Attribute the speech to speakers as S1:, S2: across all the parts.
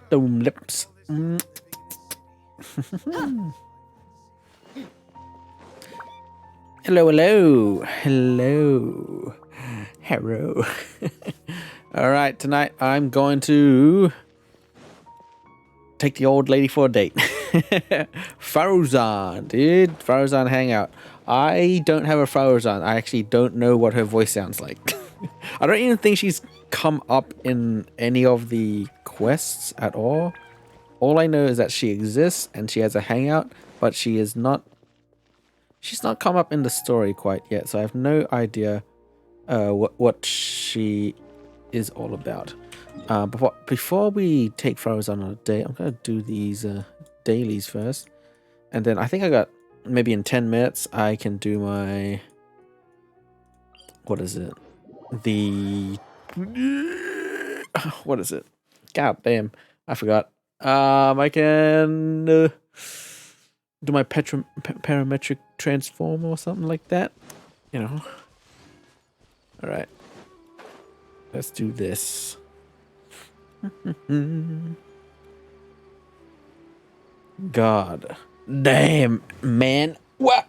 S1: Them lips. Hello, hello, hello, hello. All right, tonight I'm going to take the old lady for a date. Faruzan, dude. Faruzan Hangout. I don't have a Faruzan. I actually don't know what her voice sounds like. I don't even think she's come up in any of the quests at all. All I know is that she exists and she has a hangout, but she is not... She's not come up in the story quite yet, so I have no idea what she is all about. Before we take Faruzan on a date, I'm going to do these dailies first. And then I think I got... Maybe in 10 minutes, I can do my... What is it? The... What is it? God damn. I forgot. I can... do my parametric transform or something like that. You know. Alright. Let's do this. God damn, man. What?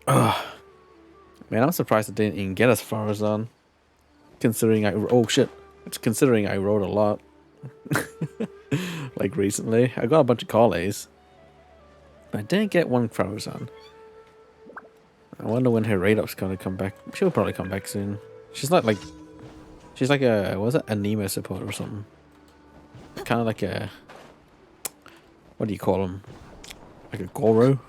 S1: Oh, man, I'm surprised I didn't even get as far as on. Considering oh shit, it's considering I wrote a lot. Like recently, I got a bunch of calls, but I didn't get one Faruzan. I wonder when her rate up's gonna come back. She'll probably come back soon. She's not like, she's like a, was it a Nemo support or something? Kind of like a, what do you call them? Like a Goro.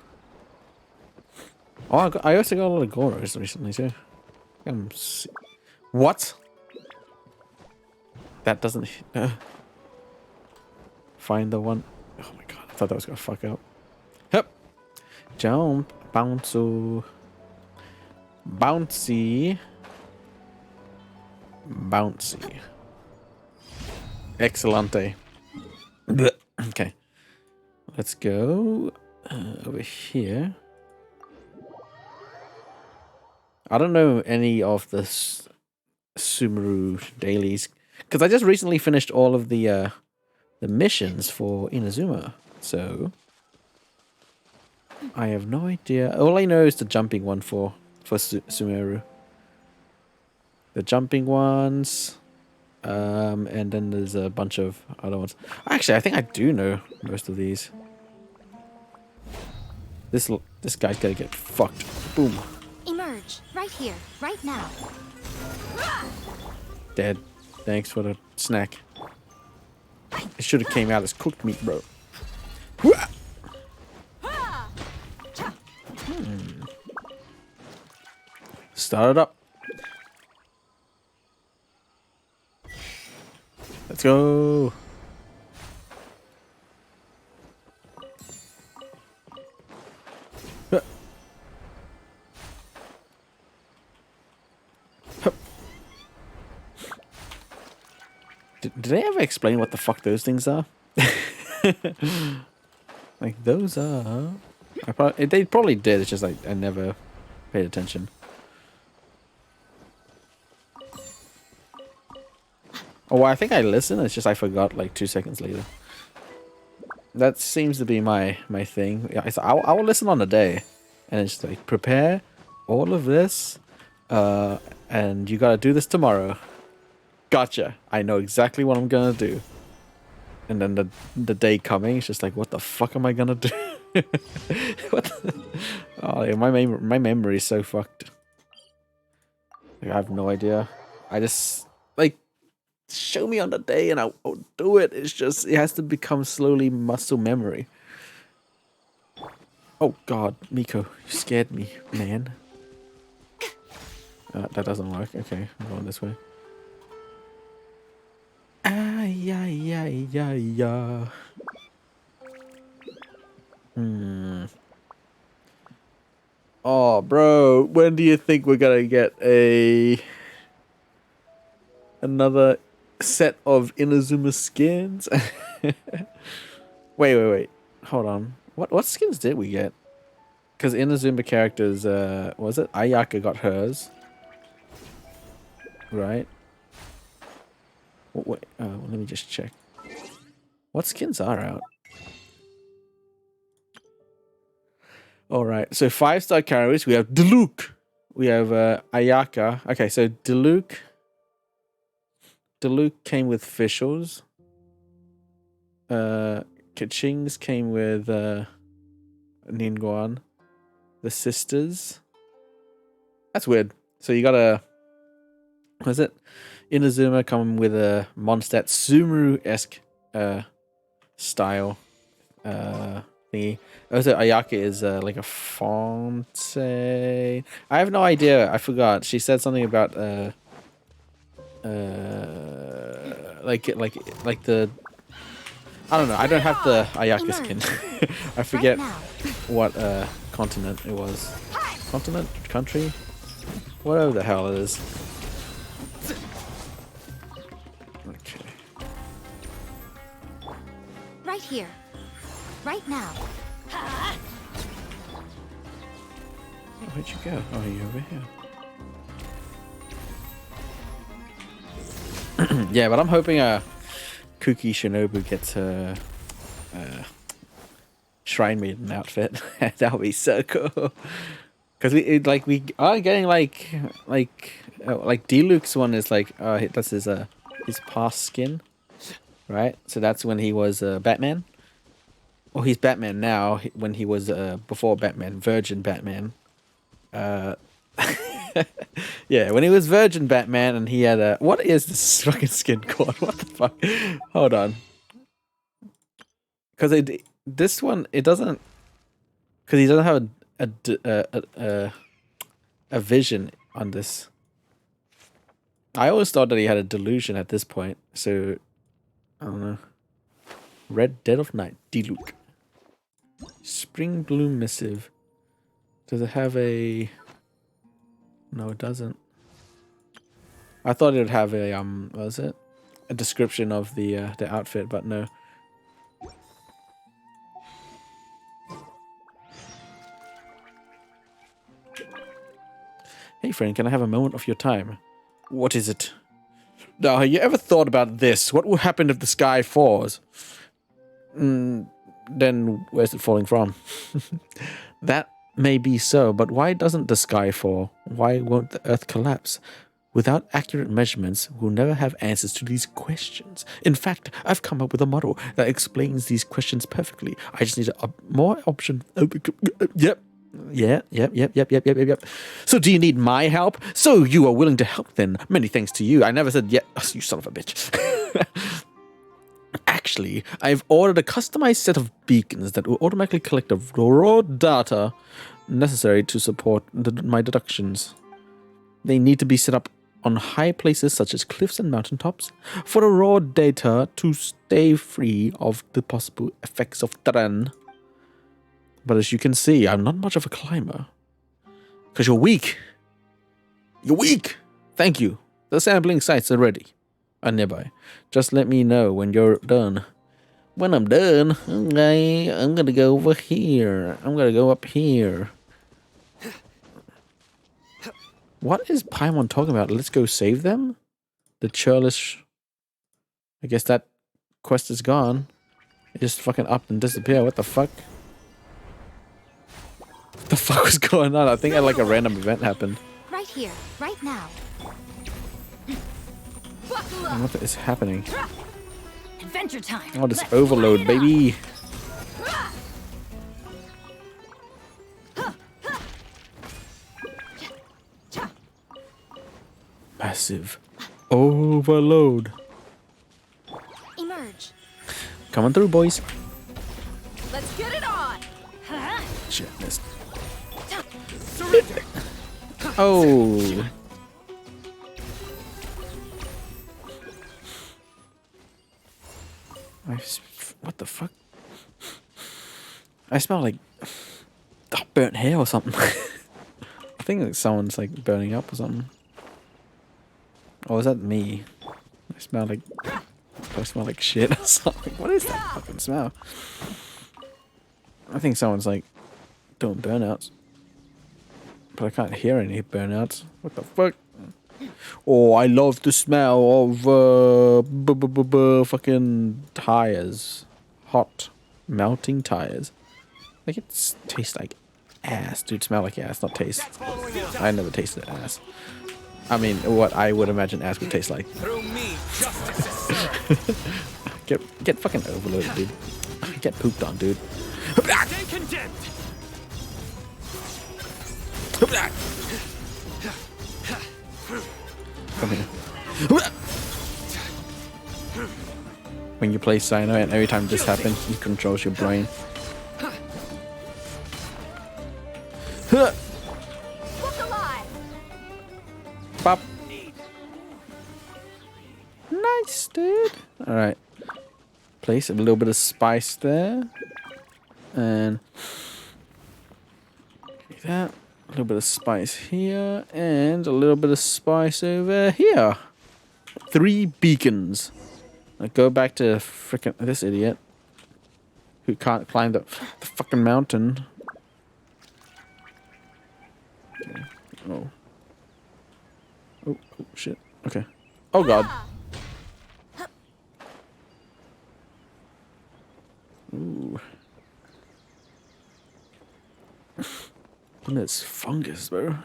S1: Oh, I also got a lot of Goros recently too. What? That doesn't... find the one... Oh my god, I thought that was gonna fuck up. Hup! Jump! Bounce! Bouncy! Bouncy. Excellente. Okay. Let's go over here. I don't know any of the Sumeru dailies because I just recently finished all of the missions for Inazuma, so I have no idea. All I know is the jumping one for Sumeru. The jumping ones, and then there's a bunch of other ones. Actually, I think I do know most of these. This guy's gotta get fucked. Boom.
S2: Emerge right here, right now.
S1: Dead. Thanks for the snack. It should have came out as cooked meat, bro. Start it up. Let's go. Did they ever explain what the fuck those things are? Like, those are... they probably did, it's just like, I never paid attention. Oh, well, I think I listened, it's just I forgot like 2 seconds later. That seems to be my thing. Yeah, I will listen on the day. And it's like, prepare all of this, and you gotta do this tomorrow. Gotcha. I know exactly what I'm gonna do. And then the day coming, it's just like, what the fuck am I gonna do? What the... Oh, yeah, my memory is so fucked. Like, I have no idea. I just like, show me on the day and I'll do it. It's just, it has to become slowly muscle memory. Oh god, Miko, you scared me, man. That doesn't work. Okay, I'm going this way. Yeah. Oh, bro, when do you think we're gonna get another set of Inazuma skins? Wait. Hold on. What skins did we get? because Inazuma characters, was it Ayaka got hers, right? Wait, let me just check. What skins are out? All right, so 5-star carriers. We have Diluc. We have Ayaka. Okay, so Diluc came with Fischls. Kachings came with Ningguang. The sisters. That's weird. So you got a... Was it? Inazuma coming with a Mondstadt Sumeru-esque style thingy. Also, Ayaka is like a Fontaine. I have no idea. I forgot. She said something about like the... I don't know. I don't have the Ayaka skin. I forget what continent it was. Continent? Country? Whatever the hell it is. Okay.
S2: Right here. Right now.
S1: Where'd you go? Oh, you're over here. Yeah, but I'm hoping Kuki Shinobu gets her Shrine Maiden outfit. That would be so cool. Because we are getting like Diluc's one is like that's his past skin, right? So that's when he was Batman. Well, he's Batman now. When he was before Batman, Virgin Batman. Yeah, when he was Virgin Batman and he had a... What is this fucking skin called? What the fuck? Hold on. Because this one, it doesn't... Because he doesn't have a vision on this. I always thought that he had a delusion at this point. So, I don't know. Red Dead of Night, Diluc. Spring Bloom Missive. Does it have a... No, it doesn't. I thought it would have a what was it? A description of the outfit, but no. Hey friend, can I have a moment of your time? What is it? Now, have you ever thought about this? What will happen if the sky falls? Then where's it falling from? That may be so, but why doesn't the sky fall? Why won't the earth collapse? Without accurate measurements, we'll never have answers to these questions. In fact, I've come up with a model that explains these questions perfectly. I just need a more option. Yep. Yep. So do you need my help? So you are willing to help then. Many thanks to you. I never said yet. Oh, you son of a bitch. Actually, I've ordered a customized set of beacons that will automatically collect the raw data necessary to support my deductions. They need to be set up on high places such as cliffs and mountaintops for the raw data to stay free of the possible effects of terrain. But as you can see, I'm not much of a climber. Because you're weak. You're weak! Thank you. The sampling sites are ready. And nearby. Just let me know when you're done. When I'm done, okay, I'm gonna go over here. I'm gonna go up here. What is Paimon talking about? Let's go save them? The churlish... I guess that quest is gone. It just fucking up and disappear. What the fuck? What the fuck was going on? I think like a random event happened.
S2: Right here, right now.
S1: And what is happening?
S2: Adventure time.
S1: Oh, this overload, baby. Massive overload.
S2: Emerge.
S1: Coming through, boys.
S2: Let's get it on.
S1: Shit, missed. Oh. What the fuck? I smell like burnt hair or something. I think like someone's like burning up or something. Or is that me? I smell like shit or something. What is that fucking smell? I think someone's like doing burnouts. But I can't hear any burnouts. What the fuck? Oh, I love the smell of fucking tires. Hot, melting tires. Like it tastes like ass, dude. Smell like ass, not taste. I never tasted ass. I mean, what I would imagine ass would taste like.
S3: Through me, justice is served.
S1: Get fucking overloaded, dude. Get pooped on, dude.
S3: Stay condemned.
S1: Come here. When you play Cyno and every time this happens, he controls your brain.
S2: Look alive.
S1: Pop. Nice, dude. Alright. Place a little bit of spice there. And like that. A little bit of spice here. And a little bit of spice over here. 3 beacons. Now go back to frickin' this idiot. Who can't climb the fucking mountain. Okay. Oh. Oh, shit. Okay. Oh god. Ooh. And it's fungus, bro.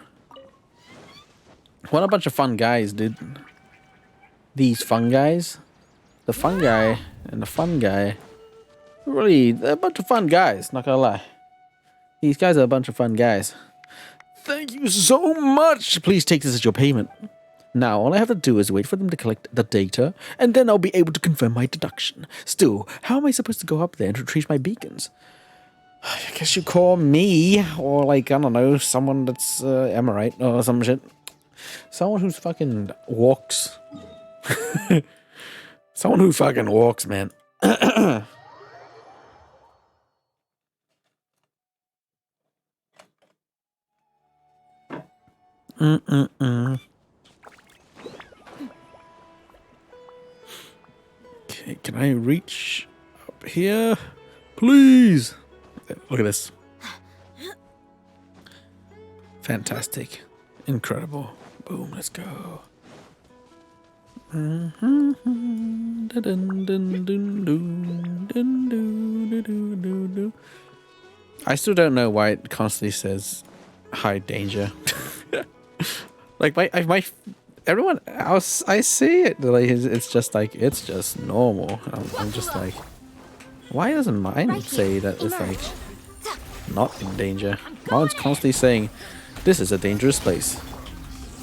S1: What a bunch of fun guys, dude. These fun guys. The fun guy and the fun guy. Really, they're a bunch of fun guys, not gonna lie. These guys are a bunch of fun guys. Thank you so much! Please take this as your payment. Now, all I have to do is wait for them to collect the data, and then I'll be able to confirm my deduction. Still, how am I supposed to go up there and retrieve my beacons? I guess you call me, or like, I don't know, someone that's Emirate or some shit. Someone who's fucking walks. Someone who fucking walks, man. Okay, can I reach up here? Please! Look at this. Fantastic. Incredible. Boom, let's go. I still don't know why it constantly says high danger. Like everyone else, I see it. Like it's just like it's just normal. I'm just like, why doesn't mine say that it's like not in danger? Mine's constantly saying this is a dangerous place.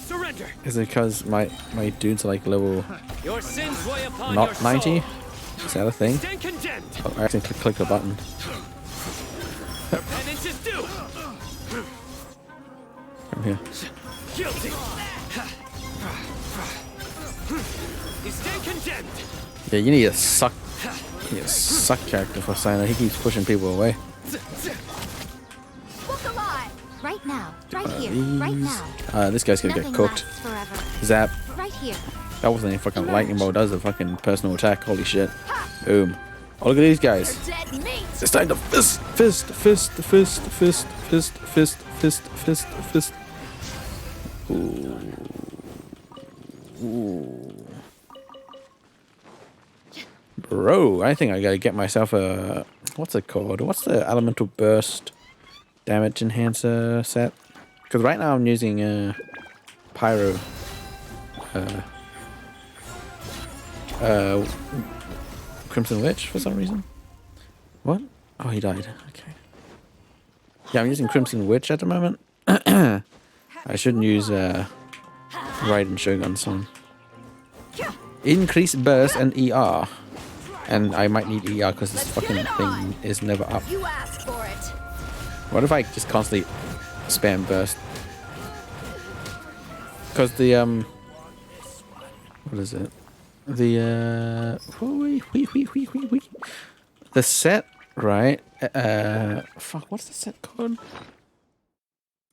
S3: Surrender.
S1: Is it because my dudes are like level
S3: Your sins weigh upon
S1: not
S3: your
S1: 90?
S3: soul.
S1: Is that a thing?
S3: Stand condemned.
S1: Oh, I accidentally click the button.
S3: Your penance is due.
S1: From here.
S3: Guilty. You stand condemned.
S1: Yeah, you need a suck. You need a suck character for Cyno. He keeps pushing people away.
S2: Look alive. Right now. Right here. Right now.
S1: This guy's gonna get
S2: Nothing
S1: cooked.
S2: lasts forever.
S1: Zap.
S2: Right here.
S1: That wasn't any fucking lightning bolt. That was a fucking personal attack. Holy shit. Boom. Oh, look at these guys.
S2: Dead meat.
S1: It's time to fist. Ooh. Ooh. Bro, I think I gotta get myself a... What's it called? What's the elemental burst damage enhancer set? Because right now I'm using pyro. Crimson Witch for some reason. What? Oh, he died. Okay. Yeah, I'm using Crimson Witch at the moment. I shouldn't use Raiden Shogun soon. Increase burst and ER. And I might need ER because this fucking thing is never up.
S2: You asked for it.
S1: What if I just constantly spam burst? Because the what is it? The the set, right? Fuck, what's the set called?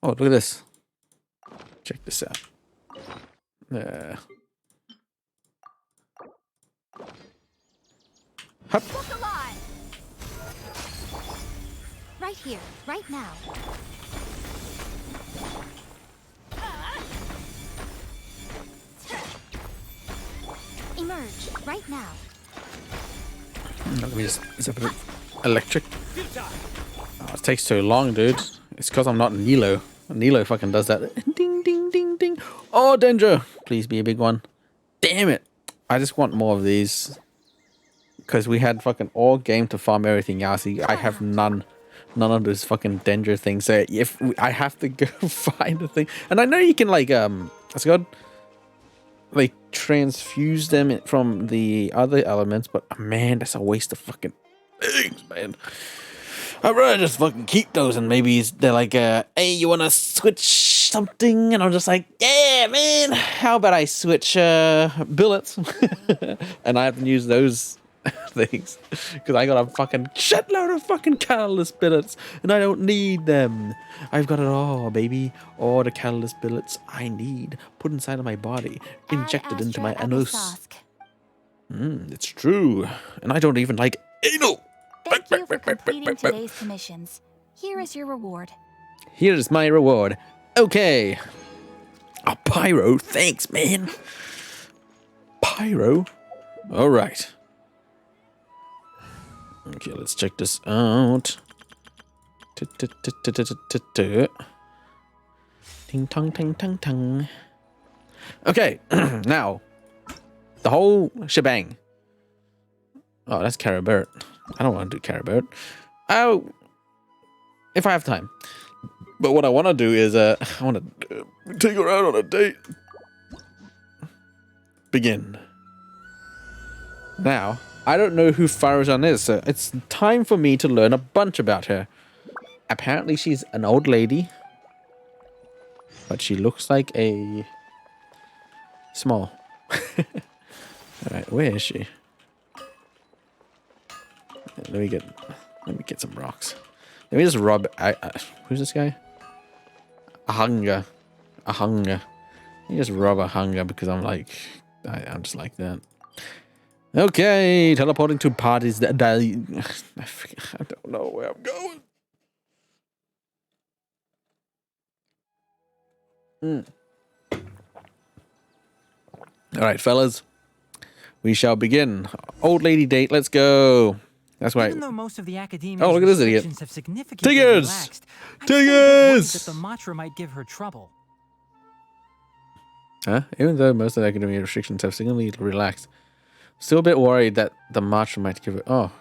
S1: Oh, look at this. Check this out. Hup.
S2: Look alive. right here, right now. Emerge, right now.
S1: Let me just zip it. Electric. Oh, it takes too long, dude. It's because I'm not Nilo. Nilo fucking does that. Ding, ding, ding, ding. Oh, danger. Please be a big one. Damn it. I just want more of these. Because we had fucking all game to farm everything else. I have none of those fucking danger things. So if I have to go find a thing. And I know you can like, what's it called? Like transfuse them from the other elements, but man, that's a waste of fucking things, man. I'd rather just fucking keep those, and maybe they're like, hey, you wanna switch something? And I'm just like, yeah, man. How about I switch billets, and I have to use those things because I got a fucking shitload of fucking catalyst billets, and I don't need them. I've got it all, baby. All the catalyst billets I need put inside of my body, injected into my anus. It's true, and I don't even like anal.
S2: Thank you for completing today's commissions. Here is your reward.
S1: Here's my reward. Okay. A pyro, thanks, man. Pyro? Alright. Okay, let's check this out. Ting tong ting tong tong. Okay, now. The whole shebang. Oh, that's Caribert. I don't want to do Caribert. Oh, if I have time. But what I want to do is, I want to take her out on a date. Begin. Now, I don't know who Faruzan is, so it's time for me to learn a bunch about her. Apparently, she's an old lady. But she looks like a... small. Alright, where is she? Let me get some rocks. Let me just rob... who's this guy? Ahunga. Let me just rob Ahunga because I'm like... I'm just like that. Okay, teleporting to parties that I don't know where I'm going. Alright, fellas. We shall begin. Old lady date, let's go. That's right.
S4: Even though most of the academia's
S1: Oh, look at this idiot.
S4: restrictions have significantly
S1: Tigers!
S4: relaxed, I'm still a bit worried that the Matra might give her trouble.
S1: Huh? Even though most of the academic restrictions have significantly relaxed, still a bit worried that the Matra might give it. Oh,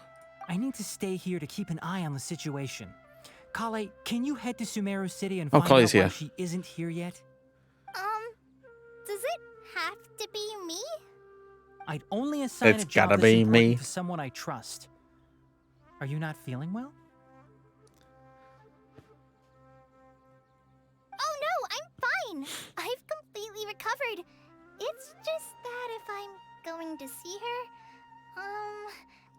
S4: I need to stay here to keep an eye on the situation. Kale, can you head to Sumeru City and find out
S1: Kale's
S4: why
S1: here.
S4: she isn't here yet?
S2: Does it have to be me?
S4: I'd only assign
S1: It's
S4: a job
S1: gotta
S4: this
S1: be
S4: important
S1: me.
S4: to someone I trust. Are you not feeling well?
S2: Oh no, I'm fine. I've completely recovered. It's just that if I'm going to see her,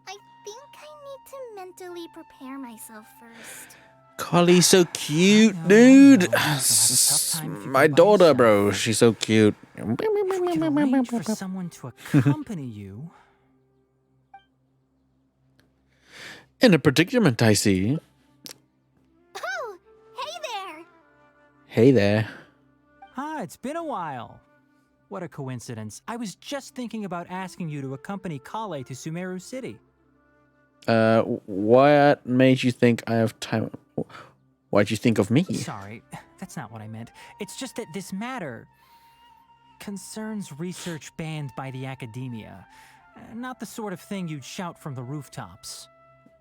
S2: I think I need to mentally prepare myself first.
S1: Collie's so cute,
S4: I know,
S1: dude.
S4: I know. You'll have a tough time if you
S1: My
S4: go by
S1: daughter,
S4: yourself.
S1: bro. She's so cute.
S4: If we can arrange for someone to accompany you.
S1: In a predicament, I see.
S2: Oh, hey there.
S1: Hey there.
S4: Ah, it's been a while. What a coincidence. I was just thinking about asking you to accompany Kale to Sumeru City.
S1: What made you think I have time? Why'd you think of me?
S4: Sorry, that's not what I meant. It's just that this matter concerns research banned by the academia. Not the sort of thing you'd shout from the rooftops.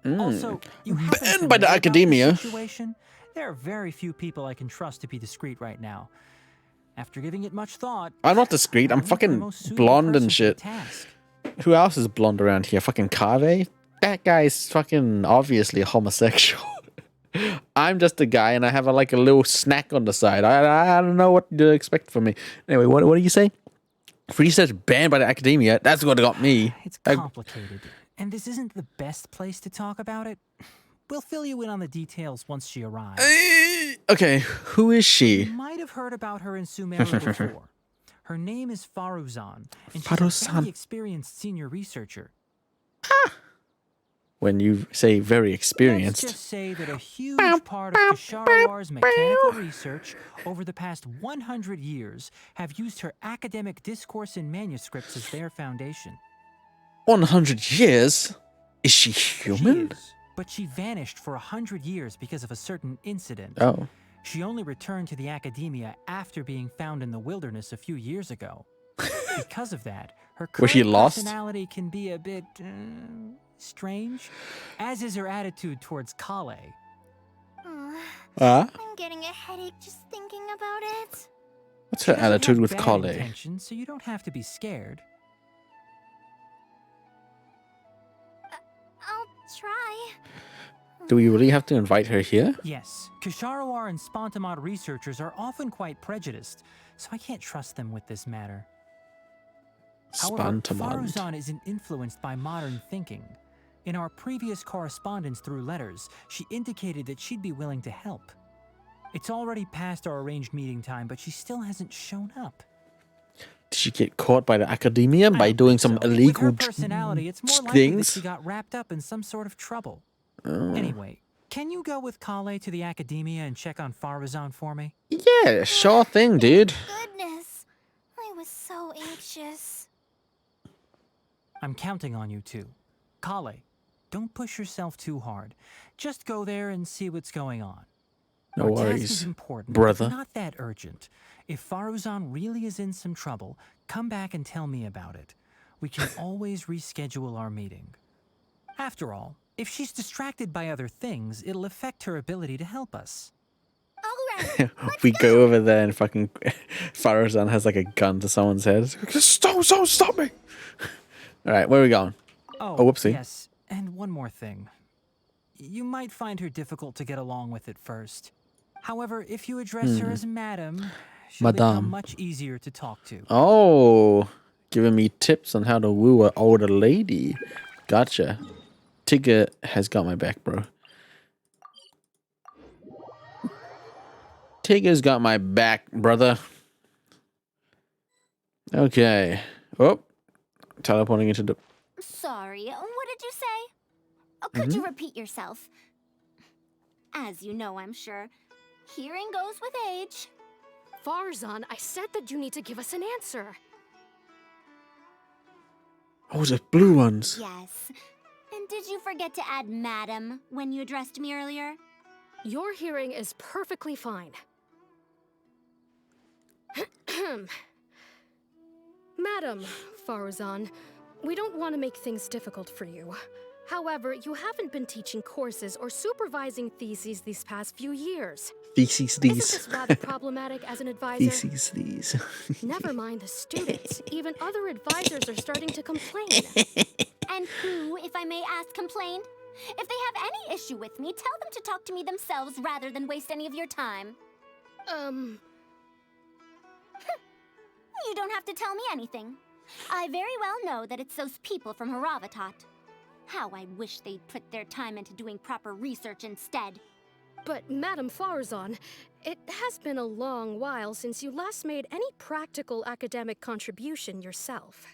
S4: Also, you happen
S1: Banned
S4: to
S1: by the
S4: know about this
S1: academia?
S4: situation? There are very few people I can trust to be discreet right now. After giving it much thought,
S1: I'm not discreet. I'm
S4: you're the
S1: fucking
S4: most suitable
S1: blonde
S4: person
S1: and
S4: for
S1: shit.
S4: the task.
S1: Who else is blonde around here? Fucking Kave? That guy's fucking obviously homosexual. I'm just a guy and I have a little snack on the side. I don't know what to expect from me. Anyway, what do you say? Research banned by the academia. That's what got me.
S4: It's complicated, and this isn't the best place to talk about it. We'll fill you in on the details once she arrives.
S1: Okay, who is she?
S4: You might have heard about her in Sumeru before. Her name is Faruzan, and she's a
S1: Faruzan.
S4: very experienced senior researcher.
S1: when you say very
S4: Let's
S1: experienced.
S4: just say that a huge part of Ksharowar's mechanical research over the past 100 years have used her academic discourse and manuscripts as their foundation.
S1: 100 years? Is she
S4: She
S1: human?
S4: is, but she vanished for 100 years because of a certain incident.
S1: Oh.
S4: She only returned to the academia after being found in the wilderness a few years ago. Because of that, her
S1: Was she
S4: current
S1: lost?
S4: personality can be a bit strange, as is her attitude towards Kale.
S1: Ah?
S2: I'm getting a headache just thinking about it.
S1: What's
S4: She
S1: her
S4: doesn't
S1: attitude
S4: have
S1: with
S4: bad
S1: Kale?
S4: intentions, so you don't have to be scared.
S2: I'll try.
S1: Do we really have to invite her here?
S4: Yes, Ksharovar and Spontamod researchers are often quite prejudiced, so I can't trust them with this matter. However,
S1: Spantamod.
S4: Faruzan isn't influenced by modern thinking. In our previous correspondence through letters, she indicated that she'd be willing to help. It's already past our arranged meeting time, but she still hasn't shown up.
S1: Did she get caught by the academia
S4: I
S1: by
S4: don't
S1: doing
S4: think
S1: some
S4: so.
S1: illegal
S4: With her personality, it's more likely that
S1: things?
S4: she got wrapped up in some sort of trouble.
S1: Oh.
S4: Anyway, can you go with Kale to the academia and check on Faruzan for me?
S1: Yeah, sure thing, dude.
S2: Goodness, I was so anxious.
S4: I'm counting on you too. Kale, don't push yourself too hard. Just go there and see what's going on.
S1: No
S4: Our task
S1: worries,
S4: is important,
S1: brother.
S4: but not that urgent. If Faruzan really is in some trouble, come back and tell me about it. We can always reschedule our meeting. After all, if she's distracted by other things, it'll affect her ability to help us.
S2: All right,
S1: We go over there and fucking Faruzan has like a gun to someone's head. Stop me! Alright, where are we going?
S4: Oh,
S1: whoopsie.
S4: yes, and one more thing. You might find her difficult to get along with at first. However, if you address her as Madam, she'll
S1: Madame.
S4: become much easier to talk to.
S1: Oh, giving me tips on how to woo an older lady. Gotcha. Tigger has got my back, bro. Tigger's got my back, brother. Okay. Oh, teleporting into the...
S2: Sorry, what did you say? Oh, could you repeat yourself? As you know, I'm sure, hearing goes with age.
S5: Farzan, I said that you need to give us an answer.
S1: Oh, the blue ones.
S2: Yes. And did you forget to add Madam when you addressed me earlier?
S5: Your hearing is perfectly fine. Madam Farzan, we don't want to make things difficult for you. However, you haven't been teaching courses or supervising theses these past few years.
S1: Theses,
S5: Isn't
S1: these.
S5: this rather problematic as an advisor?
S1: Theses, these.
S5: Never mind the students. Even other advisors are starting to complain.
S2: And who, if I may ask, complained? If they have any issue with me, tell them to talk to me themselves rather than waste any of your time. You don't have to tell me anything. I very well know that it's those people from Haravatat. How I wish they'd put their time into doing proper research instead.
S5: But, Madam Farzan, it has been a long while since you last made any practical academic contribution yourself.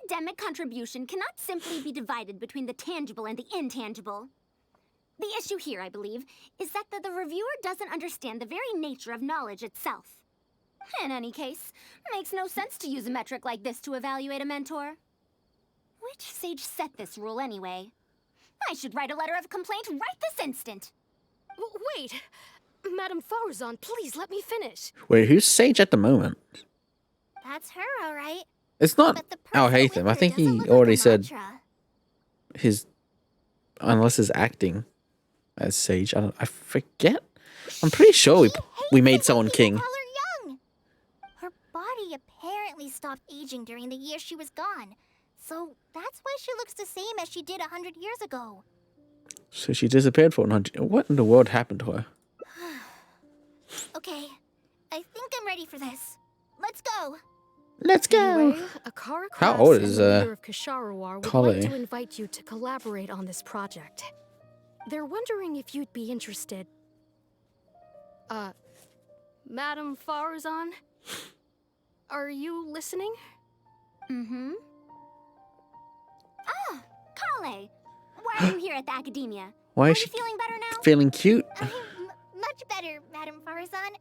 S2: Academic contribution cannot simply be divided between the tangible and the intangible. The issue here, I believe, is that the reviewer doesn't understand the very nature of knowledge itself. In any case, makes no sense to use a metric like this to evaluate a mentor. Which sage set this rule anyway? I should write a letter of complaint right this instant.
S5: Wait! Madam Farzan, please let me finish.
S1: Wait, who's Sage at the moment?
S2: That's her, all right.
S1: It's not
S2: But the
S1: Al
S2: person with
S1: Haytham.
S2: her
S1: I think
S2: doesn't
S1: he
S2: look
S1: already
S2: like a
S1: said
S2: mantra.
S1: his... Unless his acting as Sage. I forget. I'm pretty sure we made someone
S2: People
S1: king.
S2: call her young. Her body apparently stopped aging during the year she was gone. So that's why she looks the same as she did 100 years ago.
S1: So she disappeared for 100... What in the world happened to her?
S2: Okay, I think I'm ready for this. Let's go.
S1: Let's go!
S5: Anyway, Akara
S1: How
S5: Kras
S1: old
S5: and
S1: is,
S5: the leader of Ksharovar would
S1: Kale?
S5: like to invite you to collaborate on this project. They're wondering if you'd be interested. Madam Farzan? Are you listening?
S2: Mm-hmm.
S6: Lale, why are you here at the academia?
S1: Why
S6: Are
S1: is
S6: you
S1: she
S6: feeling better now?
S1: feeling cute?
S2: I'm much better, Madame Farazan.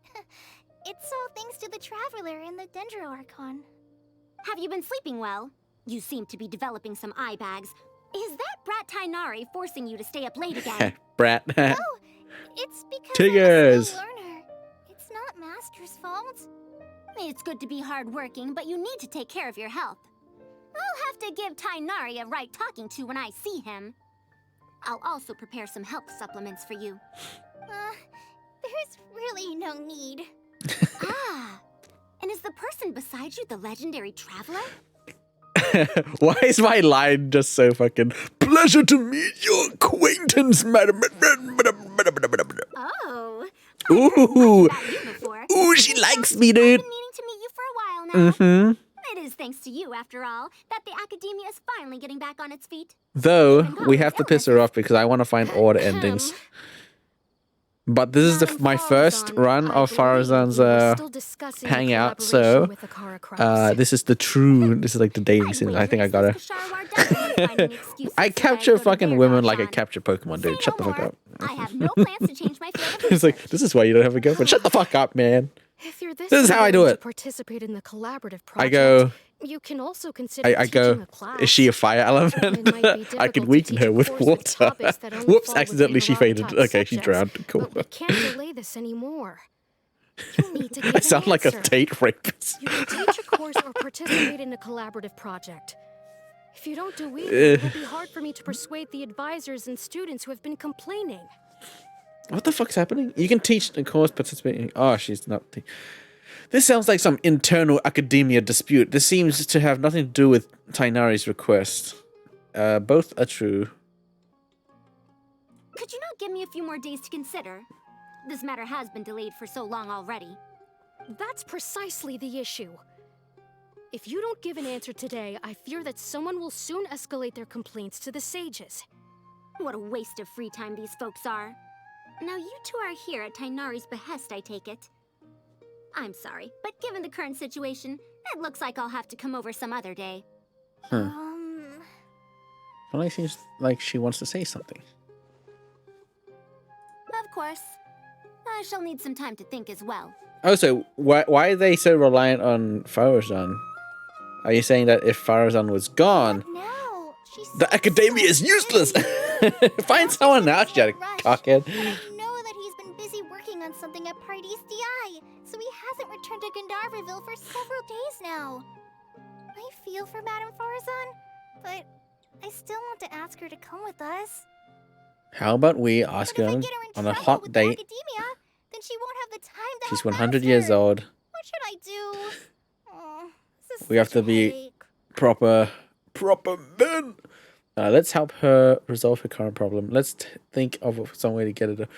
S2: It's all thanks to the Traveler and the Dendro Archon.
S6: Have you been sleeping well? You seem to be developing some eye bags. Is that brat Tainari forcing you to stay up late again?
S1: Brat.
S2: Oh, it's because
S1: Tigers.
S2: I'm a slow learner. It's not Master's fault.
S6: It's good to be hardworking, but you need to take care of your health. I'll have to give Tainari a right talking to when I see him. I'll also prepare some health supplements for you.
S2: There's really no need.
S6: Ah, and is the person beside you the legendary Traveler?
S1: Why is my line just so fucking pleasure to meet your acquaintance, madam?
S6: Oh,
S1: Ooh,
S6: about you before.
S1: ooh, she likes me,
S6: I've
S1: dude.
S6: been meaning to meet you for a while now.
S1: Mm-hmm.
S6: It is thanks to you, after all, that the Academia is finally getting back on its feet.
S1: Though we have to piss her off because I want to find order endings. But this is
S5: Madame
S1: my first
S5: Farazan,
S1: run
S5: I
S1: of
S5: believe
S1: Farazan's
S5: we were still discussing the
S1: hangout,
S5: collaboration
S1: so
S5: with the Karakras.
S1: this is the true. This is like the dating scene. I think I got her. I capture fucking women like I capture Pokemon, dude. Shut the fuck up.
S6: I have no plans to change my field of
S1: It's like,
S6: research.
S1: this is why you don't have a girlfriend. Shut the fuck up, man.
S5: If you're this
S1: This is how I do
S5: willing
S1: it.
S5: to participate in the collaborative project,
S1: I go,
S5: you can also consider
S1: I
S5: teaching
S1: go,
S5: a class.
S1: is she a fire element?
S5: It might be
S1: I
S5: difficult
S1: can
S5: to
S1: weaken
S5: teach
S1: her
S5: a
S1: with
S5: course
S1: water.
S5: topics that only
S1: Whoops,
S5: fall within
S1: accidentally she fainted.
S5: Haravatot's
S1: Okay, she
S5: subjects,
S1: drowned. Cool.
S5: But we can't delay this anymore. You need to give
S1: I sound
S5: an
S1: like a
S5: answer.
S1: Tate rapist.
S5: You can teach a course or participate in a collaborative project. If you don't do either, it will be hard for me to persuade the advisors and students who have been complaining.
S1: What the fuck's happening? You can teach the course participating. Oh, she's not. This sounds like some internal academia dispute. This seems to have nothing to do with Tainari's request. Both are true.
S6: Could you not give me a few more days to consider? This matter has been delayed for so long already.
S5: That's precisely the issue. If you don't give an answer today, I fear that someone will soon escalate their complaints to the sages.
S6: What a waste of free time these folks are. Now you two are here at Tainari's behest, I take it. I'm sorry, but given the current situation, it looks like I'll have to come over some other day.
S2: Um,
S1: Well, it seems like she wants to say something.
S6: Of course. I shall need some time to think as well.
S1: Oh, so why are they so reliant on Farazan? Are you saying that if Farazan was gone,
S2: no, she's
S1: the academia is useless? Find someone else, you cockhead.
S2: But I know that he's been busy working on something at Pardees DI, so he hasn't returned to Gandharville for several days now. I feel for Madame Farazan, but I still want to ask her to come with us.
S1: How about we ask
S2: But if I
S1: her
S2: get her in
S1: on a
S2: trouble
S1: hot
S2: with
S1: date?
S2: Academia, then she won't have the time to
S1: She's
S2: help
S1: 100
S2: Master.
S1: years old.
S2: What should I do? Oh, this is
S1: We have
S2: such
S1: to
S2: a
S1: be
S2: headache.
S1: proper men. Let's help her resolve her current problem. Let's think of some way to get it.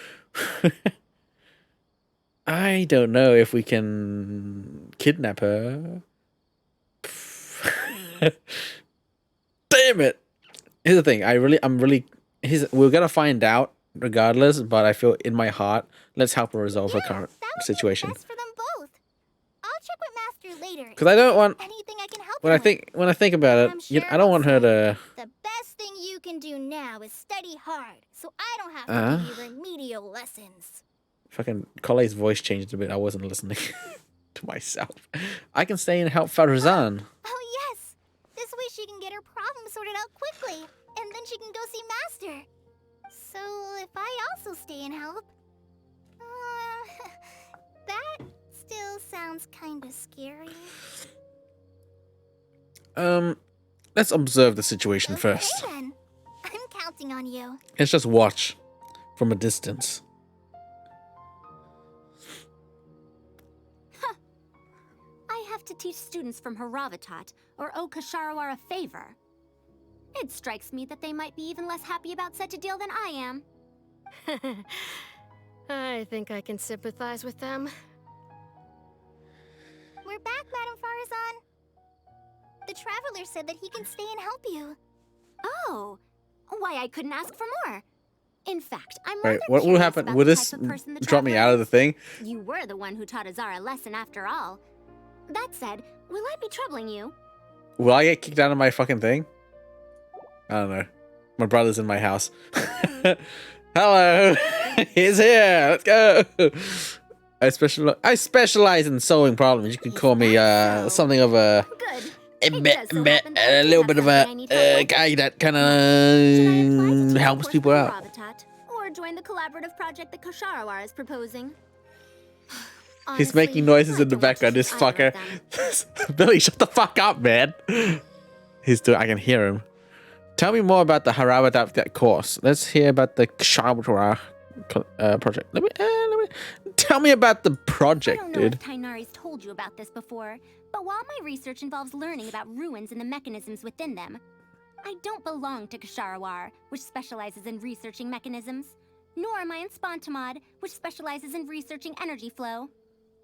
S1: I don't know if we can kidnap her. Damn it! Here's the thing. We're gonna find out regardless. But I feel in my heart, let's help her resolve her
S2: Yeah,
S1: current
S2: that would
S1: situation.
S2: be best for them both. I'll check with Master later.
S1: Because I don't want.
S2: Anything I can help
S1: When
S2: him
S1: I think about it,
S2: I'm sure
S1: I don't want her to.
S2: with. The best thing you can do now is study hard, so I don't have to give you remedial lessons.
S1: Fucking Cole's voice changed a bit. I wasn't listening to myself. I can stay and help Farazan.
S2: Oh yes, this way she can get her problem sorted out quickly, and then she can go see Master. So if I also stay and help, that still sounds kind of scary.
S1: Let's observe the situation
S2: Okay
S1: first.
S2: then, I'm counting on you.
S1: Let's just watch from a distance.
S6: I have to teach students from Haravatot or owe Kasharawar a favor. It strikes me that they might be even less happy about such a deal than I am.
S5: I think I can sympathize with them.
S2: We're back, Madame Farazan. The Traveler said that he can stay and help you.
S6: Oh, why I couldn't ask for more. In fact, I'm
S1: Right,
S6: rather
S1: what will
S6: curious
S1: happen?
S6: about
S1: Will
S6: the
S1: this
S6: type of person the
S1: drop me
S6: Traveler
S1: out of the
S6: is.
S1: thing?
S6: You were the one who taught Azara a lesson after all. That said, will I be troubling you?
S1: Will I get kicked out of my fucking thing? I don't know. My brother's in my house. Hello, he's here. Let's go. I specialize in solving problems. You could call me something of a
S6: Good.
S1: a little bit of a guy that kind of helps people out.
S6: Or join the collaborative project that Kosharawar is proposing.
S1: He's making noises in the background. This fucker. Billy, shut the fuck up, man. I can hear him. Tell me more about the Haravatat course. Let's hear about the Ksharawar project. Tell me about the project,
S6: I don't know
S1: dude.
S6: if Tainari's told you about this before, but while my research involves learning about ruins and the mechanisms within them, I don't belong to Ksharawar, which specializes in researching mechanisms, nor am I in Spantamad, which specializes in researching energy flow.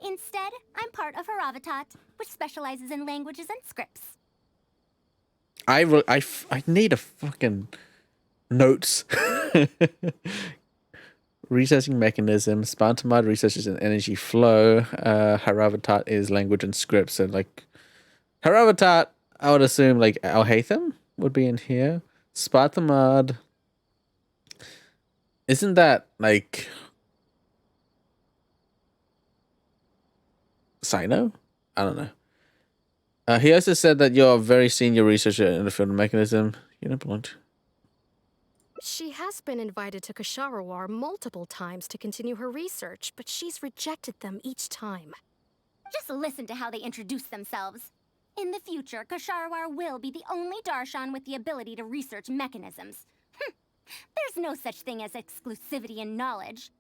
S6: Instead, I'm part of Haravatat, which specializes in languages and scripts.
S1: I need a fucking notes. Researching mechanisms. Spantamad researches in energy flow. Haravatat is language and script. So like Haravatat, I would assume like Alhaitham would be in here. Spantamad. Isn't that like Sino? I don't know. He also said that you're a very senior researcher in the field of mechanism. You don't belong to.
S5: She has been invited to Ksharawar multiple times to continue her research, but she's rejected them each time.
S6: Just listen to how they introduce themselves. In the future, Ksharawar will be the only Darshan with the ability to research mechanisms. There's no such thing as exclusivity in knowledge.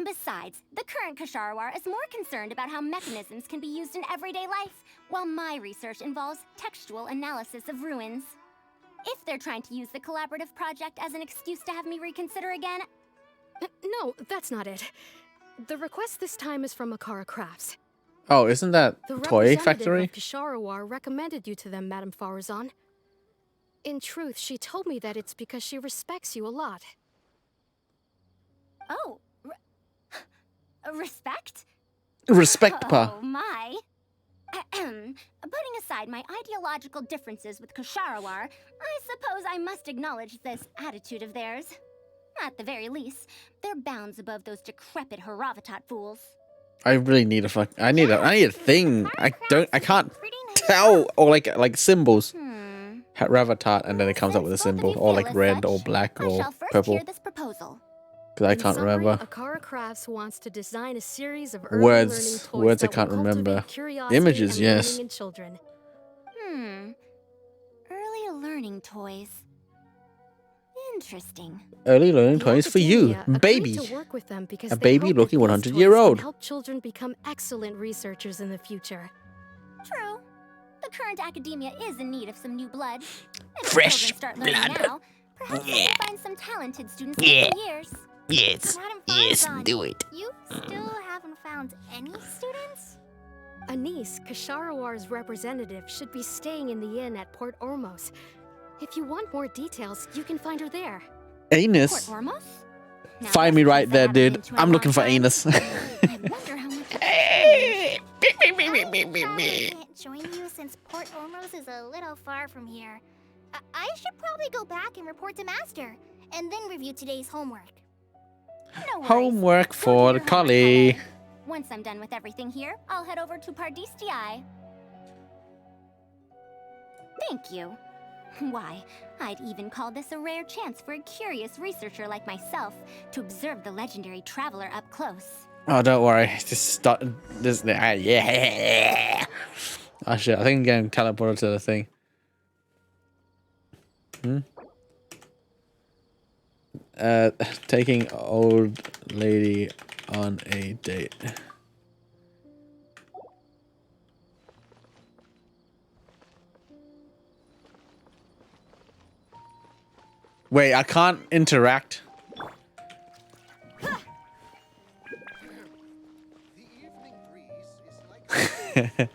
S6: Besides, the current Ksharawar is more concerned about how mechanisms can be used in everyday life, while my research involves textual analysis of ruins. If they're trying to use the collaborative project as an excuse to have me reconsider again...
S5: No, that's not it. The request this time is from Makara Crafts.
S1: Oh, isn't that
S5: The
S1: Toy
S5: representative
S1: Factory?
S5: of Ksharawar recommended you to them, Madame Farazan. In truth, she told me that it's because she respects you a lot.
S6: Oh, respect?
S1: Respect, pa.
S6: Oh, my. Putting aside my ideological differences with Ksharawar, I suppose I must acknowledge this attitude of theirs. At the very least, they're bounds above those decrepit Haravatat fools.
S1: I really need a I need a thing. I can't tell or like symbols. Ravatat, and then it comes up with a symbol, or like red or black or purple.
S6: Hear this proposal.
S1: Because I
S5: In
S1: can't
S5: summary,
S1: remember.
S5: Akara Crafts wants to design a series of early
S1: Words.
S5: learning toys
S1: Words I
S5: that
S1: can't
S5: will
S1: remember.
S5: cultivate curiosity
S1: Images,
S5: and
S1: yes.
S5: learning in children.
S6: Early learning toys. Interesting.
S1: Early learning
S5: The
S1: toys for you,
S5: academia agreed
S1: baby.
S5: to work with them because
S1: A
S5: they
S1: baby
S5: hope that
S1: looking
S5: these
S1: 100-year-old.
S5: toys can help children become excellent researchers in the future.
S6: True. The current academia is in need of some new blood. If
S1: Fresh
S6: children start learning
S1: blood.
S6: now, perhaps they can find some talented students in a few years.
S1: Yes.
S2: Madam
S1: Yes,
S2: Farazan,
S1: do it.
S2: You still haven't found any students?
S5: Anise, Kasharawar's representative, should be staying in the inn at Port Ormos. If you want more details, you can find her there.
S1: Anus.
S6: Port Ormos? Now
S1: Find me
S6: that's a
S1: right
S6: place I
S1: there,
S6: haven't
S1: dude.
S6: been to in a
S1: I'm
S6: long
S1: looking for
S6: time.
S1: anus.
S6: I wonder how much it's
S2: I can't join you since Port Ormos is a little far from here. I should probably go back and report to Master, and then review today's homework.
S6: No worries.
S1: Homework
S6: Go do
S1: for
S6: your
S1: the
S6: homework,
S1: collie.
S6: Kale. Once I'm done with everything here, I'll head over to Pardistii. Thank you. Why, I'd even call this a rare chance for a curious researcher like myself to observe the legendary traveler up close.
S1: Oh, don't worry. Just start. This. Yeah. Oh shit! I think I'm getting teleported to the thing. Taking old lady on a date. Wait, I can't interact.
S3: The evening breeze is like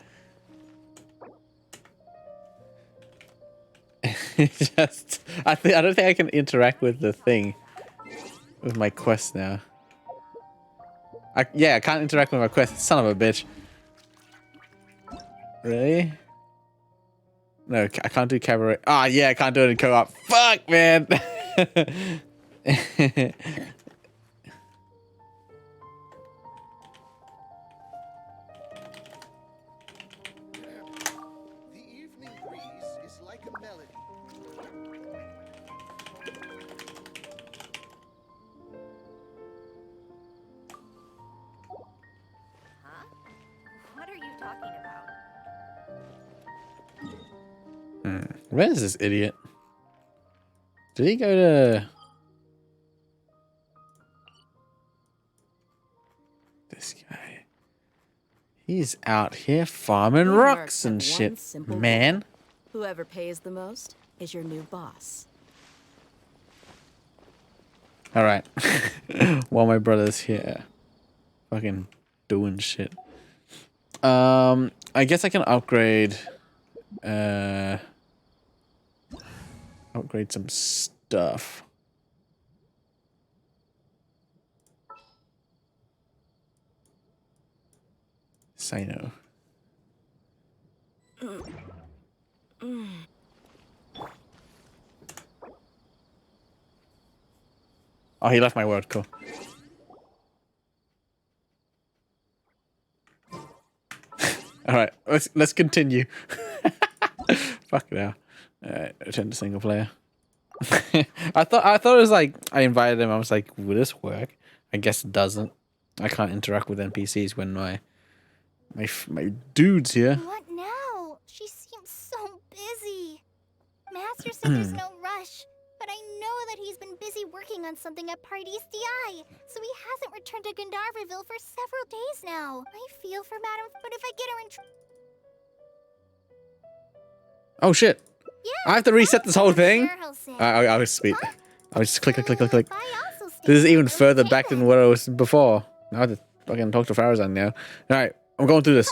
S1: Just, I don't think I can interact with the thing, with my quest now. I can't interact with my quest. Son of a bitch. Really? No, I can't do cabaret. Ah, yeah, I can't do it in co-op. Fuck, man.
S3: The evening breeze is like a melody.
S7: Huh? What are you talking about?
S1: Where is this idiot? Did he go to this guy? He's out here farming
S7: We
S1: rocks
S7: mercs
S1: and
S7: have one
S1: shit,
S7: simple
S1: man.
S7: Whoever pays the most is your new boss.
S1: All right. While my brother's here, fucking doing shit. I guess I can upgrade. Upgrade some stuff. Sino. Oh, he left my word. Cool. All right, let's continue. Fuck it out. All right, return to single player. I thought it was like I invited him. I was like, will this work? I guess it doesn't. I can't interact with NPCs when my dude's here.
S2: What now? She seems so busy. Master said there's no rush, but I know that he's been busy working on something at Pardis DI, so he hasn't returned to Gandharville for several days now. I feel for Madame, but if I get her in
S1: Oh shit!
S2: yeah,
S1: I have to reset this whole thing.
S2: Sure he'll say.
S1: I was sweet. I was just click.
S2: I also speak
S1: This is even
S2: with
S1: further back than
S2: Taylor.
S1: what I was before. Now I have to fucking talk to Farazan now. All right, I'm going through this.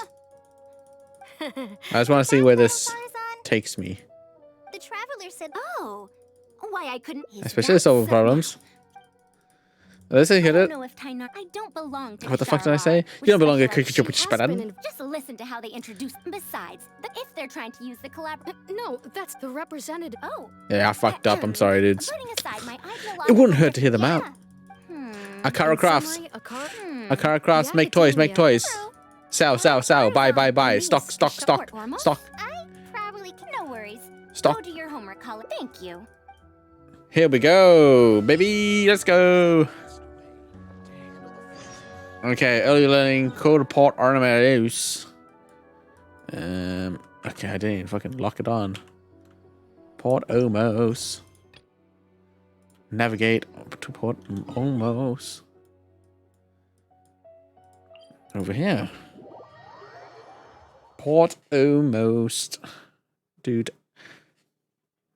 S1: I just want to see where this
S2: Farazan,
S1: takes me.
S2: the traveler said,
S6: Oh, why I couldn't. Is
S1: Especially
S6: that
S1: solving
S6: so?
S1: problems. Let's say
S6: I
S1: hit
S6: don't
S1: it.
S6: know if Tainar. I don't belong to.
S1: What the fuck did I
S6: Kishara,
S1: say?
S6: which
S1: You don't belong to
S6: specializes-
S5: She has been
S1: Kikicupichispadan.
S5: in-
S6: Just listen to how they introduce. Besides, if they're trying to use the collab.
S5: No, that's the representative.
S6: Oh.
S1: Yeah, I fucked up. I'm sorry, dudes.
S6: Putting aside my
S1: It wouldn't hurt to hear them out.
S6: Hmm.
S1: Akara Crafts.
S6: Hmm.
S1: Akara Crafts.
S5: The
S1: Make toys. Make
S5: Academia.
S1: toys. Sell. Buy. Stock.
S6: I probably can. No worries.
S1: Stock.
S6: Go do your homework, Colin. Thank you.
S1: Here we go, baby. Let's go. Okay, early learning code port Armadeus. Okay, I didn't even fucking lock it on. Port Omos. Navigate to Port Omos. Over here. Port Omos. Dude.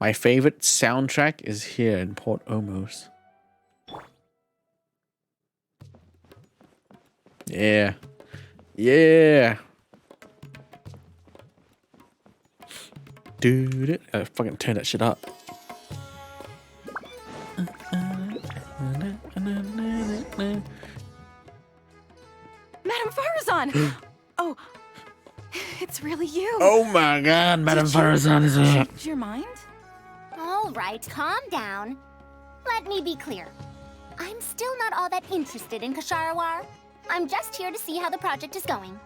S1: My favorite soundtrack is here in Port Omos. Yeah. Yeah. Dude, I fucking turn that shit up.
S7: Madame Farazan! Oh, it's really you.
S1: Oh my god, Madame Farazan is here.
S7: Change your mind?
S6: All right, calm down. Let me be clear. I'm still not all that interested in Kasharawar. I'm just here to see how the project is going.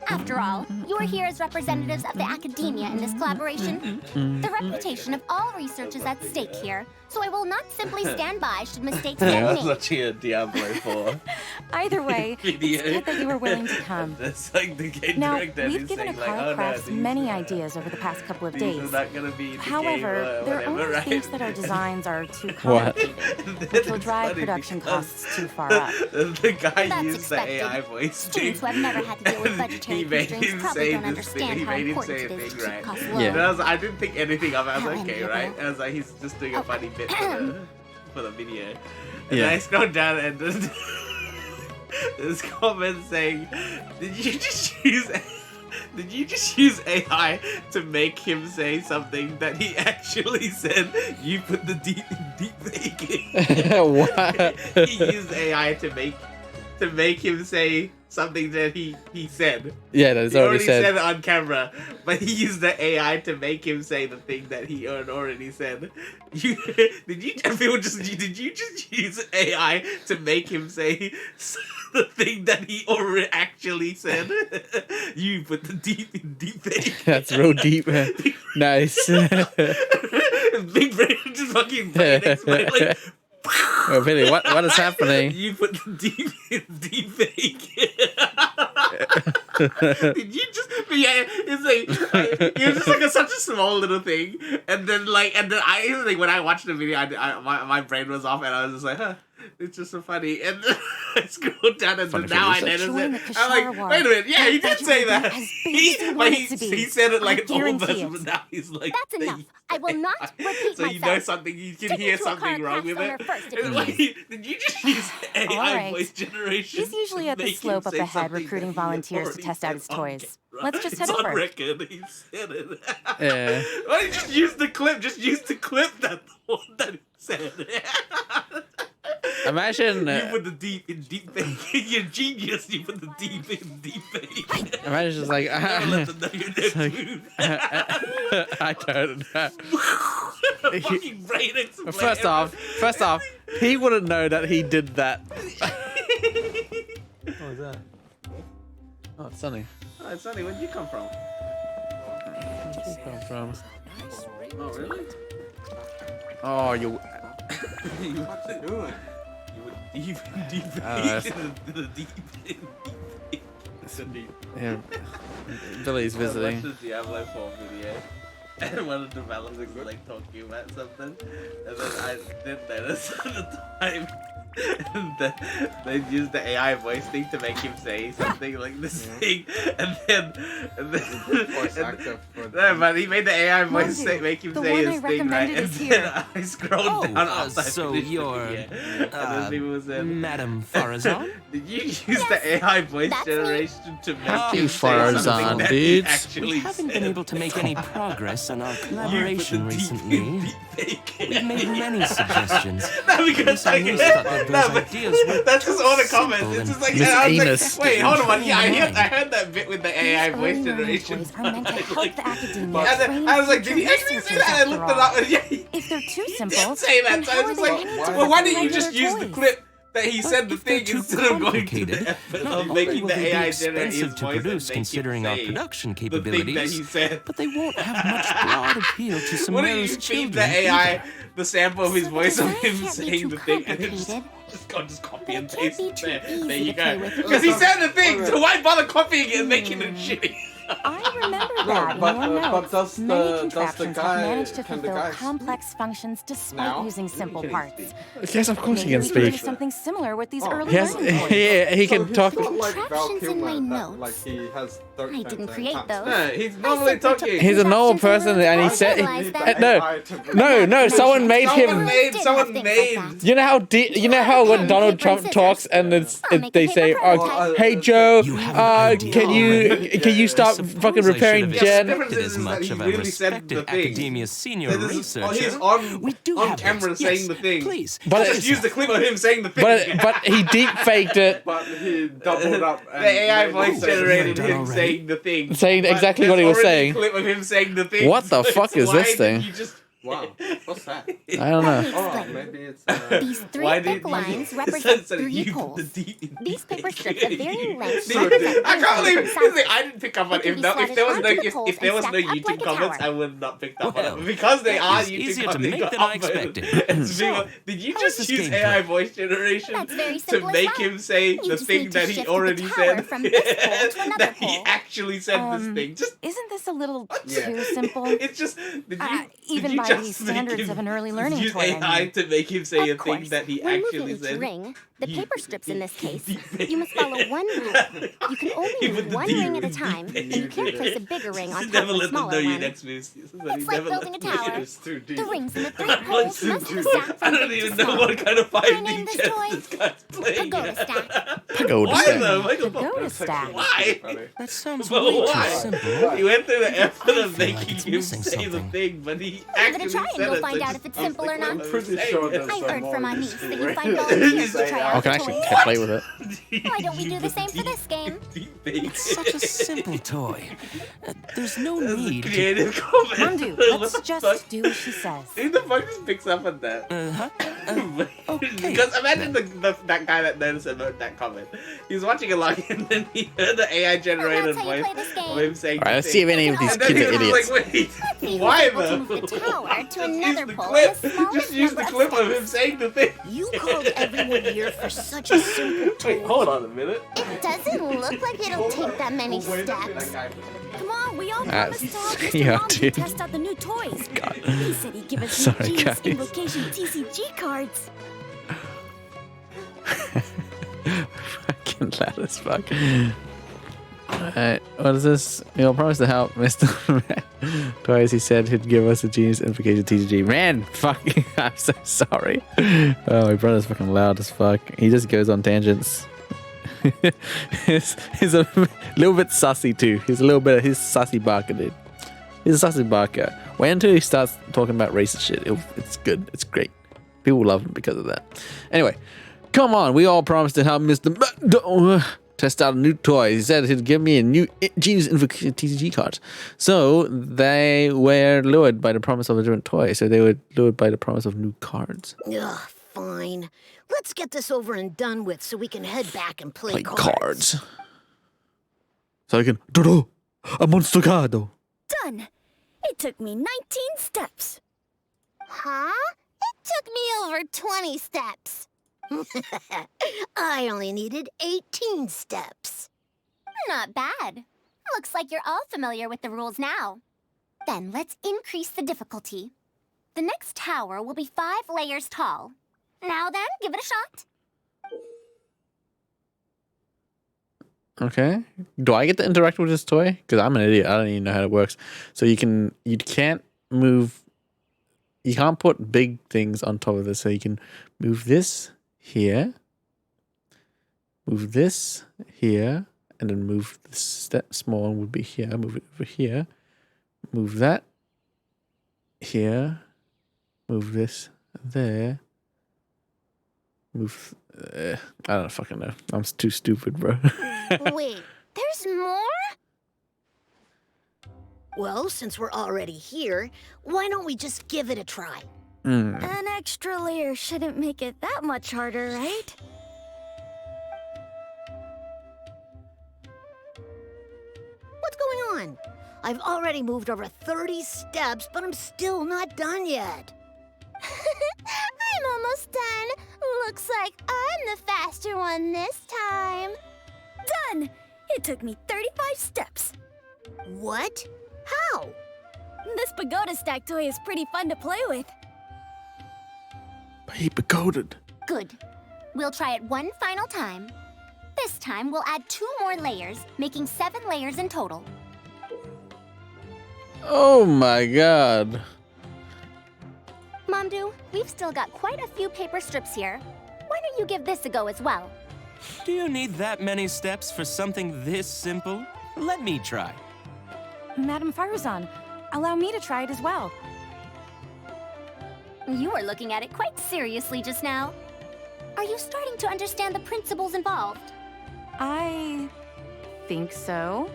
S6: After all, you're here as representatives of the academia in this collaboration. The reputation of all research is at stake here, so I will not simply stand by should mistakes
S8: Yeah, I
S6: get
S8: was
S6: made.
S8: watching a Diablo 4
S7: Either way,
S8: video.
S7: it's good that you were willing to come.
S8: That's like the game
S7: Now,
S8: director and
S7: we've
S8: he's
S7: given
S8: saying like,
S7: Akara
S8: oh no,
S7: Crafts
S8: these,
S7: many ideas over the past couple of
S8: these
S7: days.
S8: are not gonna be in the
S7: However,
S8: game or
S7: there are
S8: whatever,
S7: only
S8: right?
S7: things that our designs are too
S1: What?
S7: complicated, which will drive
S8: Funny
S7: production
S8: because
S7: costs too far up.
S8: The guy
S6: That's
S8: used the
S6: expected.
S8: AI voice
S6: Students who have never had to deal with budgetary
S8: he made
S6: constraints
S8: him
S6: probably
S8: say
S6: don't
S8: this thing.
S6: understand
S8: He
S6: how
S8: made him
S6: important
S8: say
S6: it
S8: a
S6: is to
S8: thing,
S6: keep
S8: right?
S6: costs
S1: Yeah.
S6: low.
S8: And I didn't think anything of it. I was
S6: How
S8: like, okay,
S6: enviable.
S8: right? I was like, he's just doing a funny bit for the video. And
S1: Yeah.
S8: then I scrolled down and there's comments saying, did you just use AI to make him say something that he actually said? You put the deep fake in.
S1: What?
S8: He used AI to make him say something that he said.
S1: Yeah, that's
S8: He
S1: already said.
S8: it on camera, but he used the AI to make him say the thing that he already said. Did you just use AI to make him say the thing that he already actually said? You put the deep in deep fake.
S1: That's real deep, man. Nice.
S8: Big brain just fucking brain explode, like,
S1: Oh, Billy, what is happening?
S8: you put the deep in deep fake. Did you just? But yeah, it's like it was just like such a small little thing, and then I like when I watched the video, my brain was off, and I was just like, huh. It's just so funny, and then I scrolled down, and then now I notice it. I'm like, wait a minute, yeah, he did say that. He said it like an old version, but now he's like,
S6: That's enough. I will not repeat
S8: so
S6: myself.
S8: you know something, you can
S6: Take me
S8: hear
S6: to a
S8: something
S6: car
S8: wrong with
S6: crash
S8: it.
S6: on our first
S8: It's like, did you just use AI
S7: Alright.
S8: voice generation?
S7: He's usually
S8: to
S7: at the
S8: make him
S7: slope up
S8: say
S7: ahead
S8: something
S7: recruiting
S8: that he
S7: volunteers to
S8: already
S7: test out
S8: said
S7: his
S8: on
S7: toys.
S8: camera?
S7: Let's just head
S8: It's on
S7: over.
S8: record, he said it.
S1: Yeah.
S8: Why don't you just use the clip? Just use the clip that the one that he said.
S1: Imagine.
S8: You put the deep in deep fake. You're genius. You put the deep in deep fake.
S1: Imagine just like.
S8: Never let them know your next move.
S1: I don't know.
S8: Fucking brain explain.
S1: First off, he wouldn't know that he did that. What was that? Oh, it's Sunny.
S8: Oh, it's Sonny. Where'd you come from?
S1: Where'd you come from?
S8: Oh, really?
S1: Oh, you.
S8: What are you doing? You were deep in deep
S1: that's-
S8: fake. The deep in deep fake.
S1: Yeah. Billy's
S8: I
S1: visiting.
S8: watched the Diablo 4 video, and one of the developers was like talking about something, and then I didn't notice at the time. And then they used the AI voice thing to make him say something like this thing, and then
S3: Voice actor for
S8: no, but he made the AI voice
S7: Mind you,
S8: make him
S7: the
S8: say
S7: one
S8: his
S7: I
S8: thing, right?
S7: recommended
S8: And
S7: is
S8: then
S7: here.
S8: I scrolled
S9: Oh,
S8: down after I
S9: so
S8: finished
S9: you're,
S8: the video, and then people said,
S9: Madam Farazan?
S8: "Did you use the AI voice
S6: that's me.
S8: generation to make
S9: Oh,
S8: him say
S1: Farazan,
S8: something that he
S1: dudes.
S8: actually
S9: We haven't been
S8: said?"
S9: able to make any progress on our
S8: You put
S9: collaboration
S8: the deep
S9: recently.
S8: in deep fake.
S9: We've made many suggestions.
S8: No, because
S9: I
S8: like,
S9: always thought that
S8: no,
S9: those
S8: but
S9: ideas were
S8: that's just all the
S9: too
S8: comments.
S9: simple
S8: It's just
S9: and
S8: like,
S1: Miss
S8: and I was
S1: Anus.
S8: like, wait, hold on, yeah, I
S9: Annoying.
S8: heard that bit with the AI
S7: These
S8: voice
S7: early learning
S8: generation.
S7: toys are meant to help
S8: Like,
S7: the academia
S8: and then
S7: train
S8: I was like, did he
S7: future
S8: actually say
S7: researchers
S8: that? I
S7: after
S8: looked it
S7: all.
S8: up, and yeah, he
S7: If they're too
S8: did
S7: simple,
S8: say that.
S7: then
S8: So I
S7: how
S8: was
S7: are
S8: just
S7: they
S8: like,
S7: learning to
S8: well,
S7: work
S8: why
S7: with
S8: didn't you just
S7: regular
S8: use the
S7: toys?
S8: clip that he
S9: But
S8: said the
S9: if they're
S8: thing
S9: too
S8: instead of going to
S9: complicated,
S8: the effort
S9: not
S8: of
S9: only
S8: making
S9: will
S8: the
S9: they be
S8: AI generate his
S9: expensive to
S8: voice and
S9: produce
S8: make
S9: considering
S8: him
S9: our
S8: say
S9: production
S8: the thing that he
S9: capabilities,
S8: said.
S9: but they won't have much broad appeal to
S8: What do you
S9: Samara's
S8: feed
S9: children
S8: the AI
S9: either.
S8: the sample of his
S6: So
S8: voice
S6: the
S8: of
S6: design
S8: him
S6: can't be
S8: saying
S6: too
S8: the thing and it's
S6: complicated.
S8: just copy and
S6: But it can't
S8: paste
S6: be
S8: it
S6: too
S8: there.
S6: easy
S8: There you
S6: to play
S8: go.
S6: with.
S8: Because he said the thing, so why bother copying it and making it shitty?
S7: I remember
S3: No,
S7: that in
S3: but,
S7: your
S3: but
S7: notes.
S3: does
S7: Many
S3: the
S7: contraptions
S3: guy
S7: have managed to
S3: can the
S7: fulfill
S3: guy
S7: complex functions despite
S3: now?
S7: using simple
S8: Can he
S7: parts.
S8: speak?
S1: Yes, of course he
S7: Maybe
S1: can
S7: we can do
S1: speak.
S7: something similar with these
S3: Oh.
S7: early
S1: He has.
S7: learning toys.
S1: He can
S3: he's
S1: talk.
S3: not like Val
S6: Contraptions in
S3: Kilmer,
S6: my
S3: that,
S6: notes.
S3: like he has third
S6: I didn't
S3: sense and
S6: create
S3: can't
S6: those.
S3: speak.
S8: No, he's normally talking.
S1: He's a normal person, and he said.
S6: realized that.
S1: No, someone made
S8: Someone
S1: him.
S8: someone
S6: Things like
S8: made.
S6: that.
S1: You know how you know how when
S6: Pen,
S1: Donald
S6: paper,
S1: Trump
S6: and
S1: talks
S6: scissors.
S1: and
S6: I'll make a
S1: they
S6: paper
S1: say,
S6: prototype.
S1: "Hey Joe,
S9: You have an idea
S1: can you
S3: already.
S1: stop
S9: Suppose
S1: fucking
S9: I should
S1: repairing
S9: have
S1: Jen?"
S9: expected
S8: is
S9: as
S8: that
S9: much
S8: he
S9: of a
S8: really said the
S9: respected
S8: thing.
S9: academia senior
S8: He's
S9: researcher.
S8: on
S9: We do
S8: on
S9: have
S8: camera
S9: those.
S8: saying
S9: Yes,
S8: the thing.
S9: Please.
S1: But
S8: Just use the clip of him saying the thing.
S1: But he deep faked it,
S3: But he doubled up.
S8: The AI
S3: made
S8: voice
S3: it
S8: generated
S9: done
S8: him
S9: already?
S8: saying the thing.
S1: saying
S8: But
S1: exactly
S8: there's
S1: what he was
S8: already
S1: saying.
S8: a clip of him saying the thing.
S1: What the
S8: so
S1: fuck
S8: it's
S1: is this
S8: why
S1: thing?
S8: did you just
S3: Wow, what's that?
S1: I don't know.
S3: Oh, maybe it's.
S6: These three
S8: Why
S6: thick
S8: did
S6: lines
S8: you
S6: represent
S8: so
S6: three
S8: you
S6: poles.
S8: put the deep in
S6: These
S8: deep
S6: paper
S8: fake?
S6: strips of varying lengths
S8: Dude,
S6: represent
S8: I can't
S6: three
S8: believe
S6: different sizes.
S8: I didn't pick up on
S6: They can
S8: if
S6: be
S8: there was
S6: slotted
S8: no
S6: onto the poles
S8: if there was
S6: and
S8: no
S6: stacked up
S8: YouTube
S6: like a
S8: comments,
S6: tower.
S8: I would not pick up on
S9: Well,
S8: it because they are
S9: it's
S8: YouTube
S9: easier to
S8: comments.
S9: make
S8: got
S9: than I
S8: upvoted.
S9: expected.
S8: And
S9: So,
S8: people, did you
S9: how
S8: just
S9: is this
S8: use
S9: game
S8: AI
S9: played?
S8: voice generation
S6: That's very
S8: to
S6: simple as
S8: make
S6: well.
S8: him say
S6: You
S8: the
S6: just
S8: thing
S6: need to
S8: that he
S6: shift the
S8: already
S6: tower
S8: said?
S6: from this pole to another
S8: That he
S6: pole.
S8: actually said this thing. Just
S7: Isn't this a little
S3: Yeah.
S7: too simple?
S8: it's just did you
S7: Even
S8: did you
S7: by
S8: just
S7: these
S8: make
S7: standards
S8: him
S7: of an early learning
S8: use
S7: toy, I
S8: AI
S7: mean.
S8: to make him say a
S6: Of
S8: thing
S6: course,
S8: that he
S6: when
S8: actually
S6: moving each
S8: said?
S6: ring, the
S8: You-
S6: paper strips in this case,
S8: deep fake.
S6: you must follow one rule. You can
S8: He
S6: only
S8: put
S6: move
S8: the
S6: one
S8: deep
S6: ring at a
S8: in
S6: time,
S8: deep
S6: and you
S8: fake.
S6: can't place a bigger ring on top
S8: Never
S6: of a
S8: let them know
S6: smaller
S8: your
S6: one.
S8: next move.
S6: It's like building a tower.
S3: It's too deep.
S6: The rings and the three poles must be stacked
S8: I
S6: from
S8: don't
S6: big
S8: even
S6: to
S8: know
S6: small.
S8: what kind of
S6: I
S8: 5D
S6: named this
S8: chess
S6: toy
S8: this guy's playing.
S6: Pagoda stack.
S1: Pagoda
S8: Why
S1: stack.
S8: though? Michael,
S7: Pagoda stack.
S8: why?
S9: That sounds
S8: But
S9: way too
S8: why?
S9: simple.
S8: He went through the effort
S9: I
S8: of
S9: feel like
S8: making
S9: it's
S8: him
S9: missing
S8: say the
S9: something.
S8: thing, but he
S6: Give it
S8: actually
S6: a try and
S8: said
S6: you'll
S8: it.
S6: find
S8: so
S6: out
S8: just
S6: if it's simple or not.
S3: I'm pretty sure there's
S6: I
S3: some
S6: heard
S3: more
S6: from my
S3: you
S6: niece
S3: can
S6: that you
S3: write.
S6: find volunteers to
S8: Just
S6: try
S1: I can actually play with it.
S6: Why don't we do the same for this game?
S9: It's such a simple toy. There's no need to...
S8: Creative comment.
S7: Mandu, let's just do as she says.
S8: Who the fuck just picks up on that?
S9: Okay.
S8: Because imagine that guy that noticed that comment. He was watching a log and then he heard the AI generated
S6: That's how you
S8: voice
S6: play this game.
S8: of him saying.
S1: Alright, let's see if any of these
S8: And then
S1: kids
S8: he
S1: are
S8: was
S1: idiots.
S8: like, wait,
S6: He
S8: why
S6: was able
S8: though?
S6: to move the tower to
S8: Just
S6: another
S8: use the
S6: pole
S8: clip.
S6: with the smallest
S8: Just use the
S6: number of
S8: clip of him
S6: steps.
S8: saying the thing.
S7: You called everyone here for such a simple toy.
S8: Wait, hold on a minute.
S2: It doesn't look like it'll take that many
S8: Wait, that
S2: steps.
S8: guy-
S7: Come on, we all
S1: That's-
S7: promised to help Mr.
S1: yeah,
S7: Mom
S1: dude.
S7: test out the new toys.
S1: God.
S7: He said he'd give us
S1: Sorry,
S7: new Genius
S1: guys.
S7: Invocation TCG cards.
S1: Fucking loud as fuck. Alright, what is this? You'll promise to help Mr. Man. Twice he said he'd give us a Genius Invocation TCG. Man, fuck. I'm so sorry. Oh, my brother's fucking loud as fuck. He just goes on tangents. he's a little bit sussy too. He's a sussy barker, dude. He's a sussy barker. Wait until he starts talking about racist shit. It's good. It's great. People love him because of that. Anyway, come on. We all promised to help Mr. Test out a new toy. He said he'd give me a new Genius Invocation TCG card. So they were lured by the promise of a different toy. So they were lured by the promise of new cards.
S7: Ugh, fine. Let's get this over and done with so we can head back and play,
S1: Play cards. So I can Dodo a monster cardo.
S7: Done. It took me 19 steps.
S2: Huh? It took me over 20 steps.
S7: I only needed 18 steps.
S6: Not bad. Looks like you're all familiar with the rules now. Then let's increase the difficulty. The next tower will be 5 layers tall. Now then, give it a shot.
S1: Okay. Do I get to interact with this toy? Because I'm an idiot. I don't even know how it works. So you can't put big things on top of this. So you can move this here, move this here, and then move this step small one would be here. Move it over here. Move that here. Move this there. Move. I don't fucking know. I'm too stupid, bro.
S2: Wait, there's more?
S7: Well, since we're already here, why don't we just give it a try?
S1: Mm.
S2: An extra layer shouldn't make it that much harder, right?
S7: What's going on? I've already moved over 30 steps, but I'm still not done yet.
S2: I'm almost done. Looks like I'm the faster one this time.
S7: Done! It took me 35 steps. What? How?
S2: This pagoda stack toy is pretty fun to play with.
S1: Paper coded.
S6: Good. We'll try it one final time. This time, we'll add 2 more layers, making 7 layers in total.
S1: Oh my god.
S6: Mamdu, we've still got quite a few paper strips here. Why don't you give this a go as well?
S9: Do you need that many steps for something this simple? Let me try.
S10: Madam Faruzan, allow me to try it as well.
S6: You were looking at it quite seriously just now. Are you starting to understand the principles involved?
S10: I think so.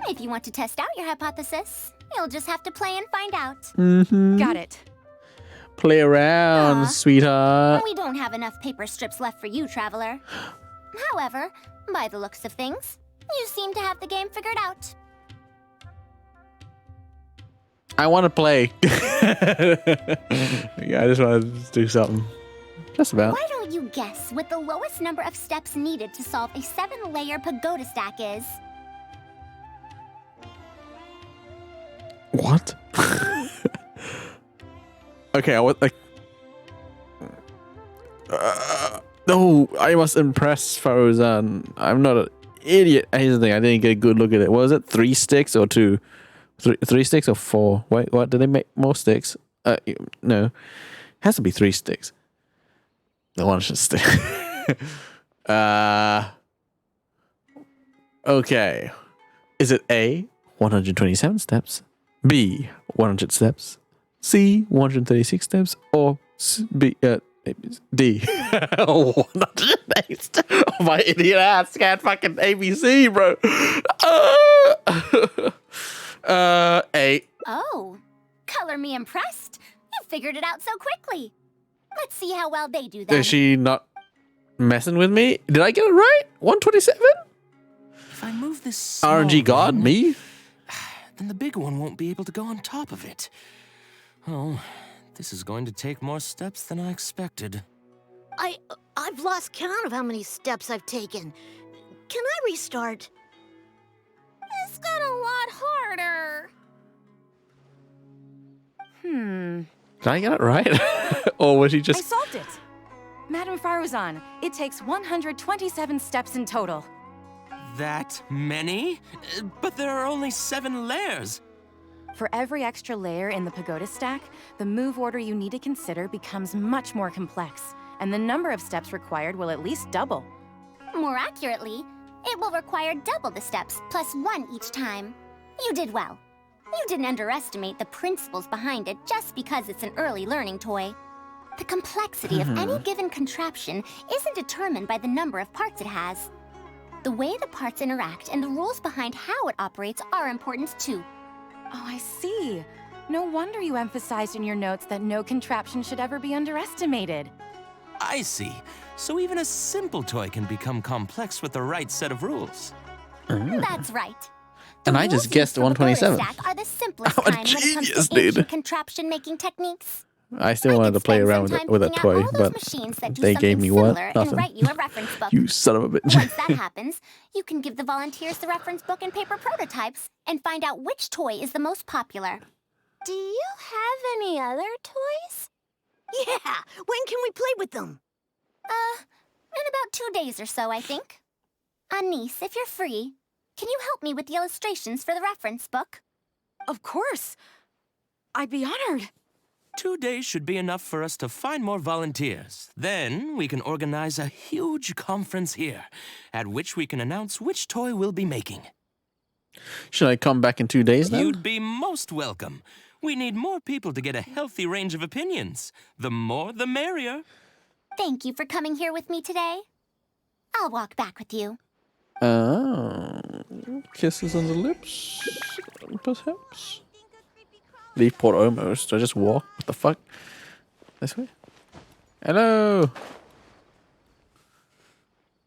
S6: If you want to test out your hypothesis, you'll just have to play and find out.
S1: Mm-hmm.
S10: Got it.
S1: Play around,
S6: Aw.
S1: sweetheart.
S6: We don't have enough paper strips left for you, Traveler. However, by the looks of things, you seem to have the game figured out.
S1: I want to play. Yeah, I just want to do something. Just about.
S6: Why don't you guess what the lowest number of steps needed to solve a 7-layer pagoda stack is?
S1: What? Okay, I was like. No, I must impress Faruzan. I'm not an idiot. Here's the thing, I didn't get a good look at it. Was it 3 sticks or 2? 3 sticks or 4? Wait, what? Did they make more sticks? No. It has to be 3 sticks. The one should stick. Okay. Is it A, 127 steps, B, 100 steps, C, 136 steps, or D. 108. My idiot ass can't fucking ABC, bro. A.
S6: Oh, color me impressed. You figured it out so quickly. Let's see how well they do that.
S1: Is she not messing with me? Did I get it right? 127?
S9: If I move this small
S1: RNG God,
S9: one,
S1: me?
S9: then the big one won't be able to go on top of it. Oh, this is going to take more steps than I expected.
S7: I've lost count of how many steps I've taken. Can I restart?
S6: This got a lot harder.
S1: Did I get it right? Or was she
S10: I
S1: just...
S10: solved it. Madame Faruzan, it takes 127 steps in total.
S9: That many? But there are only 7 layers.
S10: For every extra layer in the pagoda stack, the move order you need to consider becomes much more complex, and the number of steps required will at least double.
S6: More accurately, it will require double the steps, plus 1 each time. You did well. You didn't underestimate the principles behind it just because it's an early learning toy. The complexity of any given contraption isn't determined by the number of parts it has. The way the parts interact and the rules behind how it operates are important too.
S10: Oh, I see. No wonder you emphasized in your notes that no contraption should ever be underestimated.
S9: I see. So even a simple toy can become complex with the right set of rules.
S6: That's right.
S1: And I just guessed 127.
S6: Stack are the simplest
S1: I'm a
S6: kind when it comes
S1: genius,
S6: to
S1: dude.
S6: ancient contraption-making techniques.
S1: I still wanted to play around with a toy, but they gave me what?
S6: And write you a reference book.
S1: You son of a bitch.
S6: Once that happens, you can give the volunteers the reference book and paper prototypes and find out which toy is the most popular.
S2: Do you have any other toys?
S7: Yeah, when can we play with them?
S6: In about 2 days or so, I think. Anise, if you're free, can you help me with the illustrations for the reference book?
S10: Of course. I'd be honored.
S9: 2 days should be enough for us to find more volunteers. Then we can organize a huge conference here, at which we can announce which toy we'll be making.
S1: Should I come back in 2 days then?
S9: You'd be most welcome. We need more people to get a healthy range of opinions. The more, the merrier.
S6: Thank you for coming here with me today. I'll walk back with you.
S1: Oh, kisses on the lips, perhaps. Leave Port Omos. Do I just walk? What the fuck? This way? Hello.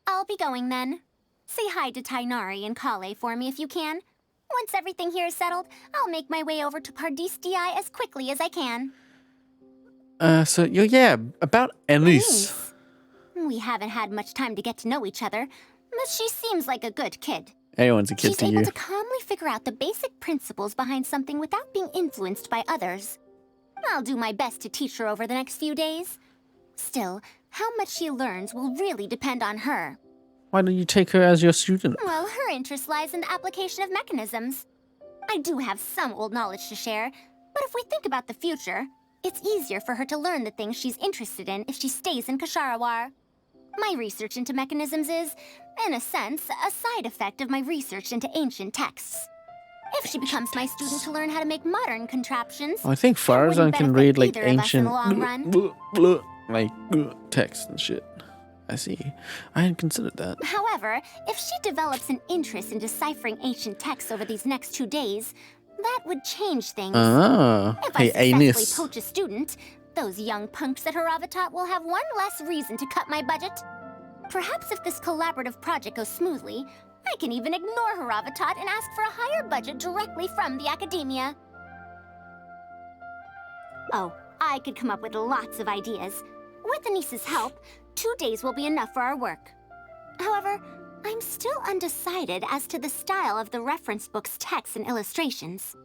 S6: I'll be going then. Say hi to Tainari and Kale for me if you can. Once everything here is settled, I'll make my way over to Pardis Di as quickly as I can.
S1: So yeah, about Elise.
S6: We haven't had much time to get to know each other, but she seems like a good kid.
S1: Everyone's a kid
S6: She's
S1: to
S6: able
S1: you.
S6: to calmly figure out the basic principles behind something without being influenced by others. I'll do my best to teach her over the next few days. Still, how much she learns will really depend on her.
S1: Why don't you take her as your student?
S6: Well, her interest lies in the application of mechanisms. I do have some old knowledge to share, but if we think about the future, it's easier for her to learn the things she's interested in if she stays in Kasharawar. My research into mechanisms is, in a sense, a side effect of my research into ancient texts. If she becomes my student to learn how to make modern contraptions,
S1: I think
S6: it wouldn't
S1: Farazan can
S6: benefit
S1: read like
S6: either of us in
S1: ancient
S6: the long run.
S1: like text and shit. I see. I hadn't considered that.
S6: However, if she develops an interest in deciphering ancient texts over these next 2 days, that would change things.
S1: Ah,
S6: If
S1: hey,
S6: I
S1: Anis.
S6: successfully poach a student, those young punks at Haravatat will have one less reason to cut my budget. Perhaps if this collaborative project goes smoothly, I can even ignore Haravatat and ask for a higher budget directly from the academia. Oh, I could come up with lots of ideas. With Anise's help, 2 days will be enough for our work. However, I'm still undecided as to the style of the reference book's text and illustrations.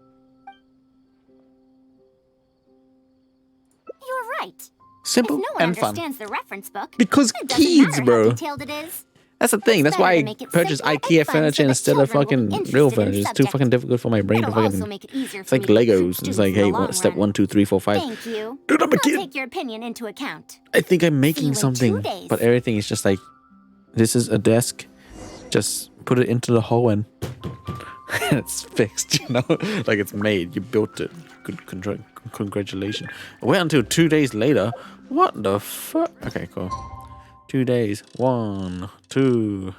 S6: You're right.
S1: Simple
S6: If no one
S1: and fun.
S6: understands the reference book,
S1: Because
S6: it doesn't
S1: kids,
S6: matter
S1: bro.
S6: how detailed it is.
S1: That's the thing. That's
S6: better
S1: why
S6: to
S1: I
S6: make it
S1: purchased
S6: simple and
S1: IKEA
S6: fun
S1: furniture
S6: so that
S1: instead of
S6: children will
S1: fucking
S6: be interested
S1: real
S6: in the
S1: furniture. It's too
S6: subject.
S1: fucking difficult for my brain to
S6: It'll also
S1: fucking.
S6: make it easier
S1: It's
S6: for
S1: like
S6: me to recruit
S1: Legos. It's
S6: students
S1: like,
S6: in the
S1: hey,
S6: long
S1: step
S6: run.
S1: 1, 2, 3, 4, 5.
S6: Thank you.
S1: Dude, I'm a
S6: I'll
S1: kid.
S6: take your opinion into account.
S1: I think I'm
S6: See you
S1: making
S6: in 2
S1: something,
S6: days.
S1: but everything is just like, this is a desk. Just put it into the hole and it's fixed, you know? Like it's made. You built it. Good congratulations. Wait until 2 days later. What the fuck? Okay, cool. 2 days. 1, 2.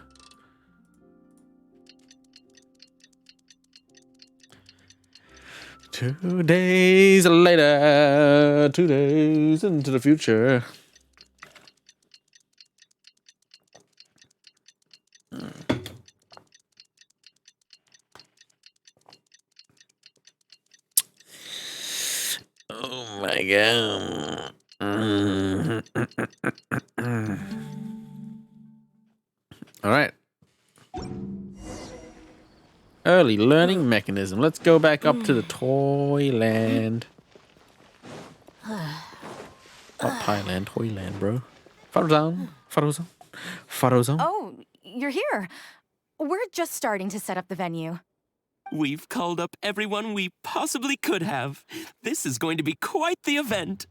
S1: Two days later. 2 days into the future. Oh my god. All right. Early learning mechanism. Let's go back up to the Toyland. Not Thailand, Toyland, bro. Farozone.
S10: Oh, you're here. We're just starting to set up the venue.
S9: We've called up everyone we possibly could have. This is going to be quite the event.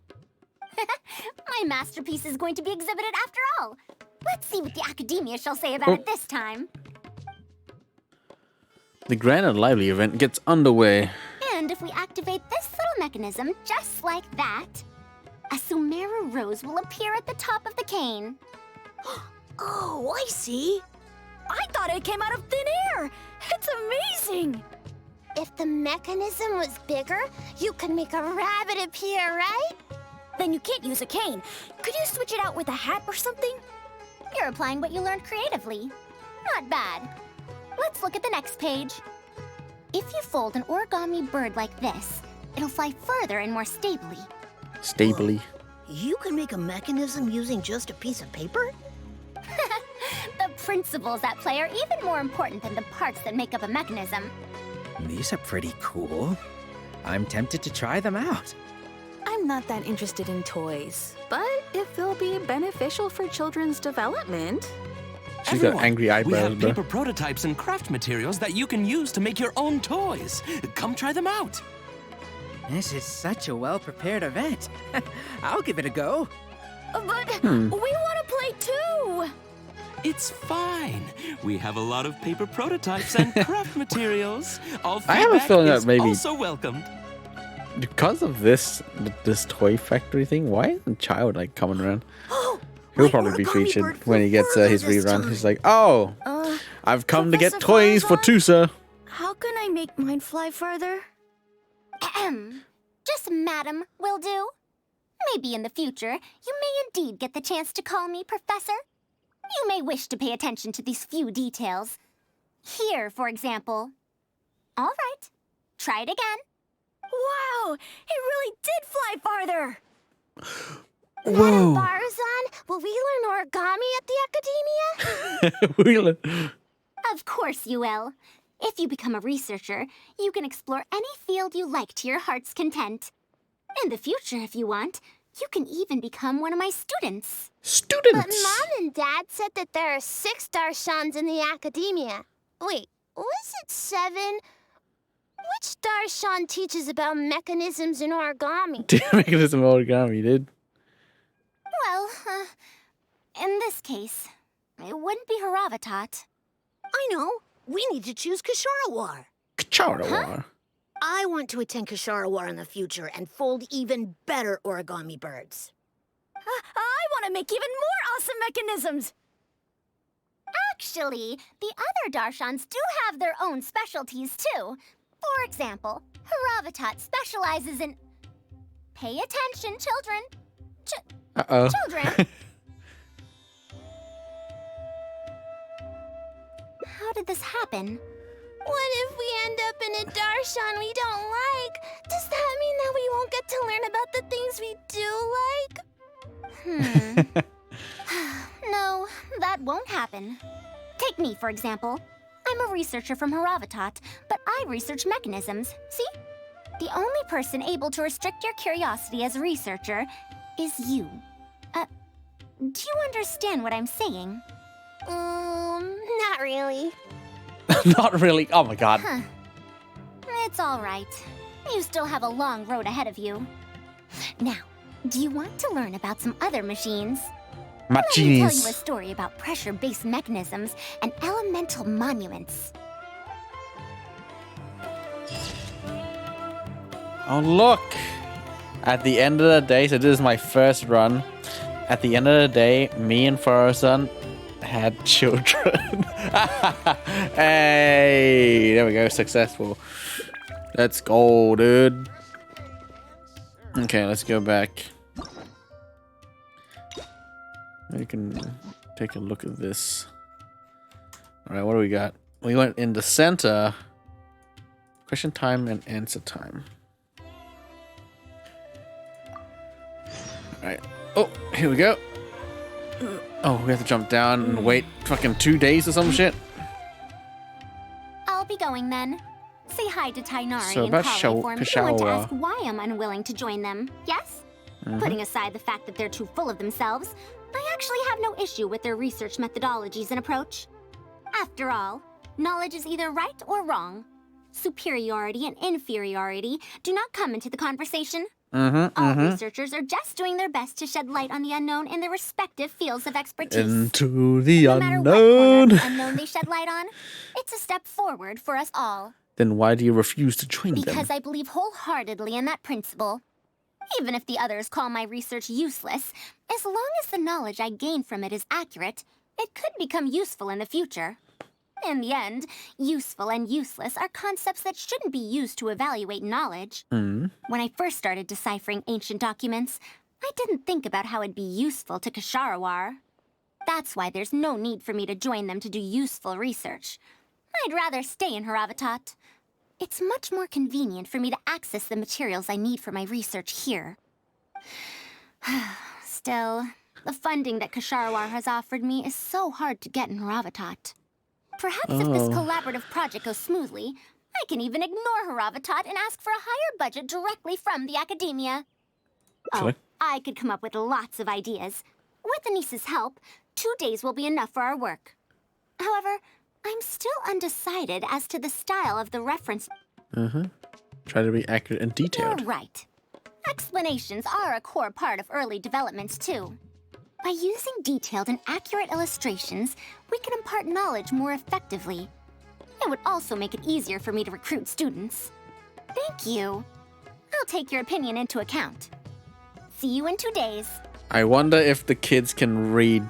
S6: My masterpiece is going to be exhibited after all. Let's see what the Academia shall say about it this time.
S1: The Grand and Lively event gets underway.
S6: And if we activate this little mechanism just like that, a Sumeru rose will appear at the top of the cane.
S7: Oh, I see. I thought it came out of thin air. It's amazing.
S2: If the mechanism was bigger, you could make a rabbit appear, right?
S7: Then you can't use a cane. Could you switch it out with a hat or something?
S6: You're applying what you learned creatively. Not bad. Let's look at the next page. If you fold an origami bird like this, it'll fly further and more stably.
S1: Stably.
S7: You can make a mechanism using just a piece of paper?
S6: The principles at play are even more important than the parts that make up a mechanism.
S3: These are pretty cool. I'm tempted to try them out.
S11: I'm not that interested in toys, but if they'll be beneficial for children's development.
S1: She's got angry
S9: we
S1: eyebrows,
S9: have
S1: bro.
S9: paper prototypes and craft materials that you can use to make your own toys. Come try them out.
S3: This is such a well-prepared event. I'll give it a go.
S7: But we want to play too.
S9: It's fine. We have a lot of paper prototypes and craft materials. All
S1: I have a
S9: feedback
S1: feeling that
S9: is
S1: maybe-
S9: also welcomed.
S1: Because of this toy factory thing, why isn't Child like coming around?
S7: Oh,
S1: He'll
S7: my
S1: probably be
S7: origami
S1: featured
S7: bird
S1: when he
S7: flew
S1: gets
S7: further
S1: his
S7: this
S1: rerun.
S7: time.
S1: He's like, oh, I've come to get
S7: Professor
S1: toys for
S7: Farzan?
S1: Tusa.
S7: How can I make mine fly further?
S6: Ahem. Just madam will do. Maybe in the future, you may indeed get the chance to call me Professor. You may wish to pay attention to these few details. Here, for example. All right. Try it again.
S7: Wow, it really did fly farther.
S2: Madam Barzan, will we learn origami at the Academia?
S6: Of course you will. If you become a researcher, you can explore any field you like to your heart's content. In the future, if you want, you can even become one of my students.
S1: Students.
S2: But Mom and Dad said that there are 6 Darshans in the Academia. Wait, was it 7? Which Darshan teaches about mechanisms in origami?
S1: Mechanism origami, dude.
S6: Well, in this case, it wouldn't be Haravatat.
S7: I know. We need to choose Kasharawar.
S1: Kacharawar.
S7: I want to attend Kasharawar in the future and fold even better origami birds. I want to make even more awesome mechanisms.
S6: Actually, the other Darshans do have their own specialties, too. For example, Haravatat specializes in... Pay attention, children.
S1: Uh-oh.
S6: Children. How did this happen?
S2: What if we end up in a Darshan we don't like? Does that mean that we won't get to learn about the things we do like?
S6: No, that won't happen. Take me, for example. I'm a researcher from Haravatat, but I research mechanisms. See? The only person able to restrict your curiosity as a researcher is you. Do you understand what I'm saying?
S2: Not really.
S1: Not really. Oh my god.
S6: Huh. It's all right. You still have a long road ahead of you. Now, do you want to learn about some other machines? Let me tell you a
S1: Machines.
S6: story about pressure-based mechanisms and elemental monuments.
S1: Oh look. At the end of the day, so this is my first run. At the end of the day, me and Farazan had children. Hey, there we go, successful. Let's go, dude. Okay, let's go back. We can take a look at this. All right, what do we got? We went in the center. Question time and answer time. All right. Oh, here we go. Oh, we have to jump down and wait fucking 2 days or some shit.
S6: I'll be going then. Say hi to Tainari
S1: So
S6: and
S1: about
S6: Kale for me. You want to
S1: Peshawar.
S6: ask why I'm unwilling to join them, yes? Putting aside the fact that they're too full of themselves, I actually have no issue with their research methodologies and approach. After all, knowledge is either right or wrong. Superiority and inferiority do not come into the conversation. All researchers are just doing their best to shed light on the unknown in their respective fields of expertise.
S1: Into the
S6: No matter what corner
S1: unknown.
S6: of the unknown they shed light on, it's a step forward for us all.
S1: Then why do you refuse to join them?
S6: Because I believe wholeheartedly in that principle. Even if the others call my research useless, as long as the knowledge I gain from it is accurate, it could become useful in the future. In the end, useful and useless are concepts that shouldn't be used to evaluate knowledge. When I first started deciphering ancient documents, I didn't think about how it'd be useful to Kasharawar. That's why there's no need for me to join them to do useful research. I'd rather stay in Haravatat. It's much more convenient for me to access the materials I need for my research here. Still, the funding that Kasharawar has offered me is so hard to get in Haravatat. Perhaps if this collaborative project goes smoothly, I can even ignore Haravatat and ask for a higher budget directly from the academia.
S1: Actually.
S6: I could come up with lots of ideas. With Anis's help, 2 days will be enough for our work. However, I'm still undecided as to the style of the reference.
S1: Try to be accurate and detailed.
S6: You're right. Explanations are a core part of early developments, too. By using detailed and accurate illustrations, we can impart knowledge more effectively. It would also make it easier for me to recruit students. Thank you. I'll take your opinion into account. See you in 2 days.
S1: I wonder if the kids can read.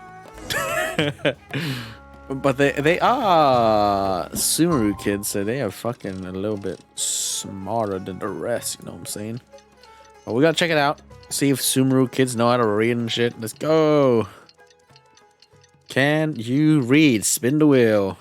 S1: But they are Sumeru kids, so they are fucking a little bit smarter than the rest, you know what I'm saying? But we gotta check it out. See if Sumeru kids know how to read and shit. Let's go. Can you read? Spin the wheel.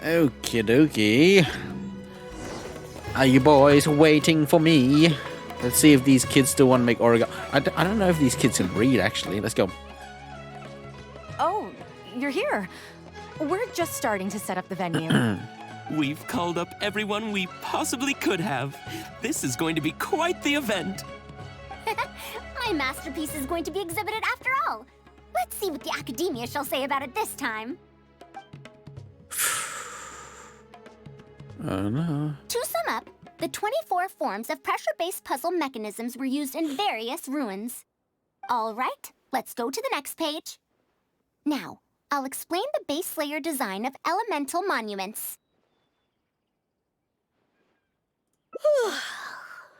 S1: Okie dokie. Are you boys waiting for me? Let's see if these kids still want to make origami. I don't know if these kids can read, actually. Let's go.
S10: Oh, you're here. We're just starting to set up the venue.
S9: We've called up everyone we possibly could have. This is going to be quite the event.
S6: My masterpiece is going to be exhibited after all. Let's see what the academia shall say about it this time.
S1: Oh no.
S6: To sum up, the 24 forms of pressure-based puzzle mechanisms were used in various ruins. All right, let's go to the next page. Now, I'll explain the base layer design of elemental monuments.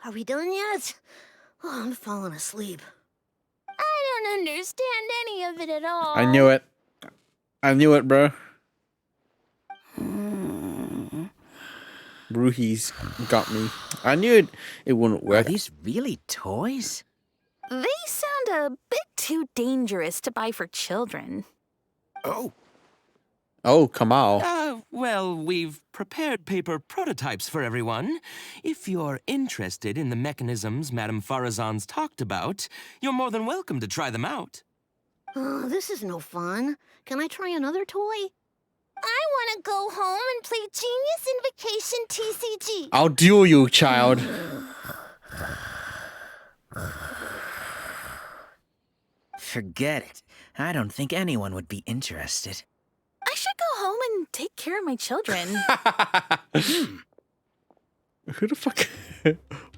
S7: Are we done yet? Oh, I'm falling asleep.
S2: I don't understand any of it at all.
S1: I knew it. I knew it, bro. Bruhi's got me. I knew it wouldn't
S3: Are
S1: work.
S3: these really toys?
S11: They sound a bit too dangerous to buy for children.
S3: Oh.
S1: Oh, Kamal.
S9: Well, we've prepared paper prototypes for everyone. If you're interested in the mechanisms Madame Farazan's talked about, you're more than welcome to try them out.
S7: Oh, this is no fun. Can I try another toy?
S2: I want to go home and play Genius Invocation TCG.
S1: I'll duel you, child.
S3: Forget it. I don't think anyone would be interested.
S11: can take care of my children.
S1: Who the fuck?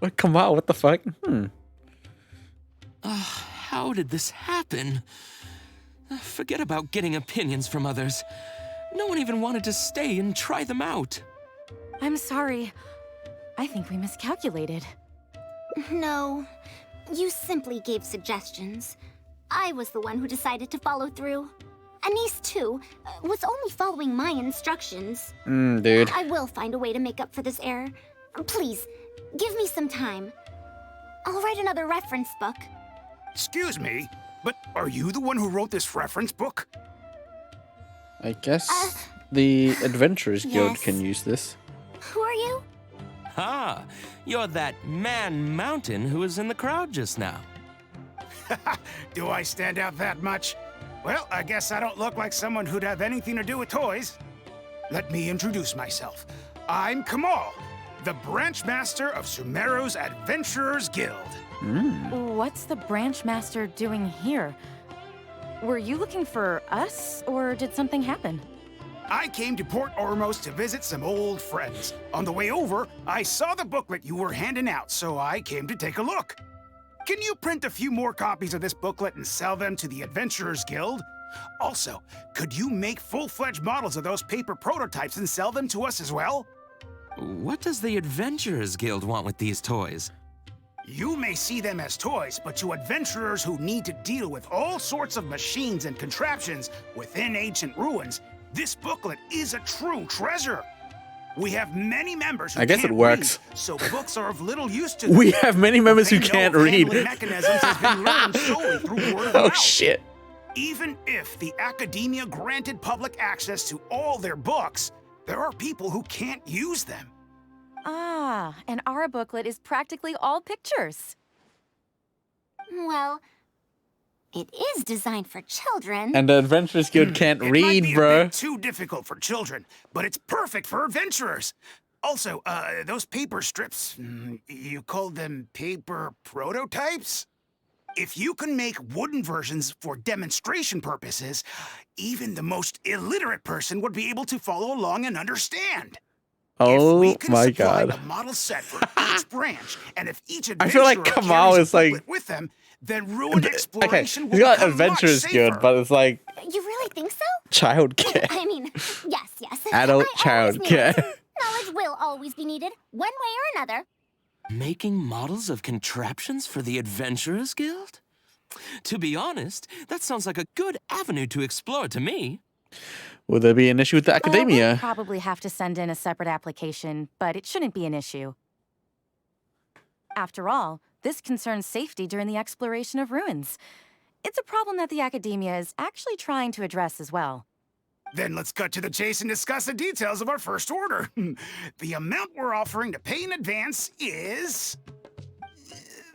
S1: What, Kamal? What the fuck?
S9: How did this happen? Forget about getting opinions from others. No one even wanted to stay and try them out.
S10: I'm sorry. I think we miscalculated.
S6: No, you simply gave suggestions. I was the one who decided to follow through. Anise, too, was only following my instructions.
S1: Dude.
S6: I will find a way to make up for this error. Please, give me some time. I'll write another reference book.
S12: Excuse me, but are you the one who wrote this reference book?
S1: I guess the Adventurers Guild
S6: yes.
S1: can use this.
S6: Who are you?
S9: Ah, you're that Man Mountain who was in the crowd just now.
S12: Do I stand out that much? Well, I guess I don't look like someone who'd have anything to do with toys. Let me introduce myself. I'm Kamal, the branch master of Sumeru's Adventurers Guild.
S10: What's the branch master doing here? Were you looking for us, or did something happen?
S12: I came to Port Ormos to visit some old friends. On the way over, I saw the booklet you were handing out, so I came to take a look. Can you print a few more copies of this booklet and sell them to the Adventurers Guild? Also, could you make full-fledged models of those paper prototypes and sell them to us as well?
S9: What does the Adventurers Guild want with these toys?
S12: You may see them as toys, but to adventurers who need to deal with all sorts of machines and contraptions within ancient ruins, this booklet is a true treasure. We have many members who
S1: I guess
S12: can't
S1: it works.
S12: read, so books are of little use to them.
S1: We have many members who
S12: They know
S1: can't read.
S12: handling mechanisms has been learned solely through word of
S1: Oh
S12: mouth.
S1: shit.
S12: Even if the academia granted public access to all their books, there are people who can't use them.
S10: Ah, and our booklet is practically all pictures.
S6: Well, it is designed for children.
S1: And the Adventurers Guild can't
S12: It might
S1: read,
S12: be a
S1: bro.
S12: bit too difficult for children, but it's perfect for adventurers. Also, those paper strips, you called them paper prototypes? If you can make wooden versions for demonstration purposes, even the most illiterate person would be able to follow along and understand.
S1: Oh
S12: We can
S1: my
S12: supply
S1: god.
S12: a model set for each branch, and if each
S1: I feel like
S12: adventurer
S1: Kamal
S12: carries
S1: is
S12: a
S1: like-
S12: booklet with them, then ruin
S1: Okay,
S12: exploration
S1: he's
S12: will
S1: got
S12: become
S1: Adventurers
S12: much
S1: Guild,
S12: safer.
S1: but it's like
S6: You really think so?
S1: childcare.
S6: I mean, yes.
S1: Adult
S6: I always knew
S1: childcare.
S6: it. Knowledge will always be needed, one way or another.
S9: Making models of contraptions for the Adventurers Guild? To be honest, that sounds like a good avenue to explore to me.
S1: Will there be an issue with the
S10: We'll
S1: academia?
S10: probably have to send in a separate application, but it shouldn't be an issue. After all, this concerns safety during the exploration of ruins. It's a problem that the academia is actually trying to address as well.
S12: Then let's cut to the chase and discuss the details of our first order. The amount we're offering to pay in advance is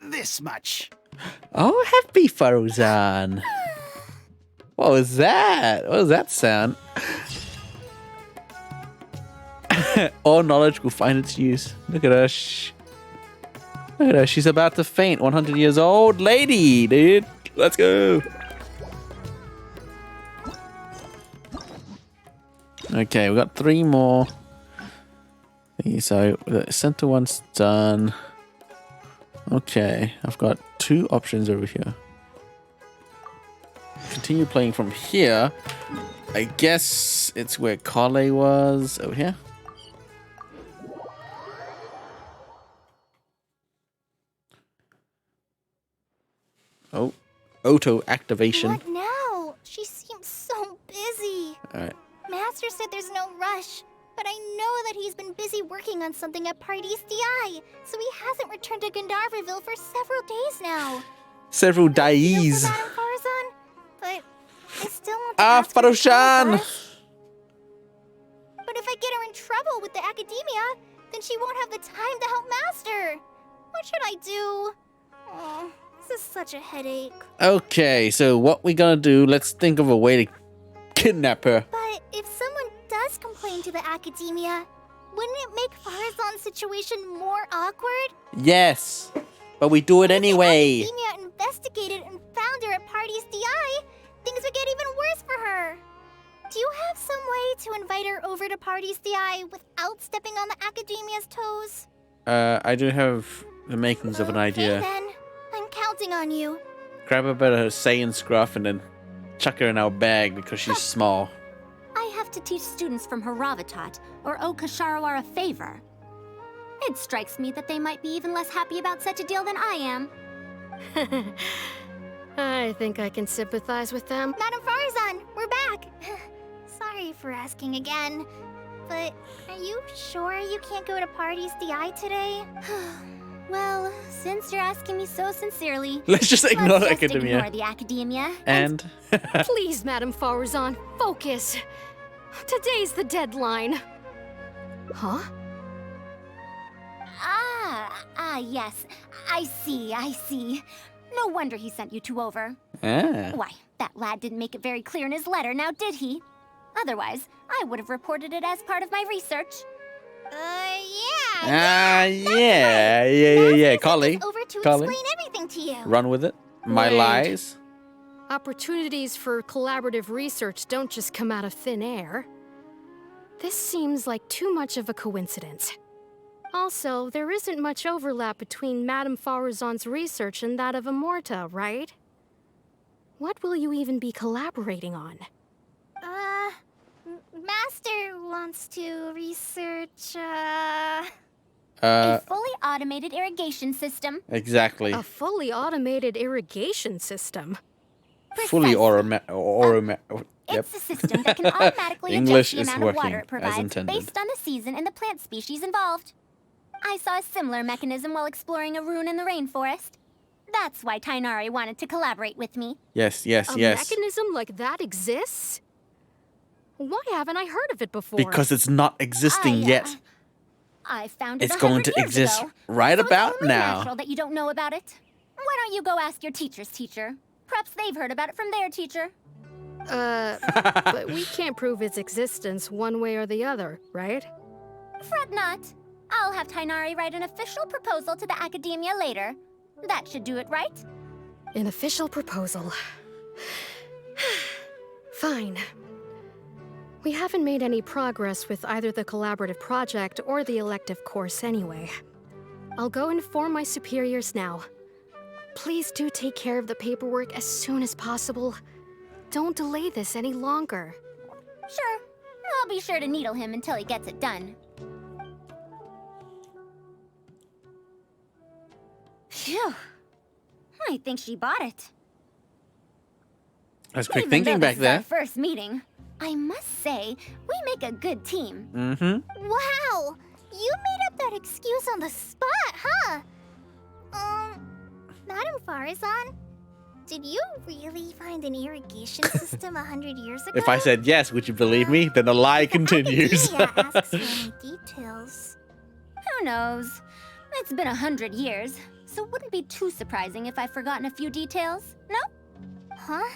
S12: this much.
S1: Oh, happy Farzan. What was that? What was that sound? All knowledge will find its use. Look at her. Look at her. She's about to faint. 100 years old lady, dude. Let's go. Okay, we got 3 more. So the center one's done. Okay, I've got 2 options over here. Continue playing from here. I guess it's where Kale was. Over here. Oh, auto activation.
S2: What now? She seems so busy.
S1: Alright.
S2: Master said there's no rush, but I know that he's been busy working on something at Pardis DI, so he hasn't returned to Gandharville for several days now.
S1: Several
S2: Feel
S1: days.
S2: for Madame Farazan, but I still want to ask her to come
S1: Faroshan!
S2: with us. But if I get her in trouble with the academia, then she won't have the time to help Master. What should I do? Oh, this is such a headache.
S1: Okay, so what we gonna do? Let's think of a way to kidnap her.
S2: But if someone does complain to the academia, wouldn't it make Farazan's situation more awkward?
S1: Yes, but we do it anyway.
S2: If the academia investigated and found her at Pardis DI, things would get even worse for her. Do you have some way to invite her over to Parties DI without stepping on the Academia's toes?
S1: I do have the makings of an idea.
S2: Okay, then. I'm counting on you.
S1: Grab her by her Saiyan scruff and then chuck her in our bag because she's small.
S6: I have to teach students from Haravatat or owe Kasharawar a favor. It strikes me that they might be even less happy about such a deal than I am.
S5: I think I can sympathize with them.
S2: Madam Farazan, we're back. Sorry for asking again, but are you sure you can't go to Parties DI today?
S6: Well, since you're asking me so sincerely,
S1: Let's just ignore
S6: let's just
S1: Academia.
S6: ignore the Academia.
S1: And
S5: Please, Madame Farazan, focus. Today's the deadline. Huh?
S6: Yes. I see. No wonder he sent you two over.
S1: ah.
S6: Why, that lad didn't make it very clear in his letter, now did he? Otherwise, I would have reported it as part of my research.
S1: Yeah. Collie,
S2: Over to
S1: Collie,
S2: explain everything to you.
S1: run with it. My
S5: Wait.
S1: lies.
S5: Opportunities for collaborative research don't just come out of thin air. This seems like too much of a coincidence. Also, there isn't much overlap between Madame Farazan's research and that of Amorta, right? What will you even be collaborating on?
S2: Master wants to research,
S6: A fully automated irrigation system.
S1: Exactly.
S5: A fully automated irrigation system.
S1: Fully
S6: Precisely.
S1: Yep.
S6: It's a system that can automatically
S1: English
S6: adjust
S1: is
S6: the amount of water
S1: working
S6: it
S1: as
S6: provides
S1: intended.
S6: based on the season and the plant species involved. I saw a similar mechanism while exploring a rune in the rainforest. That's why Tainari wanted to collaborate with me.
S1: Yes.
S5: A mechanism like that exists? Why haven't I heard of it before?
S1: Because it's not existing yet.
S6: I found it
S1: It's going
S6: 100
S1: to
S6: years
S1: exist
S6: ago,
S1: right
S6: so
S1: about
S6: it's only
S1: now.
S6: natural that you don't know about it. Why don't you go ask your teacher's teacher? Perhaps they've heard about it from their teacher.
S5: But we can't prove its existence one way or the other, right?
S6: Fret not. I'll have Tainari write an official proposal to the Academia later. That should do it, right?
S5: An official proposal. Fine. We haven't made any progress with either the collaborative project or the elective course anyway. I'll go inform my superiors now. Please do take care of the paperwork as soon as possible. Don't delay this any longer.
S6: Sure. I'll be sure to needle him until he gets it done. Phew. I think she bought it.
S1: That's quick
S6: Even
S1: thinking
S6: though
S1: back
S6: this is our
S1: there.
S6: first meeting, I must say, we make a good team.
S1: Mm-hmm.
S2: Wow! You made up that excuse on the spot, huh? Madam Farazan, did you really find an irrigation system 100 years ago?
S1: If I said yes, would you believe me? Then the lie continues.
S2: Academia asks for any details.
S6: Who knows? It's been 100 years, so it wouldn't be too surprising if I've forgotten a few details, no?
S2: Huh?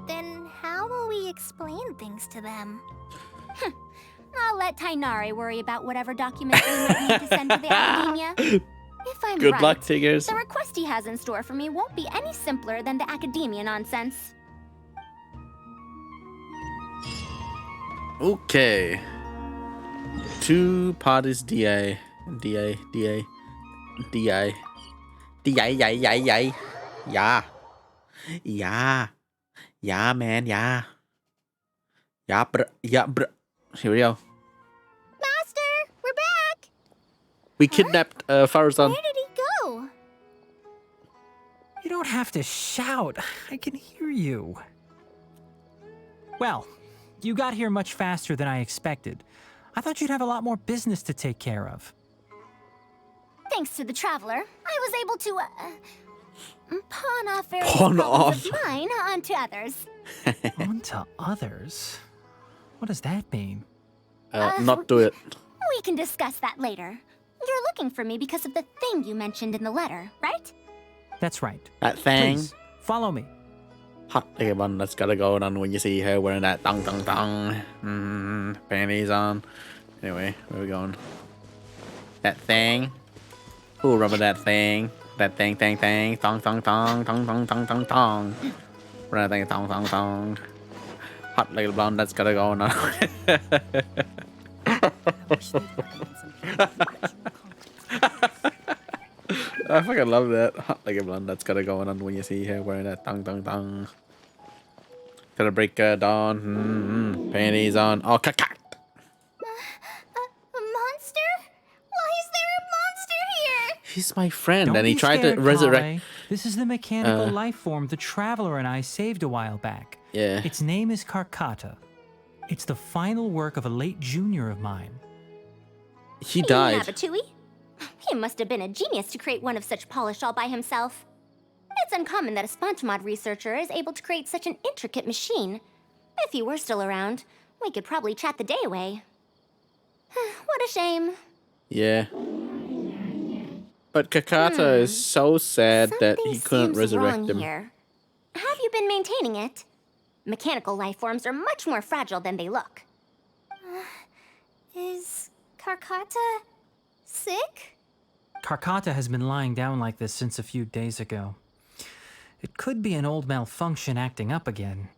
S2: Then how will we explain things to them?
S6: I'll let Tainari worry about whatever documents we might need to send to the Academia. If I'm
S1: Good
S6: right,
S1: luck, Tigers.
S6: the request he has in store for me won't be any simpler than the Academia nonsense.
S1: Okay. Two parties DI. DI. Yeah. Yeah, man, yeah. Yeah, bruh. Here we go.
S2: Master, we're back!
S1: We kidnapped Farazan.
S2: Where did he go?
S4: You don't have to shout. I can hear you. Well, you got here much faster than I expected. I thought you'd have a lot more business to take care of.
S6: Thanks to the Traveler, I was able to, pawn off various
S1: Pawn
S6: problems
S1: off.
S6: of mine onto others.
S4: Onto others? What does that mean?
S1: Not do it.
S6: We can discuss that later. You're looking for me because of the thing you mentioned in the letter, right?
S4: That's right.
S1: That thing.
S4: Please, follow me.
S1: Hot one that's gotta go on when you see her wearing that dong panties on. Anyway, where we going? That thing. Ooh, remember that thing? That thing, tong. Run that thing, tong. Hot like a blonde that's gotta go on. I fucking love that. Hot like a blonde that's gotta go on when you see her wearing that tongue. Gotta break dawn. Panties on. Oh, cack.
S2: A monster? Why is there a monster here?
S1: He's my friend,
S4: Don't
S1: and he
S4: be
S1: tried
S4: scared,
S1: to resurrect.
S4: Kale. This is the mechanical life form the Traveler and I saved a while back.
S1: Yeah.
S4: Its name is Karkata. It's the final work of a late junior of mine.
S1: He died.
S6: Nabatui? He must have been a genius to create one of such polish all by himself. It's uncommon that a Spongemod researcher is able to create such an intricate machine. If he were still around, we could probably chat the day away. What a shame.
S1: Yeah. But Kakata is so sad that he couldn't
S6: Seems
S1: resurrect
S6: wrong
S1: him.
S6: here. Have you been maintaining it? Mechanical life forms are much more fragile than they look.
S2: Is Karkata sick?
S4: Karkata has been lying down like this since a few days ago. It could be an old malfunction acting up again.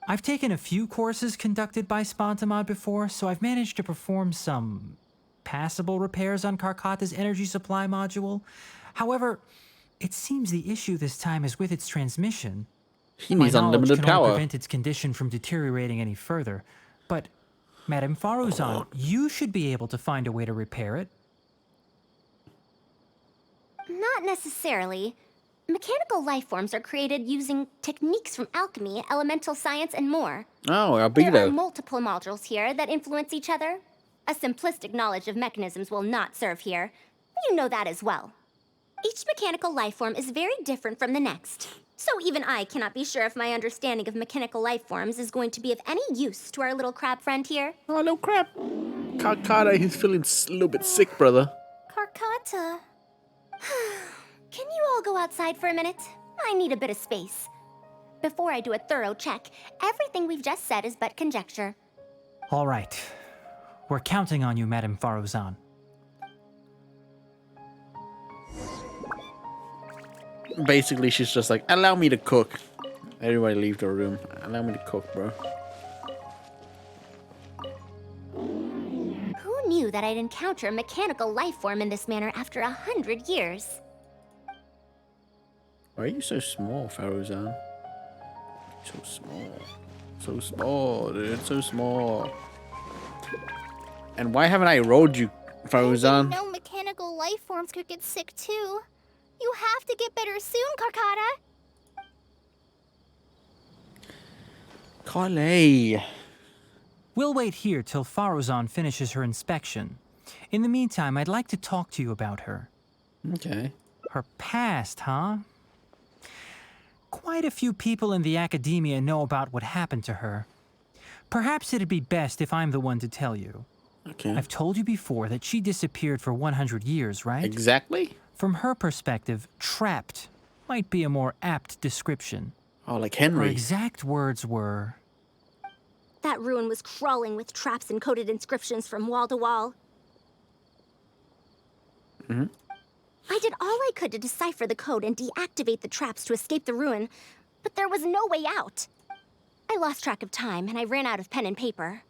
S4: I've taken a few courses conducted by Spontamod before, so I've managed to perform some passable repairs on Karkata's energy supply module. However, it seems the issue this time is with its transmission.
S1: He
S4: My
S1: needs
S4: knowledge
S1: unlimited
S4: can only
S1: power.
S4: prevent its condition from deteriorating any further. But, Madame Faruzan, you should be able to find a way to repair it.
S6: Not necessarily. Mechanical life forms are created using techniques from alchemy, elemental science, and more.
S1: Oh,
S6: There are
S1: Albedo.
S6: multiple modules here that influence each other. A simplistic knowledge of mechanisms will not serve here. You know that as well. Each mechanical life form is very different from the next. So even I cannot be sure if my understanding of mechanical life forms is going to be of any use to our little crab friend here.
S1: Oh, little crap. Kakata, he's feeling a little bit sick, brother.
S2: Karkata.
S6: Can you all go outside for a minute? I need a bit of space. Before I do a thorough check, everything we've just said is but conjecture.
S4: All right. We're counting on you, Madame Faruzan.
S1: Basically, she's just like, allow me to cook. Everybody leave the room. Allow me to cook, bro.
S6: Who knew that I'd encounter a mechanical life form in this manner after 100 years?
S1: Why are you so small, Faruzan? So small. So small, dude. So small. And why haven't I rolled you,
S2: I
S1: Faruzan?
S2: didn't know mechanical life forms could get sick too. You have to get better soon, Karkata.
S1: Kale.
S4: We'll wait here till Faruzan finishes her inspection. In the meantime, I'd like to talk to you about her.
S1: Okay.
S4: Her past, huh? Quite a few people in the academia know about what happened to her. Perhaps it'd be best if I'm the one to tell you.
S1: Okay.
S4: I've told you before that she disappeared for 100 years, right?
S1: Exactly?
S4: From her perspective, trapped might be a more apt description.
S1: Oh, like
S4: Her
S1: Henry.
S4: exact words were,
S6: That ruin was crawling with traps and coded inscriptions from wall to wall.
S1: Mm-hmm.
S6: I did all I could to decipher the code and deactivate the traps to escape the ruin, but there was no way out. I lost track of time and I ran out of pen and paper.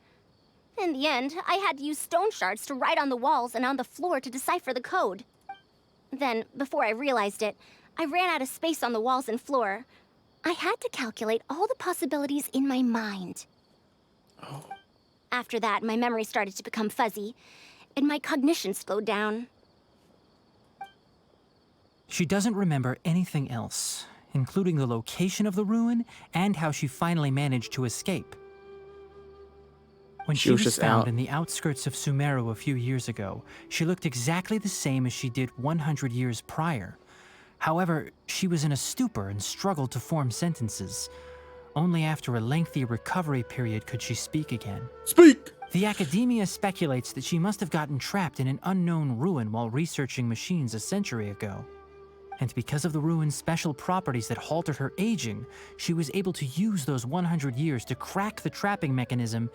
S6: In the end, I had to use stone shards to write on the walls and on the floor to decipher the code. Then, before I realized it, I ran out of space on the walls and floor. I had to calculate all the possibilities in my mind.
S1: Oh.
S6: After that, my memory started to become fuzzy, and my cognition slowed down.
S4: she doesn't remember anything else, including the location of the ruin and how she finally managed to escape. When
S1: She
S4: she
S1: was
S4: was
S1: just
S4: found
S1: out.
S4: in the outskirts of Sumeru a few years ago, she looked exactly the same as she did 100 years prior. However, she was in a stupor and struggled to form sentences. Only after a lengthy recovery period could she speak again.
S1: Speak!
S4: The academia speculates that she must have gotten trapped in an unknown ruin while researching machines a century ago. And because of the ruin's special properties that halted her aging, she was able to use those 100 years to crack the trapping mechanism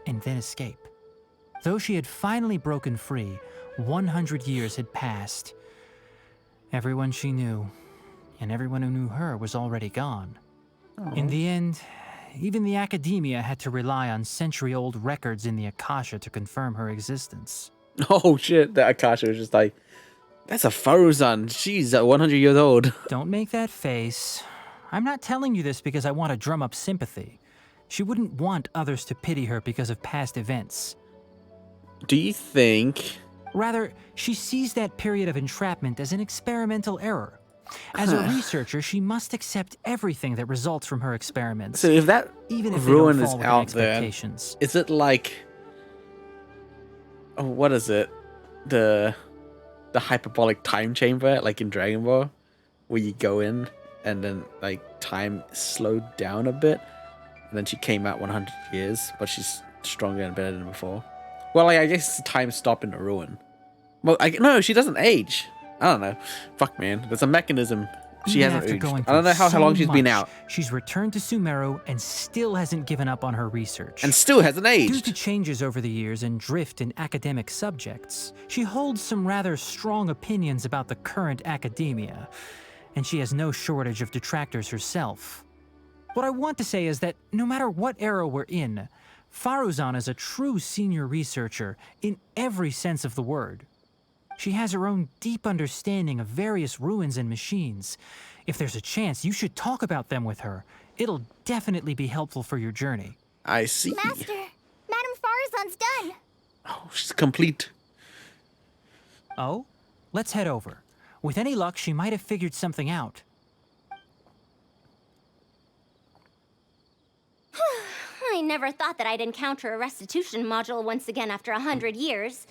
S4: and then escape. Though she had finally broken free, 100 years had passed. Everyone she knew, and everyone who knew her, was already gone. In the end, Even the academia had to rely on century-old records in the Akasha to confirm her existence.
S1: Oh shit, the Akasha was just like, that's a Faruzan. She's 100 years old.
S4: Don't make that face. I'm not telling you this because I want to drum up sympathy. She wouldn't want others to pity her because of past events.
S1: Do you think...
S4: Rather, she sees that period of entrapment as an experimental error. As a researcher, she must accept everything that results from her experiments.
S1: So if that
S4: even if
S1: ruin
S4: they don't
S1: is
S4: fall within
S1: out there,
S4: expectations.
S1: is it like... Oh, what is it? The hyperbolic time chamber, like in Dragon Ball? Where you go in and then like time slowed down a bit. And then she came out 100 years, but she's stronger and better than before. Well, like, I guess time stopped in the ruin. Well, no, she doesn't age. I don't know. Fuck, man. There's a mechanism. She
S4: Even
S1: hasn't
S4: after
S1: aged.
S4: going
S1: I don't know
S4: through
S1: how long
S4: so
S1: she's been
S4: much,
S1: out.
S4: She's returned to Sumeru and still hasn't given up on her research.
S1: And still hasn't
S4: Due
S1: aged.
S4: to changes over the years and drift in academic subjects, she holds some rather strong opinions about the current academia, and she has no shortage of detractors herself. What I want to say is that no matter what era we're in, Faruzan is a true senior researcher in every sense of the word. She has her own deep understanding of various ruins and machines. If there's a chance, you should talk about them with her. It'll definitely be helpful for your journey.
S1: I see.
S2: Master, Madame Faruzan's done.
S1: Oh, she's complete.
S4: Oh? Let's head over. With any luck, she might have figured something out.
S6: I never thought that I'd encounter a restitution module once again after 100 years.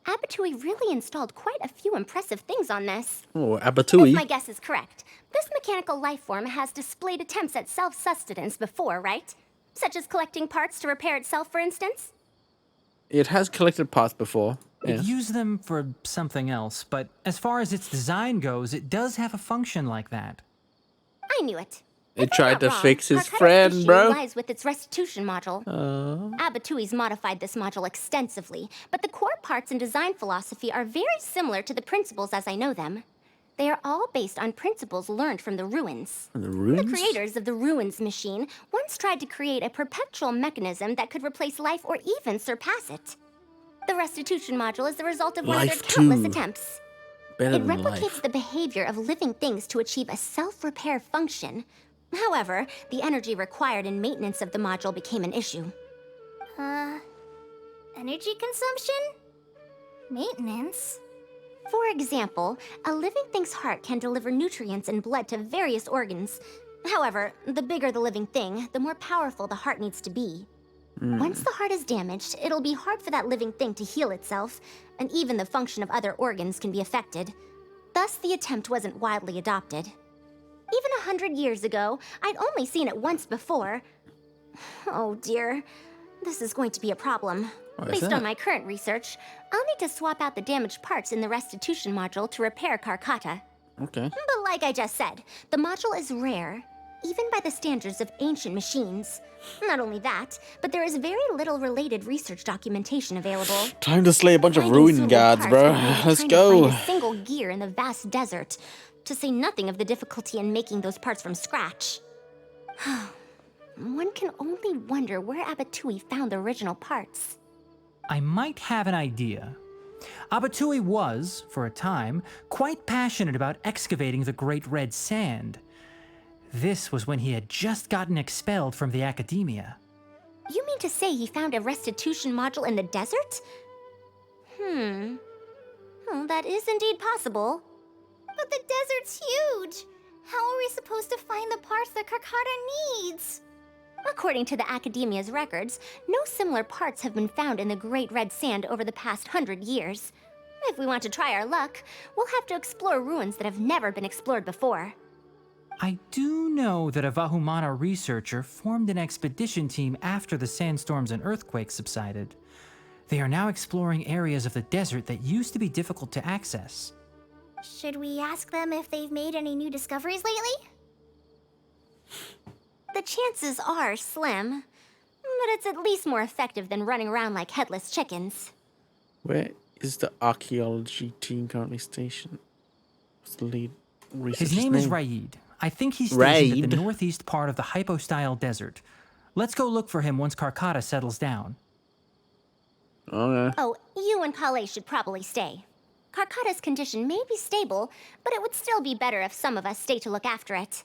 S6: Abatui really installed quite a few impressive things on this.
S1: Oh,
S6: If
S1: Abatui.
S6: my guess is correct, this mechanical life form has displayed attempts at self-sustenance before, right? Such as collecting parts to repair itself, for instance?
S1: It has collected parts before.
S4: It
S1: Yeah.
S4: used them for something else, but as far as its design goes, it does have a function like that.
S6: I knew it.
S1: It
S6: If I'm
S1: tried
S6: not
S1: to
S6: wrong,
S1: fix his
S6: Arcana's
S1: friend,
S6: issue
S1: bro.
S6: lies with its restitution module. Abatui's modified this module extensively, but the core parts and design philosophy are very similar to the principles as I know them. They are all based on principles learned from the ruins.
S1: The
S6: The
S1: ruins?
S6: creators of the Ruins machine once tried to create a perpetual mechanism that could replace life or even surpass it. The restitution module is the result of one of
S1: Life
S6: their countless
S1: too.
S6: attempts.
S1: Better
S6: It
S1: than
S6: replicates
S1: life.
S6: the behavior of living things to achieve a self-repair function. However, the energy required in maintenance of the module became an issue.
S2: Energy consumption? Maintenance?
S6: For example, a living thing's heart can deliver nutrients and blood to various organs. However, the bigger the living thing, the more powerful the heart needs to be. Once the heart is damaged, it'll be hard for that living thing to heal itself, and even the function of other organs can be affected. Thus, the attempt wasn't widely adopted. Even 100 years ago, I'd only seen it once before. Oh dear, this is going to be a problem.
S1: Why is
S6: Based
S1: that?
S6: on my current research, I'll need to swap out the damaged parts in the restitution module to repair Karkata.
S1: Okay.
S6: But like I just said, the module is rare, even by the standards of ancient machines. Not only that, but there is very little related research documentation available.
S1: Time to slay a bunch of
S6: Finding
S1: ruin
S6: suitable
S1: guards,
S6: parts
S1: bro.
S6: would be like
S1: Let's
S6: trying to
S1: go.
S6: find a single gear in the vast desert, to say nothing of the difficulty in making those parts from scratch. One can only wonder where Abatui found the original parts.
S4: I might have an idea. Abatui was, for a time, quite passionate about excavating the Great Red Sand. This was when he had just gotten expelled from the academia.
S6: You mean to say he found a restitution module in the desert? Oh, that is indeed possible.
S2: But the desert's huge. How are we supposed to find the parts that Karkata needs?
S6: According to the Academia's records, no similar parts have been found in the Great Red Sand over the past 100 years. If we want to try our luck, we'll have to explore ruins that have never been explored before.
S4: I do know that a Vahumana researcher formed an expedition team after the sandstorms and earthquakes subsided. They are now exploring areas of the desert that used to be difficult to access.
S2: Should we ask them if they've made any new discoveries lately?
S6: The chances are slim, but it's at least more effective than running around like headless chickens.
S1: Where is the archaeology team currently stationed? What's the lead researcher's
S4: His name is Raid. I think he's stationed at the
S1: Raid?
S4: northeast part of the Hypostyle Desert. Let's go look for him once Karkata settles down.
S1: Okay.
S6: Oh, you and Kale should probably stay. Karkata's condition may be stable, but it would still be better if some of us stay to look after it.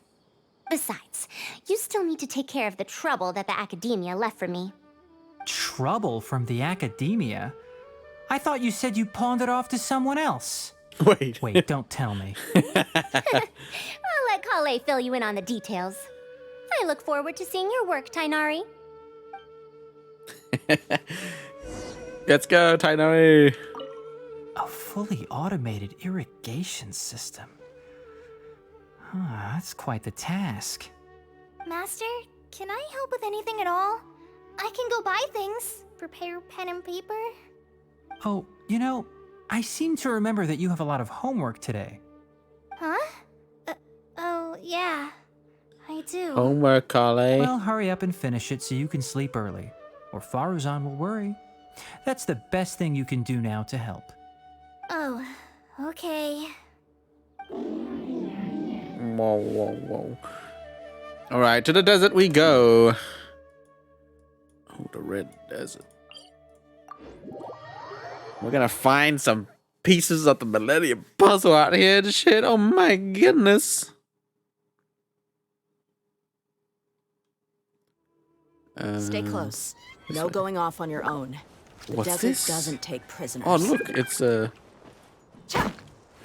S6: Besides, you still need to take care of the trouble that the Academia left for me.
S4: Trouble from the Academia? I thought you said you pawned it off to someone else. Wait, don't tell me.
S6: I'll let Kale fill you in on the details. I look forward to seeing your work, Tainari.
S1: Let's go, Tainari.
S4: A fully automated irrigation system. That's quite the task.
S2: Master, can I help with anything at all? I can go buy things, prepare pen and paper.
S4: Oh, you know, I seem to remember that you have a lot of homework today.
S2: Huh? Oh, yeah. I do.
S1: Homework, Kale.
S4: Well, hurry up and finish it so you can sleep early, or Faruzan will worry. That's the best thing you can do now to help.
S2: Oh, okay.
S1: Whoa. Alright, to the desert we go. Oh, the red desert. We're gonna find some pieces of the Millennium Puzzle out here and shit. Oh my goodness.
S13: Stay close. No going off on your own. The
S1: What's
S13: desert
S1: this?
S13: doesn't take prisoners.
S1: Oh look, it's a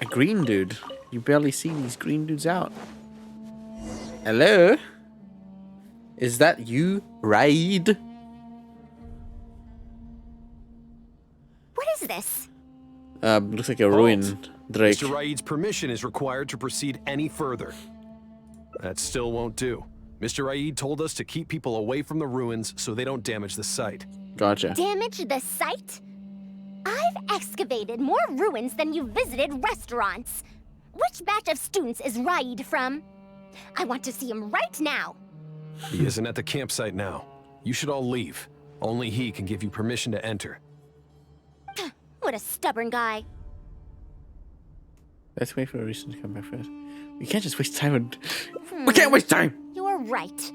S1: green dude. You barely see these green dudes out. Hello? Is that you, Raid?
S6: What is this?
S1: Looks like a ruin, Drake.
S14: Mr. Raid's permission is required to proceed any further. That still won't do. Mr. Raid told us to keep people away from the ruins so they don't damage the site.
S1: Gotcha.
S6: Damage the site? I've excavated more ruins than you visited restaurants. Which batch of students is Raid from? I want to see him right now.
S14: He isn't at the campsite now. You should all leave. Only he can give you permission to enter.
S6: What a stubborn guy.
S1: Let's wait for a reason to come back first. We can't just waste time. We can't waste time!
S6: You're right.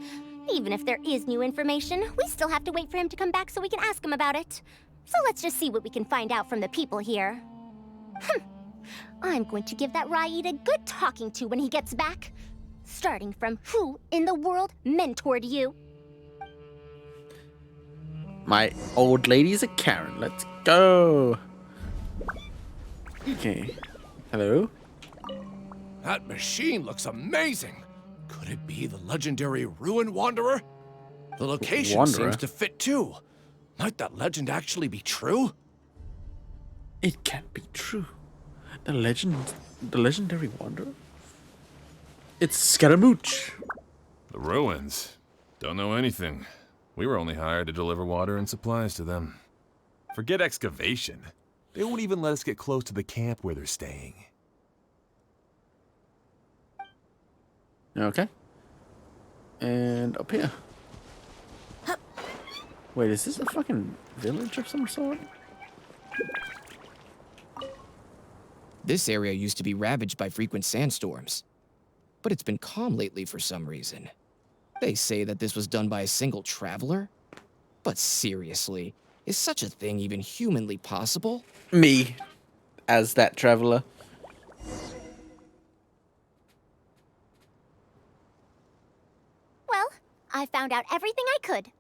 S6: Even if there is new information, we still have to wait for him to come back so we can ask him about it. So let's just see what we can find out from the people here. I'm going to give that Raid a good talking to when he gets back. Starting from who in the world mentored you?
S1: My old lady's a Karen. Let's go. Okay. Hello?
S15: That machine looks amazing. Could it be the legendary Ruin Wanderer? The location
S1: Wanderer?
S15: seems to fit too. Might that legend actually be true?
S1: It can't be true. The legendary Wanderer? It's Scaramouche.
S16: The ruins? Don't know anything. We were only hired to deliver water and supplies to them. Forget excavation. They won't even let us get close to the camp where they're staying.
S1: Okay. And up here. Wait, is this a fucking village of some sort?
S17: This area used to be ravaged by frequent sandstorms, but it's been calm lately for some reason. They say that this was done by a single traveler? But seriously, is such a thing even humanly possible?
S1: Me, as that traveler.
S6: Well, I found out everything I could.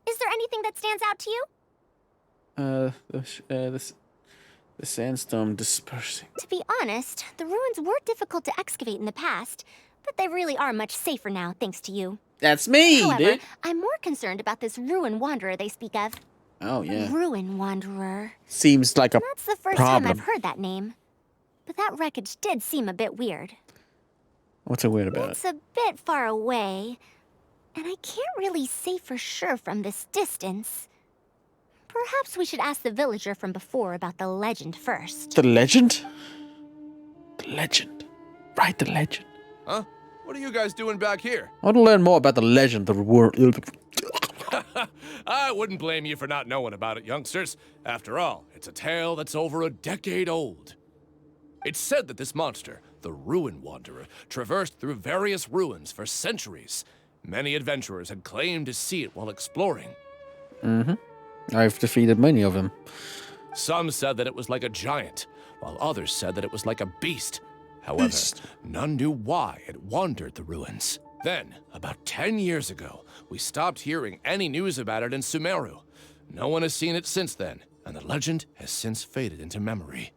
S6: Is there anything that stands out to you?
S1: The sandstorm dispersing.
S6: To be honest, the ruins were difficult to excavate in the past, but they really are much safer now, thanks to you.
S1: That's me,
S6: However,
S1: dude.
S6: I'm more concerned about this Ruin Wanderer they speak of.
S1: Oh, yeah.
S6: Ruin Wanderer.
S1: Seems like a
S6: That's the first
S1: problem.
S6: time I've heard that name. But that wreckage did seem a bit weird.
S1: What's so weird about it?
S6: It's a bit far away, and I can't really say for sure from this distance. Perhaps we should ask the villager from before about the legend first.
S1: The legend? The legend. Right, the legend.
S15: Huh? What are you guys doing back here?
S1: I want to learn more about the legend, the world.
S15: I wouldn't blame you for not knowing about it, youngsters. After all, it's a tale that's over a decade old. It's said that this monster, the Ruin Wanderer, traversed through various ruins for centuries, Many adventurers had claimed to see it while exploring.
S1: I've defeated many of them.
S15: Some said that it was like a giant, while others said that it was like a beast. However, none knew why it wandered the ruins. Then, about 10 years ago, we stopped hearing any news about it in Sumeru. No one has seen it since then, and the legend has since faded into memory.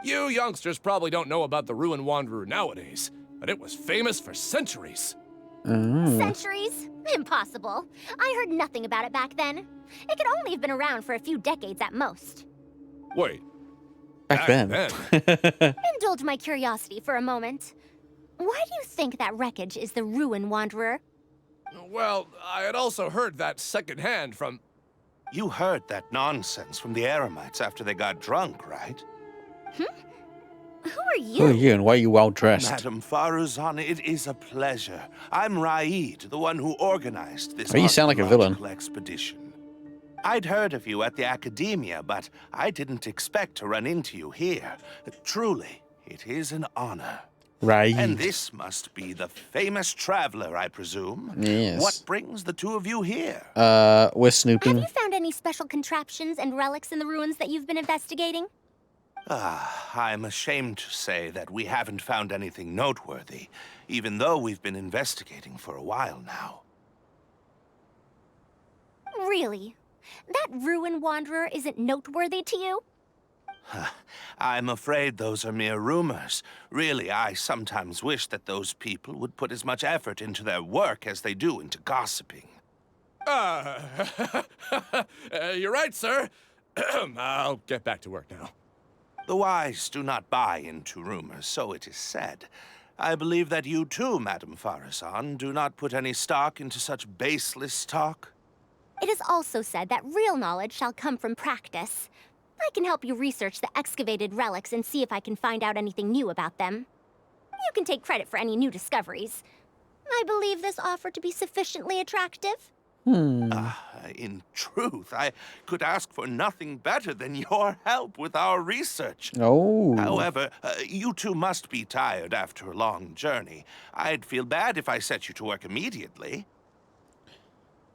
S15: You youngsters probably don't know about the Ruin Wanderer nowadays, but it was famous for centuries.
S6: Centuries? Impossible. I heard nothing about it back then. It could only have been around for a few decades at most.
S15: Wait.
S1: Back then.
S6: Indulge my curiosity for a moment. Why do you think that wreckage is the Ruin Wanderer?
S15: Well, I had also heard that secondhand from...
S18: You heard that nonsense from the Eremites after they got drunk, right?
S6: Who are you?
S1: Who are you and why are you well dressed?
S18: Madam Faruzan, it is a pleasure. I'm Raid, the one who organized this
S1: You sound like a villain.
S18: archaeological expedition. I'd heard of you at the Academia, but I didn't expect to run into you here. Truly, it is an honor.
S1: Right.
S18: And this must be the famous traveler, I presume.
S1: Yes.
S18: What brings the two of you here?
S1: We're snooping.
S6: Have you found any special contraptions and relics in the ruins that you've been investigating?
S18: I'm ashamed to say that we haven't found anything noteworthy, even though we've been investigating for a while now.
S6: Really? That Ruin Wanderer isn't noteworthy to you?
S18: I'm afraid those are mere rumors. Really, I sometimes wish that those people would put as much effort into their work as they do into gossiping.
S15: You're right, sir. I'll get back to work now.
S18: The wise do not buy into rumors, so it is said. I believe that you too, Madam Faruzan, do not put any stock into such baseless talk.
S6: It is also said that real knowledge shall come from practice. I can help you research the excavated relics and see if I can find out anything new about them. You can take credit for any new discoveries. I believe this offer to be sufficiently attractive.
S18: In truth, I could ask for nothing better than your help with our research.
S1: Oh.
S18: However, you two must be tired after a long journey. I'd feel bad if I set you to work immediately.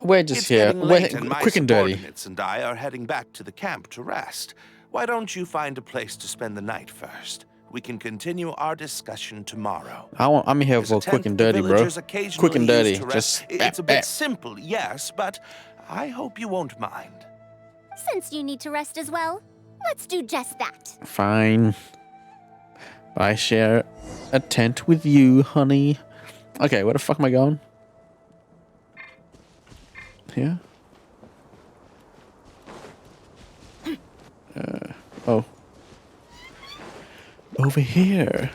S1: We're just
S18: It's
S1: here.
S18: getting late
S1: We're
S18: and my
S1: quick and dirty.
S18: subordinates and I are heading back to the camp to rest. Why don't you find a place to spend the night first? We can continue our discussion tomorrow.
S1: I'm here for quick and dirty, bro. Quick and dirty. Just
S18: It's a bit simple, yes, but I hope you won't mind.
S6: Since you need to rest as well, let's do just that.
S1: Fine. I share a tent with you, honey. Okay, where the fuck am I going? Here? Oh. Over here.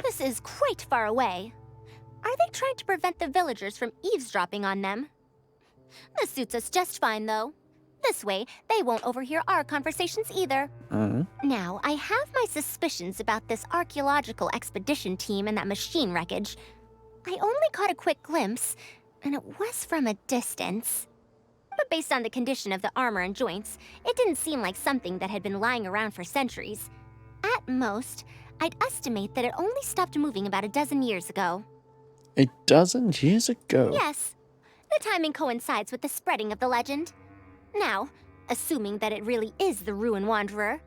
S6: This is quite far away. Are they trying to prevent the villagers from eavesdropping on them? This suits us just fine, though. This way, they won't overhear our conversations either. Now, I have my suspicions about this archaeological expedition team and that machine wreckage. I only caught a quick glimpse, and it was from a distance. But based on the condition of the armor and joints, it didn't seem like something that had been lying around for centuries. At most, I'd estimate that it only stopped moving about a dozen years ago.
S1: A dozen years ago?
S6: Yes. The timing coincides with the spreading of the legend. Now, assuming that it really is the Ruin Wanderer,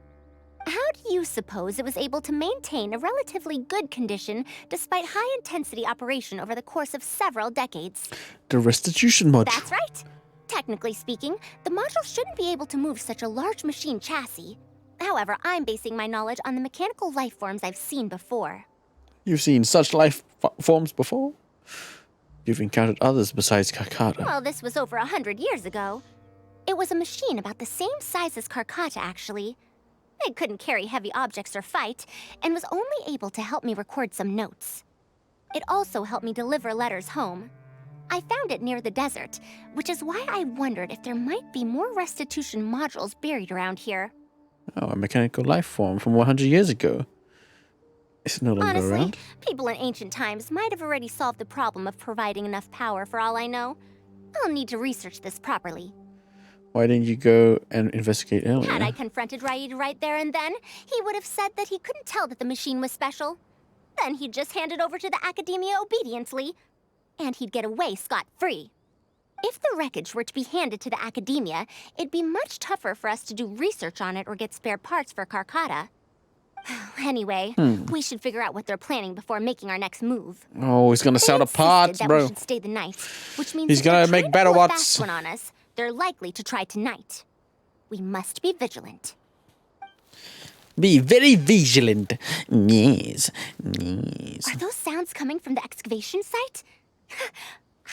S6: how do you suppose it was able to maintain a relatively good condition despite high-intensity operation over the course of several decades?
S1: The restitution module.
S6: That's right. Technically speaking, the module shouldn't be able to move such a large machine chassis. However, I'm basing my knowledge on the mechanical life forms I've seen before.
S1: You've seen such life forms before? You've encountered others besides Karkata.
S6: Well, this was over 100 years ago. It was a machine about the same size as Karkata, actually. It couldn't carry heavy objects or fight, and was only able to help me record some notes. It also helped me deliver letters home. I found it near the desert, which is why I wondered if there might be more restitution modules buried around here.
S1: Oh, a mechanical life form from 100 years ago. Is it no longer
S6: Honestly,
S1: around?
S6: people in ancient times might have already solved the problem of providing enough power for all I know. I'll need to research this properly.
S1: Why didn't you go and investigate earlier?
S6: Had I confronted Raid right there and then, he would have said that he couldn't tell that the machine was special. Then he'd just hand it over to the Academia obediently, and he'd get away scot-free. If the wreckage were to be handed to the Academia, it'd be much tougher for us to do research on it or get spare parts for Carcotta. Anyway, we should figure out what they're planning before making our next move.
S1: Oh, he's gonna sell the parts,
S6: that
S1: bro.
S6: we should stay the night, which means
S1: He's
S6: if they're
S1: gonna
S6: trying
S1: make
S6: to pull a
S1: BattleBots.
S6: fast one on us, they're likely to try tonight. We must be vigilant.
S1: Be very vigilant. Yes. Yes.
S6: Are those sounds coming from the excavation site?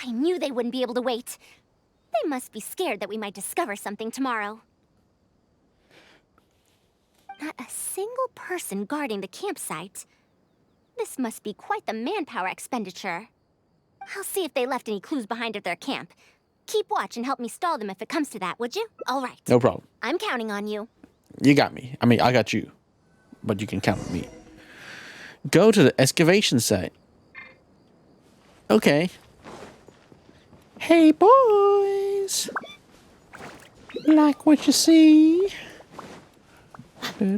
S6: I knew they wouldn't be able to wait. They must be scared that we might discover something tomorrow. Not a single person guarding the campsite. This must be quite the manpower expenditure. I'll see if they left any clues behind at their camp. Keep watch and help me stall them if it comes to that, would you? All right.
S1: No problem.
S6: I'm counting on you.
S1: You got me. I mean, I got you. But you can count on me. Go to the excavation site. Okay. Hey, boys. Like what you see?
S18: Why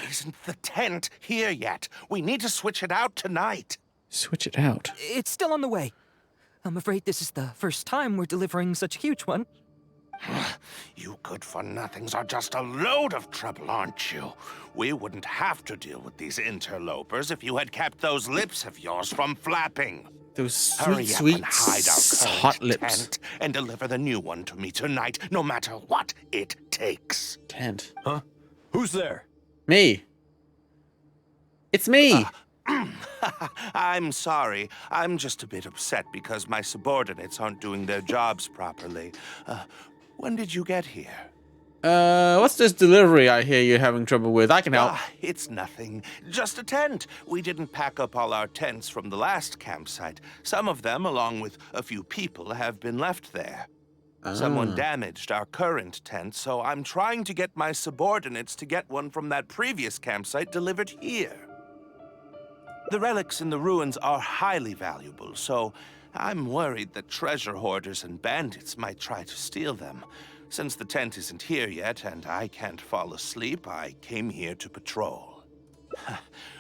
S18: isn't the tent here yet? We need to switch it out tonight.
S1: Switch it out.
S19: It's still on the way. I'm afraid this is the first time we're delivering such a huge one.
S18: You good-for-nothings are just a load of trouble, aren't you? We wouldn't have to deal with these interlopers if you had kept those lips of yours from flapping.
S1: Those
S18: Hurry
S1: sweet,
S18: up
S1: sweet,
S18: and hide our
S1: hot
S18: current
S1: lips.
S18: tent and deliver the new one to me tonight, no matter what it takes.
S1: Tent.
S14: Huh? Who's there?
S1: Me. It's me.
S18: I'm sorry. I'm just a bit upset because my subordinates aren't doing their jobs properly. When did you get here?
S1: What's this delivery I hear you're having trouble with? I can help.
S18: It's nothing. Just a tent. We didn't pack up all our tents from the last campsite. Some of them, along with a few people, have been left there. Someone damaged our current tent, so I'm trying to get my subordinates to get one from that previous campsite delivered here. The relics in the ruins are highly valuable, so I'm worried that treasure hoarders and bandits might try to steal them. Since the tent isn't here yet and I can't fall asleep, I came here to patrol.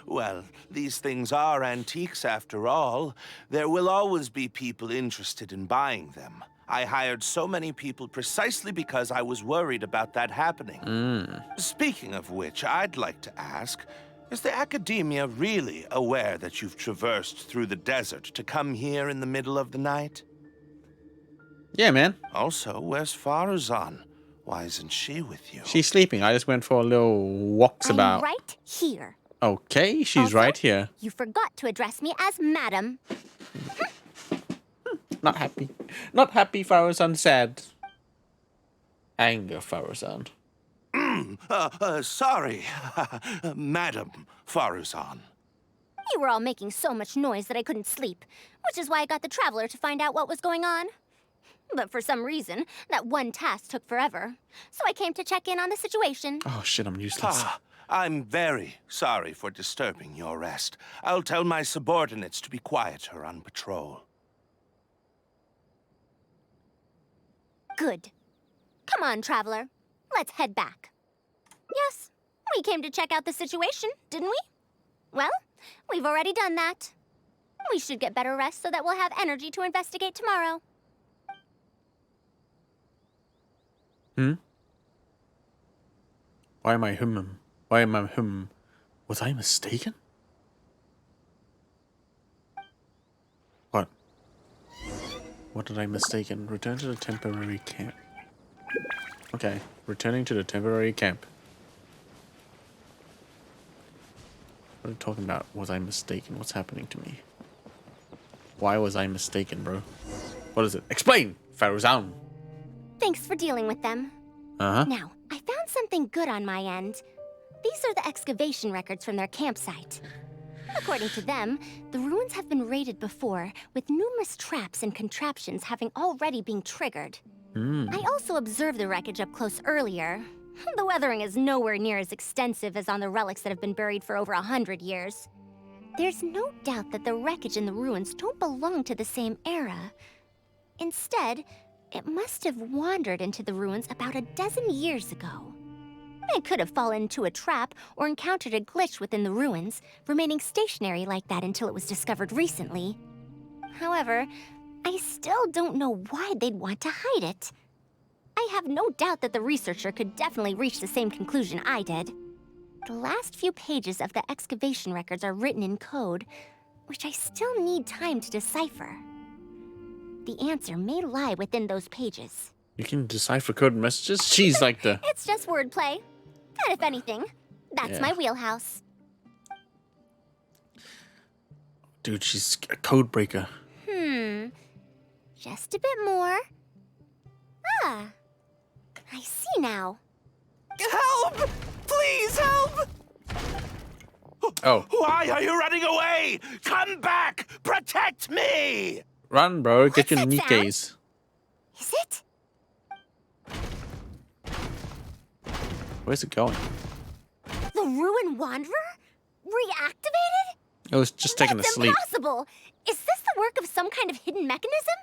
S18: Well, these things are antiques after all. There will always be people interested in buying them. I hired so many people precisely because I was worried about that happening. Speaking of which, I'd like to ask, is the Academia really aware that you've traversed through the desert to come here in the middle of the night?
S1: Yeah, man.
S18: Also, where's Faruzan? Why isn't she with you?
S1: She's sleeping. I just went for a little walks
S6: I'm
S1: about.
S6: right here.
S1: Okay, she's
S6: Also,
S1: right here.
S6: You forgot to address me as Madam.
S1: Not happy. Not happy, Faruzan. Sad. Anger, Faruzan.
S18: Sorry, Madam Faruzan.
S6: You were all making so much noise that I couldn't sleep, which is why I got the Traveler to find out what was going on. But for some reason, that one task took forever, so I came to check in on the situation.
S1: Oh shit, I'm useless.
S18: I'm very sorry for disturbing your rest. I'll tell my subordinates to be quieter on patrol.
S6: Good. Come on, Traveler. Let's head back. Yes, we came to check out the situation, didn't we? Well, we've already done that. We should get better rest so that we'll have energy to investigate tomorrow.
S1: Why am I Why am I Was I mistaken? What? What did I mistaken? Return to the temporary camp. Okay, returning to the temporary camp. What are you talking about? Was I mistaken? What's happening to me? Why was I mistaken, bro? What is it? Explain, Faruzan.
S6: Thanks for dealing with them. Now, I found something good on my end. These are the excavation records from their campsite. According to them, the ruins have been raided before, with numerous traps and contraptions having already been triggered. I also observed the wreckage up close earlier. The weathering is nowhere near as extensive as on the relics that have been buried for over 100 years. There's no doubt that the wreckage and the ruins don't belong to the same era. Instead, it must have wandered into the ruins about a dozen years ago. It could have fallen into a trap or encountered a glitch within the ruins, remaining stationary like that until it was discovered recently. However, I still don't know why they'd want to hide it. I have no doubt that the researcher could definitely reach the same conclusion I did. The last few pages of the excavation records are written in code, which I still need time to decipher. The answer may lie within those pages.
S1: You can decipher code messages? She's like the...
S6: It's just wordplay. And if anything, that's my wheelhouse.
S1: Dude, she's a code breaker.
S6: Just a bit more. Ah, I see now.
S18: Help! Please help!
S1: Oh.
S18: Why are you running away? Come back! Protect me!
S1: Run, bro. Get your
S6: What's that
S1: Nikes.
S6: Is it?
S1: Where's it going?
S6: The Ruin Wanderer? Reactivated?
S1: It was just taking a
S6: That's
S1: sleep.
S6: impossible! Is this the work of some kind of hidden mechanism?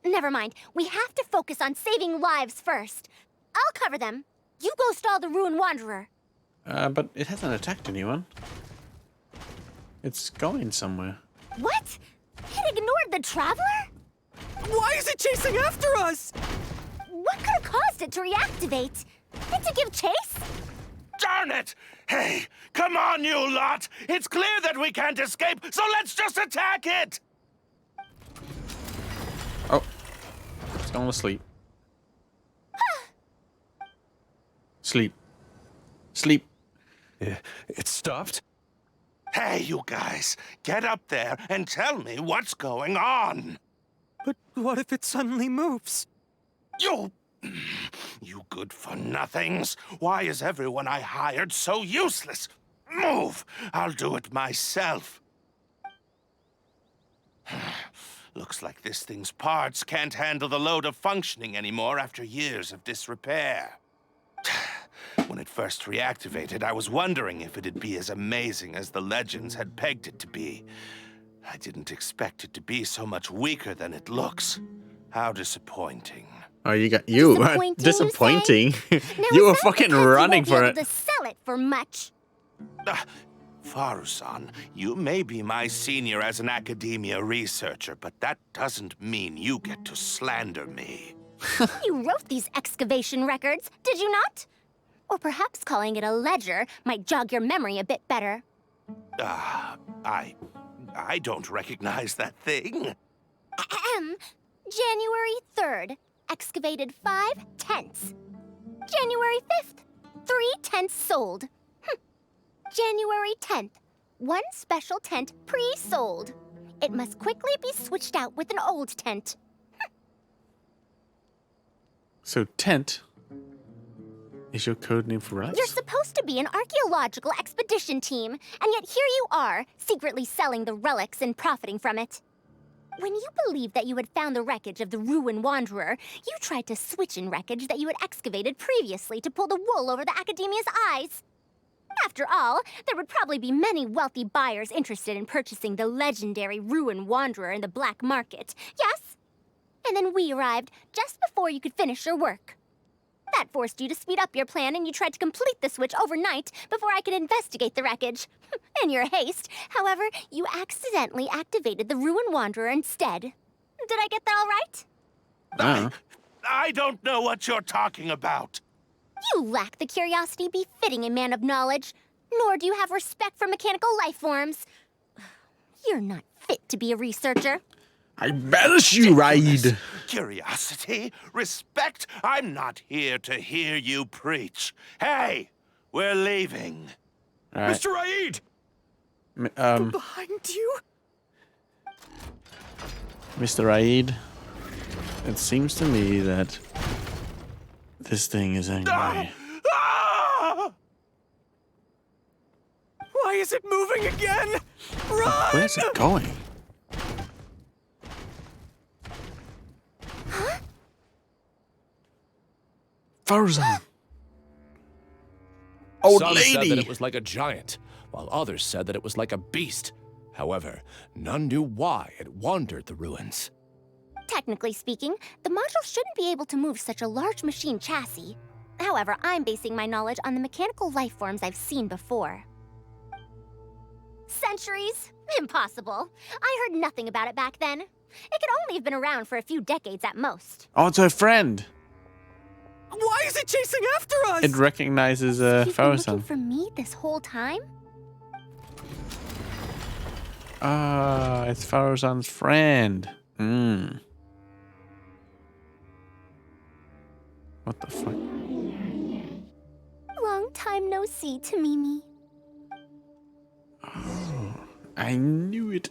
S6: Never mind. We have to focus on saving lives first. I'll cover them. You go stall the Ruin Wanderer.
S1: But it hasn't attacked anyone. It's going somewhere.
S6: What? It ignored the Traveler?
S19: Why is it chasing after us?
S6: What could have caused it to reactivate? It to give chase?
S18: Darn it! Hey, come on, you lot! It's clear that we can't escape, so let's just attack it!
S1: Oh. It's going to sleep. Sleep. Sleep.
S14: It stopped?
S18: Hey, you guys, get up there and tell me what's going on.
S19: But what if it suddenly moves?
S18: You good-for-nothings. Why is everyone I hired so useless? Move! I'll do it myself. Looks like this thing's parts can't handle the load of functioning anymore after years of disrepair. When it first reactivated, I was wondering if it'd be as amazing as the legends had pegged it to be. I didn't expect it to be so much weaker than it looks. How disappointing.
S1: Oh, you got you. Disappointing. You were fucking running for it.
S6: To sell it for much.
S18: Faru-san, you may be my senior as an academia researcher, but that doesn't mean you get to slander me.
S6: You wrote these excavation records, did you not? Or perhaps calling it a ledger might jog your memory a bit better.
S18: I don't recognize that thing.
S6: January 3rd, excavated 5 tents. January 5th, 3 tents sold. January 10th, 1 special tent pre-sold. It must quickly be switched out with an old tent.
S1: So tent is your code name for us?
S6: You're supposed to be an archaeological expedition team, and yet here you are, secretly selling the relics and profiting from it. When you believed that you had found the wreckage of the Ruin Wanderer, you tried to switch in wreckage that you had excavated previously to pull the wool over the Academia's eyes. After all, there would probably be many wealthy buyers interested in purchasing the legendary Ruin Wanderer in the black market, yes? And then we arrived just before you could finish your work. That forced you to speed up your plan, and you tried to complete the switch overnight before I could investigate the wreckage. In your haste, however, you accidentally activated the Ruin Wanderer instead. Did I get that all right?
S18: I don't know what you're talking about.
S6: You lack the curiosity befitting a man of knowledge, nor do you have respect for mechanical life forms. You're not fit to be a researcher.
S1: I banish you, Raid.
S18: Curiosity? Respect? I'm not here to hear you preach. Hey, we're leaving.
S1: All right.
S14: Mr. Raid!
S19: Behind you?
S1: Mr. Raid, it seems to me that this thing is angry.
S19: Why is it moving again? Run!
S1: Where's it going? Farzan. Old
S15: Some
S1: lady.
S15: said that it was like a giant, while others said that it was like a beast. However, none knew why it wandered the ruins.
S6: Technically speaking, the module shouldn't be able to move such a large machine chassis. However, I'm basing my knowledge on the mechanical life forms I've seen before. Centuries? Impossible. I heard nothing about it back then. It could only have been around for a few decades at most.
S1: Oh, it's her friend.
S19: Why is it chasing after us?
S1: It recognizes
S6: You've been looking
S1: Faruzan.
S6: for me this whole time?
S1: Ah, it's Faruzan's friend. What the fuck?
S6: Long time no see, Tamimi.
S1: Oh, I knew it.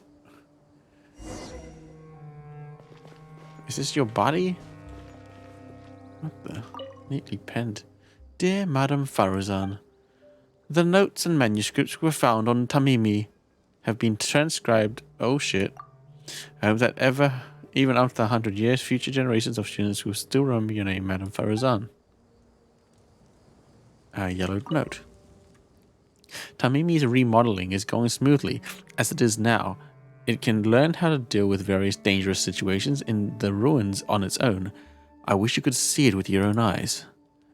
S1: Is this your body? What the? Neatly penned. Dear Madame Faruzan, the notes and manuscripts were found on Tamimi have been transcribed. Oh shit. I hope that even after 100 years, future generations of students will still remember your name, Madame Faruzan. A yellowed note. Tamimi's remodeling is going smoothly, as it is now. It can learn how to deal with various dangerous situations in the ruins on its own. I wish you could see it with your own eyes.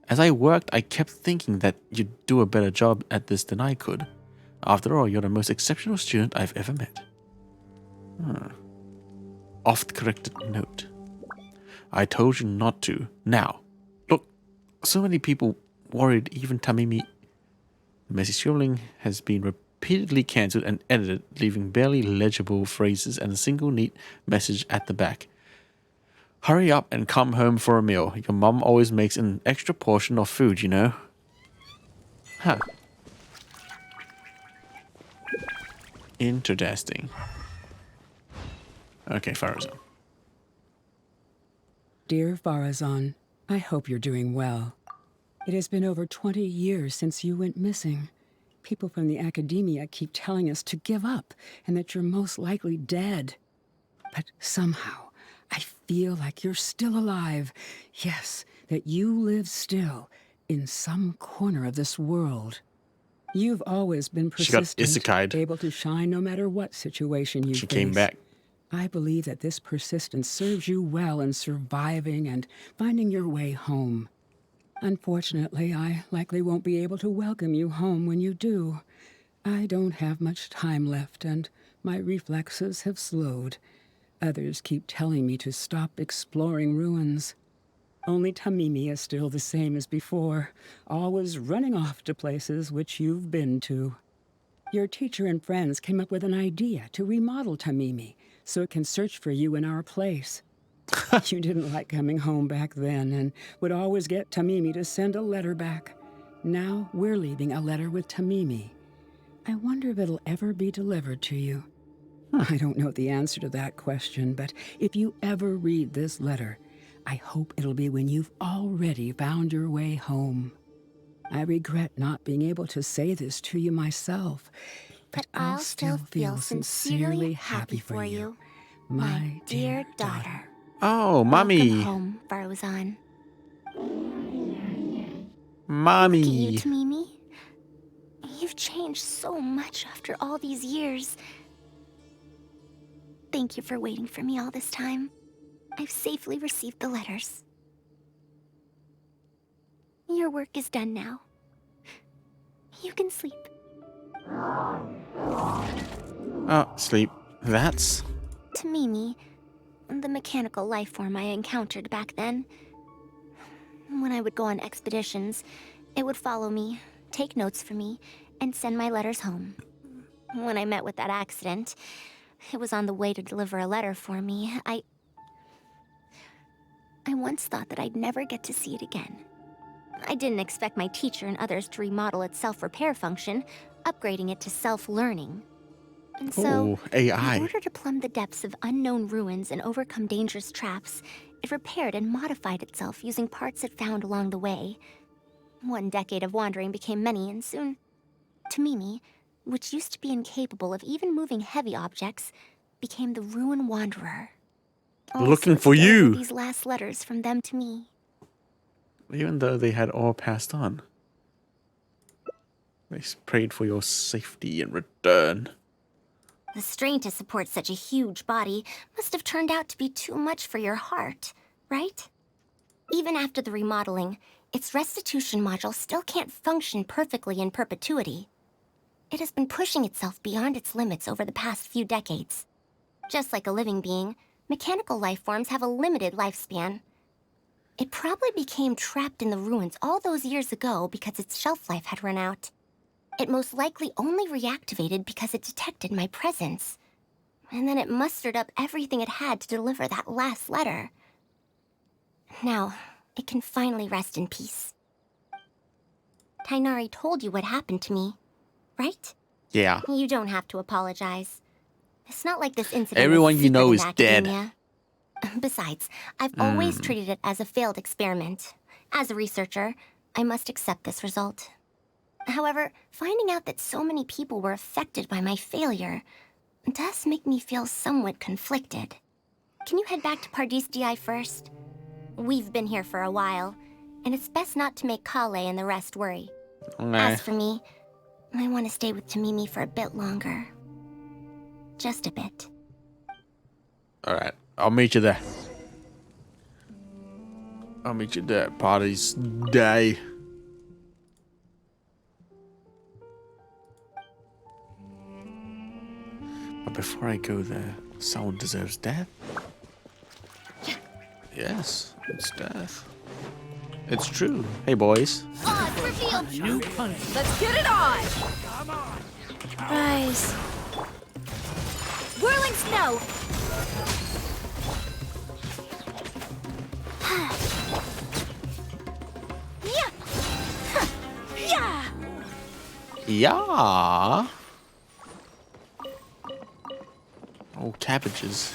S1: As I worked, I kept thinking that you'd do a better job at this than I could. After all, you're the most exceptional student I've ever met. Oft-corrected note. I told you not to. Now, look, so many people worried even Tamimi. The messy scribbling has been repeatedly cancelled and edited, leaving barely legible phrases and a single neat message at the back. Hurry up and come home for a meal. Your mum always makes an extra portion of food, you know. Huh. Interesting. Okay, Faruzan.
S20: Dear Faruzan, I hope you're doing well. It has been over 20 years since you went missing. People from the academia keep telling us to give up and that you're most likely dead. But somehow, I feel like you're still alive. Yes, that you live still in some corner of this world. You've always been persistent, able to shine no matter what situation you face.
S1: She came back.
S20: I believe that this persistence serves you well in surviving and finding your way home. Unfortunately, I likely won't be able to welcome you home when you do. I don't have much time left, and my reflexes have slowed. Others keep telling me to stop exploring ruins. Only Tamimi is still the same as before, always running off to places which you've been to. Your teacher and friends came up with an idea to remodel Tamimi so it can search for you in our place. You didn't like coming home back then and would always get Tamimi to send a letter back. Now we're leaving a letter with Tamimi. I wonder if it'll ever be delivered to you. I don't know the answer to that question, but if you ever read this letter, I hope it'll be when you've already found your way home. I regret not being able to say this to you myself, but I'll still feel sincerely happy for you, my dear daughter.
S1: Oh, Mommy.
S6: Welcome home, Faruzan.
S1: Mommy.
S6: Look at you, Tamimi. You've changed so much after all these years. Thank you for waiting for me all this time. I've safely received the letters. Your work is done now. You can sleep.
S1: Oh, sleep. That's...
S6: Tamimi, the mechanical life form I encountered back then. When I would go on expeditions, it would follow me, take notes for me, and send my letters home. When I met with that accident, it was on the way to deliver a letter for me. I once thought that I'd never get to see it again. I didn't expect my teacher and others to remodel its self-repair function, upgrading it to self-learning. And so,
S1: AI.
S6: in order to plumb the depths of unknown ruins and overcome dangerous traps, it repaired and modified itself using parts it found along the way. 1 decade of wandering became many, and soon, Tamimi, which used to be incapable of even moving heavy objects, became the Ruin Wanderer.
S1: Looking for you.
S6: These last letters from them to me.
S1: Even though they had all passed on. They prayed for your safety in return.
S6: The strain to support such a huge body must have turned out to be too much for your heart, right? Even after the remodeling, its restitution module still can't function perfectly in perpetuity. It has been pushing itself beyond its limits over the past few decades. Just like a living being, mechanical life forms have a limited lifespan. It probably became trapped in the ruins all those years ago because its shelf life had run out. It most likely only reactivated because it detected my presence. And then it mustered up everything it had to deliver that last letter. Now, it can finally rest in peace. Tighnari told you what happened to me, right?
S1: Yeah.
S6: You don't have to apologize. It's not like this incident
S1: Everyone you know is dead.
S6: academia. Besides, I've always treated it as a failed experiment. As a researcher, I must accept this result. However, finding out that so many people were affected by my failure does make me feel somewhat conflicted. Can you head back to Pardis DI first? We've been here for a while, and it's best not to make Kale and the rest worry. As for me, I want to stay with Tamimi for a bit longer. Just a bit.
S1: Alright, I'll meet you there. I'll meet you there at Party's day. But before I go there, someone deserves death. Yes, it's death. It's true. Hey, boys.
S2: Odds revealed.
S13: New punch. Let's get it on! Come on!
S2: Rise.
S6: Whirling snow! Yeah! Huh. Yeah!
S1: Yeah. Oh, cabbages.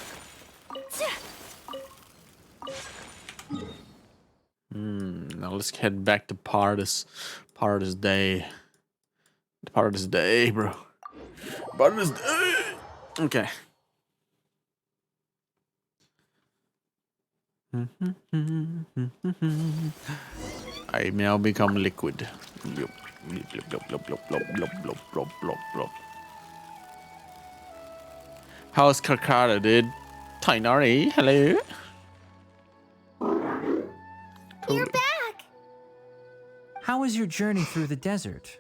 S1: Now let's head back to Pardis. Pardis Day. Pardis Day, bro. Pardis Day. Okay. I now become liquid. Blop, blop, blop, blop, blop, blop, blop, blop, blop, blop. How's Karkara, dude? Tighnari, hello.
S2: You're back.
S4: How was your journey through the desert?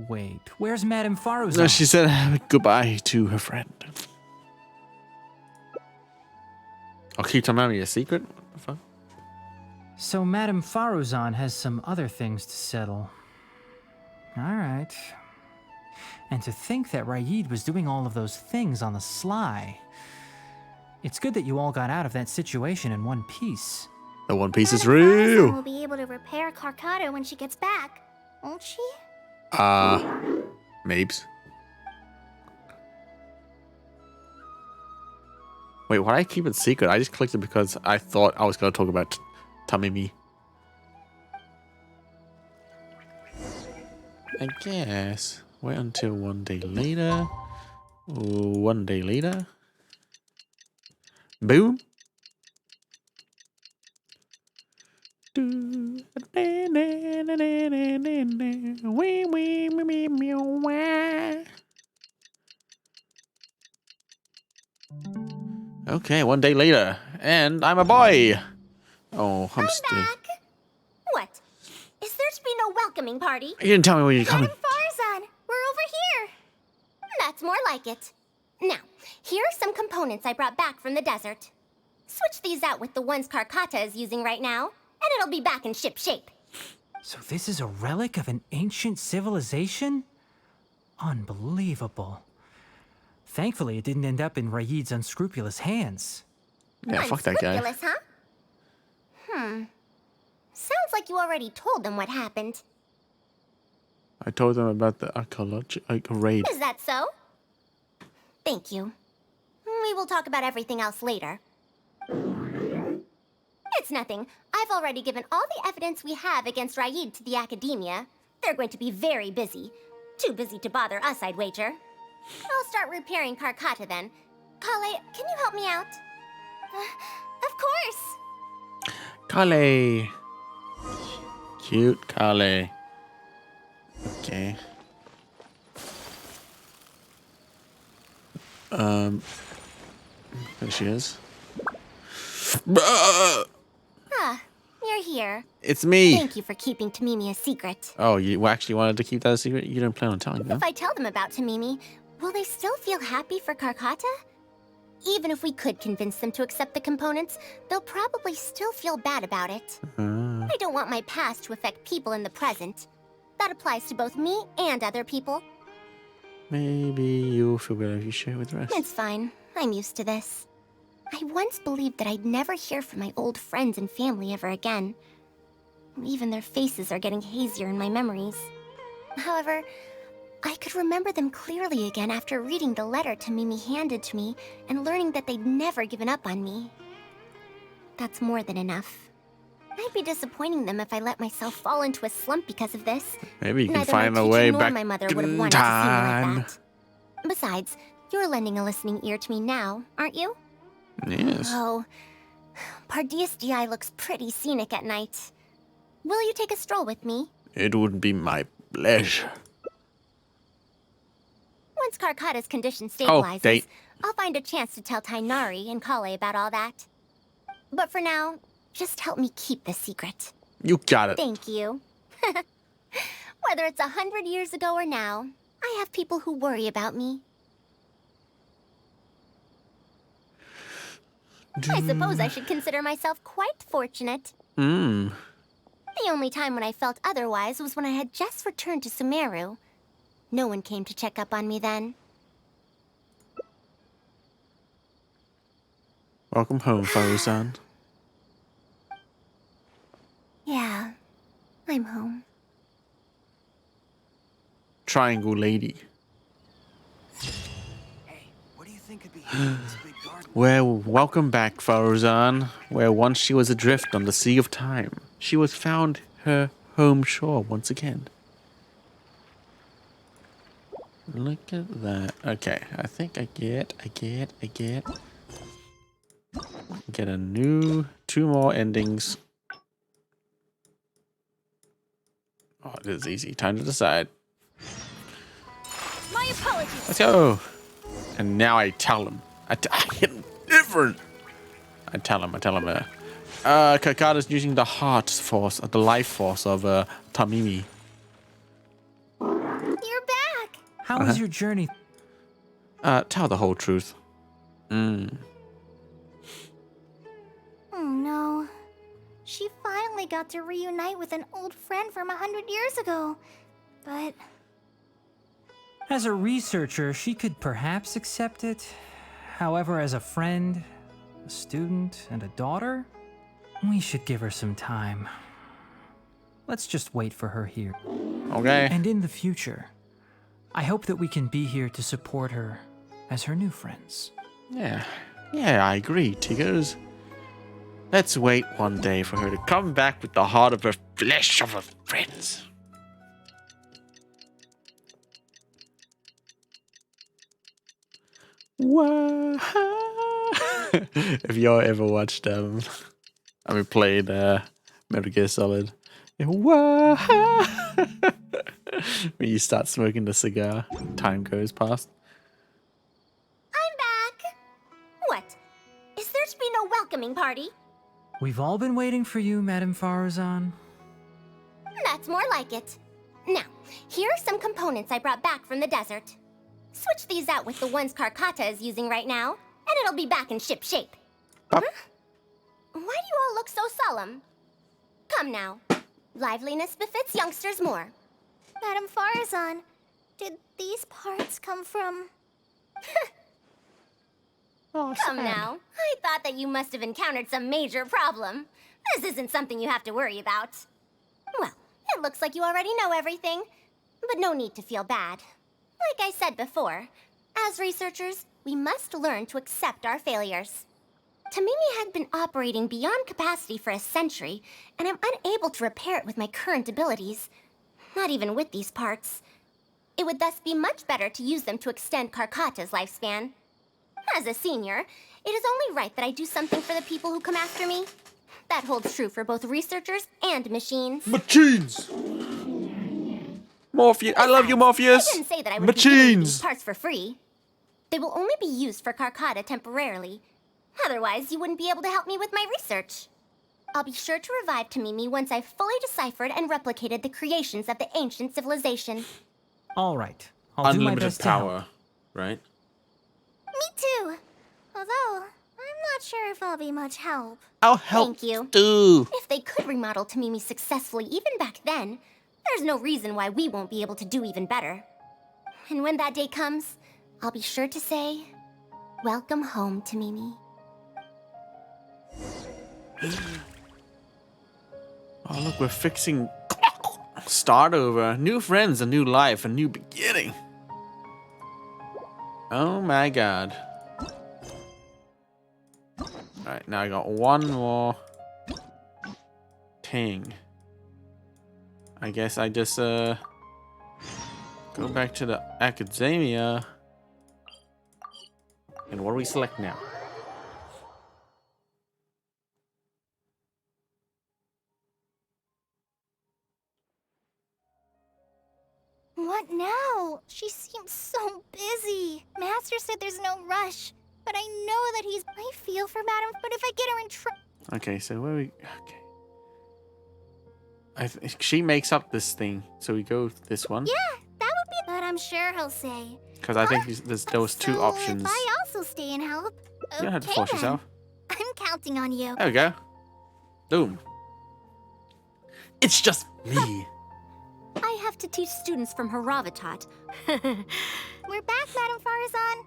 S4: Wait, where's Madame Faruzan?
S1: No, she said goodbye to her friend. I'll keep Tamami a secret? What the fuck?
S4: So Madame Faruzan has some other things to settle. Alright. And to think that Raid was doing all of those things on the sly. It's good that you all got out of that situation in one piece.
S1: The One Piece is
S2: Madame Faruzan
S1: real.
S2: will be able to repair Karkata when she gets back, won't she?
S1: Mabes. Wait, why did I keep it secret? I just clicked it because I thought I was going to talk about Tamimi. I guess. Wait until one day later. One day later. Boom. Okay, one day later, and I'm a boy. Oh, I'm still.
S6: What? Is there to be no welcoming party?
S1: You didn't tell me when you're coming.
S6: Faruzan, we're over here. That's more like it. Now, here are some components I brought back from the desert. Switch these out with the ones Karkata is using right now, and it'll be back in ship shape.
S4: So this is a relic of an ancient civilization? Unbelievable. Thankfully, it didn't end up in Raid's unscrupulous hands.
S1: Yeah, fuck that guy.
S6: Unscrupulous, huh? Sounds like you already told them what happened.
S1: I told them about the raid.
S6: Is that so? Thank you. We will talk about everything else later. It's nothing. I've already given all the evidence we have against Raid to the Academia. They're going to be very busy. Too busy to bother us, I'd wager. I'll start repairing Karkata then. Kale, can you help me out? Of course!
S1: Kale. Cute Kale. Okay. There she is.
S6: Ah, you're here.
S1: It's me.
S6: Thank you for keeping Tamimi a secret.
S1: Oh, you actually wanted to keep that a secret? You didn't plan on telling them?
S6: If I tell them about Tamimi, will they still feel happy for Karkata? Even if we could convince them to accept the components, they'll probably still feel bad about it. I don't want my past to affect people in the present. That applies to both me and other people.
S1: Maybe you'll feel better if you share it with the rest.
S6: It's fine. I'm used to this. I once believed that I'd never hear from my old friends and family ever again. Even their faces are getting hazier in my memories. However, I could remember them clearly again after reading the letter Tamimi handed to me and learning that they'd never given up on me. That's more than enough. I'd be disappointing them if I let myself fall into a slump because of this.
S1: Maybe you can
S6: Neither
S1: find
S6: my
S1: a
S6: teacher
S1: way
S6: nor
S1: back
S6: my mother would have
S1: in
S6: wanted to see me
S1: time.
S6: like that. Besides, you're lending a listening ear to me now, aren't you?
S1: Yes.
S6: Oh, Pardeus DI looks pretty scenic at night. Will you take a stroll with me?
S1: It would be my pleasure.
S6: Once Karkata's condition
S1: Oh,
S6: stabilizes,
S1: date.
S6: I'll find a chance to tell Tainari and Kale about all that. But for now, just help me keep the secret.
S1: You got it.
S6: Thank you. Whether it's 100 years ago or now, I have people who worry about me. I suppose I should consider myself quite fortunate.
S1: Hmm.
S6: The only time when I felt otherwise was when I had just returned to Sumeru. No one came to check up on me then.
S1: Welcome home, Faru-san.
S6: Yeah, I'm home.
S1: Triangle Lady. Well, welcome back, Faru-san. Where once she was adrift on the Sea of Time, she was found her home shore once again. Look at that. Okay, I think I get a new 2 more endings. Oh, it is easy. Time to decide.
S6: My apologies.
S1: Let's go. And now I tell him. I hit him different. I tell him. Karkata's using the heart force, the life force of Tamimi.
S6: You're back.
S4: How was your journey?
S1: Tell the whole truth.
S2: Oh no. She finally got to reunite with an old friend from 100 years ago. But
S4: As a researcher, she could perhaps accept it. However, as a friend, a student, and a daughter, we should give her some time. Let's just wait for her here.
S1: Okay.
S4: And in the future, I hope that we can be here to support her as her new friends.
S1: Yeah, I agree, Tigers. Let's wait one day for her to come back with the heart of her flesh of her friends. Whoa. If y'all ever watched, played Metal Gear Solid. Whoa. When you start smoking the cigar, time goes past.
S6: I'm back. What? Is there to be no welcoming party?
S4: We've all been waiting for you, Madame Farazan.
S6: That's more like it. Now, here are some components I brought back from the desert. Switch these out with the ones Karkata is using right now, and it'll be back in ship shape. Huh? Why do you all look so solemn? Come now. Liveliness befits youngsters more.
S2: Madame Farazan, did these parts come from...
S6: Come now. I thought that you must have encountered some major problem. This isn't something you have to worry about. Well, it looks like you already know everything, but no need to feel bad. Like I said before, as researchers, we must learn to accept our failures. Tamimi had been operating beyond capacity for a century, and I'm unable to repair it with my current abilities. Not even with these parts. It would thus be much better to use them to extend Karkata's lifespan. As a senior, it is only right that I do something for the people who come after me. That holds true for both researchers and machines.
S1: Machines! Morpheus! I love you, Morpheus!
S6: I didn't say that I would be giving
S1: Machines!
S6: these parts for free. They will only be used for Karkata temporarily. Otherwise, you wouldn't be able to help me with my research. I'll be sure to revive Tamimi once I've fully deciphered and replicated the creations of the ancient civilization.
S4: All right. I'll do my
S1: Unlimited
S4: best to help.
S1: power, right?
S2: Me too. Although, I'm not sure if I'll be much help.
S1: I'll help
S6: Thank you.
S1: too.
S6: If they could remodel Tamimi successfully even back then, there's no reason why we won't be able to do even better. And when that day comes, I'll be sure to say, welcome home, Tamimi.
S1: Oh, look, we're fixing... Start over. New friends, a new life, a new beginning. Oh my god. Alright, now I got one more thing. I guess I just go back to the academia. And what do we select now?
S2: What now? She seems so busy. Master said there's no rush, but I know that he's... I feel for Madam, but if I get her in trouble...
S1: Okay, so where we... Okay. She makes up this thing, so we go with this one.
S2: Yeah, that would be... But I'm sure he'll say...
S1: Because I think there was two options.
S2: If I also stay and help...
S1: You don't have to force
S2: then.
S1: yourself.
S2: I'm counting on you.
S1: There we go. Boom. It's just me.
S6: I have to teach students from Haravatat.
S2: We're back, Madam Farazan.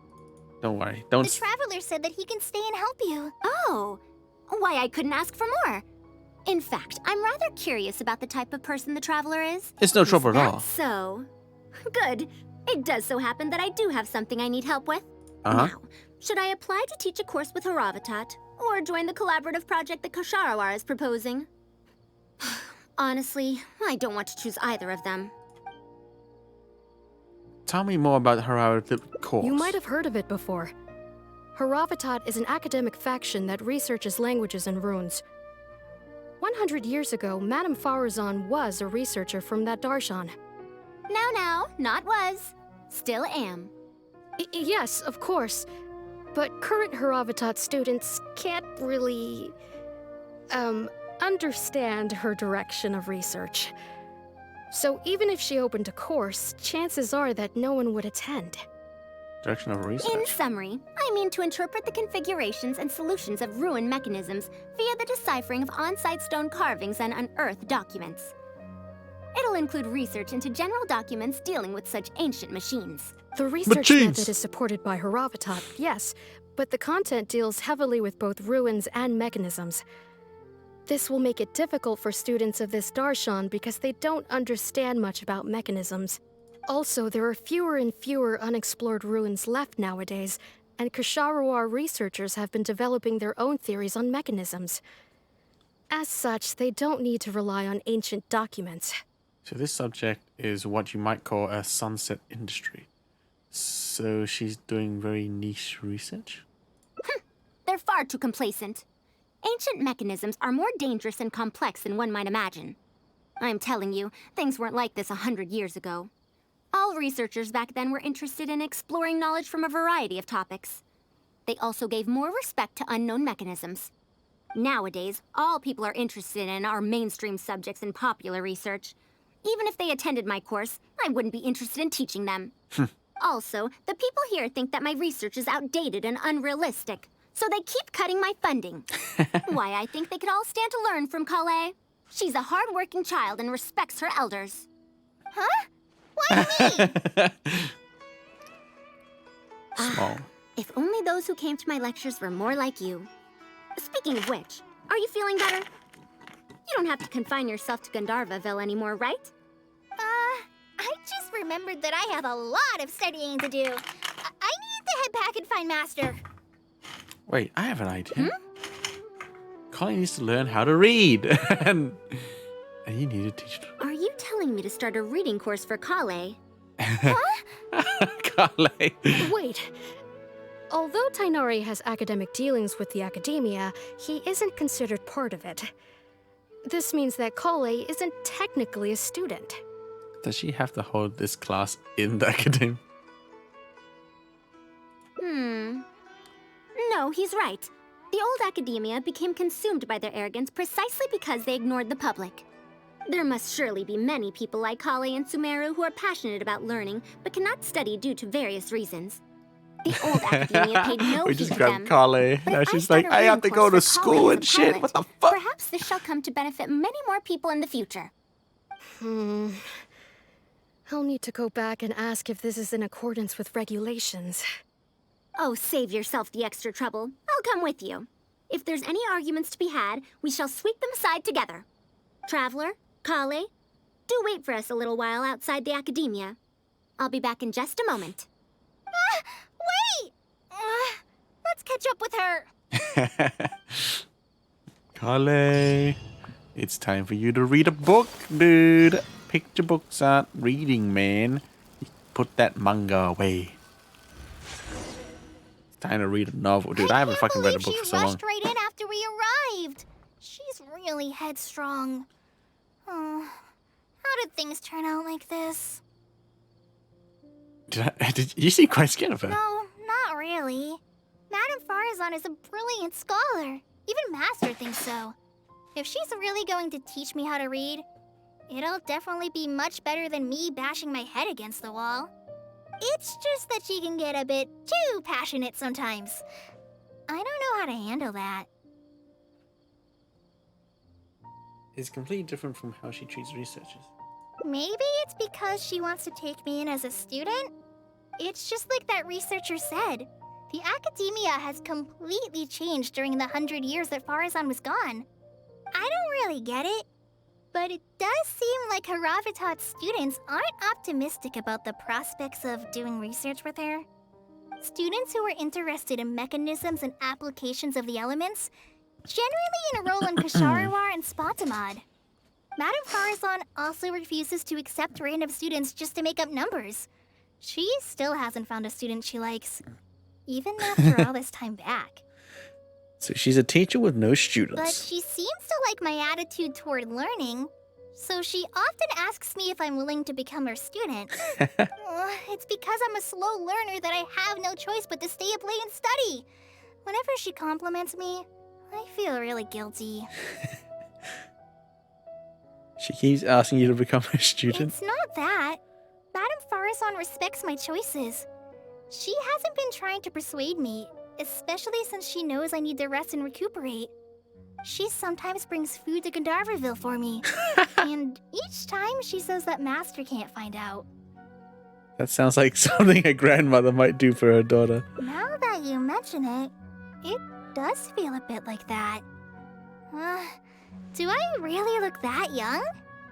S1: Don't worry. Don't...
S2: The Traveler said that he can stay and help you.
S6: Oh, why I couldn't ask for more. In fact, I'm rather curious about the type of person the Traveler is.
S1: It's no trouble at all.
S6: So, good. It does so happen that I do have something I need help with.
S1: Uh-huh.
S6: Now, should I apply to teach a course with Haravatat, or join the collaborative project that Ksharawar is proposing? Honestly, I don't want to choose either of them.
S1: Tell me more about the Haravatat course.
S5: You might have heard of it before. Haravatat is an academic faction that researches languages and runes. 100 years ago, Madame Farazan was a researcher from that darshan.
S6: Now, not was. Still am.
S5: Yes, of course. But current Haravatat students can't really... understand her direction of research. So even if she opened a course, chances are that no one would attend.
S1: Direction of research?
S6: In summary, I mean to interpret the configurations and solutions of ruin mechanisms via the deciphering of on-site stone carvings and unearthed documents. It'll include research into general documents dealing with such ancient machines.
S5: The research method is supported by Haravatat, yes, but the content deals heavily with both ruins and mechanisms. This will make it difficult for students of this darshan because they don't understand much about mechanisms. Also, there are fewer and fewer unexplored ruins left nowadays, and Ksharawar researchers have been developing their own theories on mechanisms. As such, they don't need to rely on ancient documents.
S1: So this subject is what you might call a sunset industry. So she's doing very niche research?
S6: They're far too complacent. Ancient mechanisms are more dangerous and complex than one might imagine. I'm telling you, things weren't like this 100 years ago. All researchers back then were interested in exploring knowledge from a variety of topics. They also gave more respect to unknown mechanisms. Nowadays, all people are interested in are mainstream subjects in popular research. Even if they attended my course, I wouldn't be interested in teaching them. Also, the people here think that my research is outdated and unrealistic, so they keep cutting my funding. Why, I think they could all stand to learn from Kale. She's a hard-working child and respects her elders.
S2: Huh? Why me?
S1: Small.
S6: If only those who came to my lectures were more like you. Speaking of which, are you feeling better? You don't have to confine yourself to Gandharvaville anymore, right?
S2: I just remembered that I have a lot of studying to do. I need to head back and find Master.
S1: Wait, I have an idea. Colin needs to learn how to read. and you need to teach her.
S6: Are you telling me to start a reading course for Kale?
S1: Kale.
S5: Wait. Although Tighnari has academic dealings with the academia, he isn't considered part of it. This means that Kale isn't technically a student.
S1: Does she have to hold this class in the academy?
S6: No, he's right. The old academia became consumed by their arrogance precisely because they ignored the public. There must surely be many people like Kale and Sumeru who are passionate about learning, but cannot study due to various reasons. The old academia paid no
S1: We
S6: heed
S1: just
S6: to
S1: grabbed
S6: them.
S1: Kale.
S6: But
S1: Now
S6: if
S1: she's
S6: start
S1: like,
S6: a
S1: I have
S6: reading
S1: to
S6: course
S1: go to
S6: for Kale
S1: school
S6: as
S1: and
S6: a
S1: shit.
S6: pilot,
S1: What the fuck?
S6: Perhaps this shall come to benefit many more people in the future.
S5: I'll need to go back and ask if this is in accordance with regulations.
S6: Oh, save yourself the extra trouble. I'll come with you. If there's any arguments to be had, we shall sweep them aside together. Traveler, Kale, do wait for us a little while outside the academia. I'll be back in just a moment.
S2: Wait! Let's catch up with her.
S1: Kale, it's time for you to read a book, dude. Picture books aren't reading, man. Put that manga away. It's time to read a novel, dude. I haven't fucking read a book for so
S2: She
S1: long.
S2: rushed right in after we arrived. She's really headstrong. Oh, how did things turn out like this?
S1: Did you seem quite scared of her?
S2: No, not really. Madame Farazan is a brilliant scholar. Even Master thinks so. If she's really going to teach me how to read, it'll definitely be much better than me bashing my head against the wall. It's just that she can get a bit too passionate sometimes. I don't know how to handle that.
S1: It's completely different from how she treats researchers.
S2: Maybe it's because she wants to take me in as a student? It's just like that researcher said. The academia has completely changed during the 100 years that Farazan was gone. I don't really get it, but it does seem like Haravatat's students aren't optimistic about the prospects of doing research with her. Students who are interested in mechanisms and applications of the elements generally enroll in Kasharawar and Spontamod. Madame Farazan also refuses to accept random students just to make up numbers. She still hasn't found a student she likes, even after all this time back.
S1: So she's a teacher with no students.
S2: But she seems to like my attitude toward learning, so she often asks me if I'm willing to become her student. It's because I'm a slow learner that I have no choice but to stay up late and study. Whenever she compliments me, I feel really guilty.
S1: She keeps asking you to become a student.
S2: It's not that. Madame Farazan respects my choices. She hasn't been trying to persuade me, especially since she knows I need to rest and recuperate. She sometimes brings food to Gandharvaville for me, and each time she says that Master can't find out.
S1: That sounds like something a grandmother might do for her daughter.
S2: Now that you mention it, it does feel a bit like that. Do I really look that young?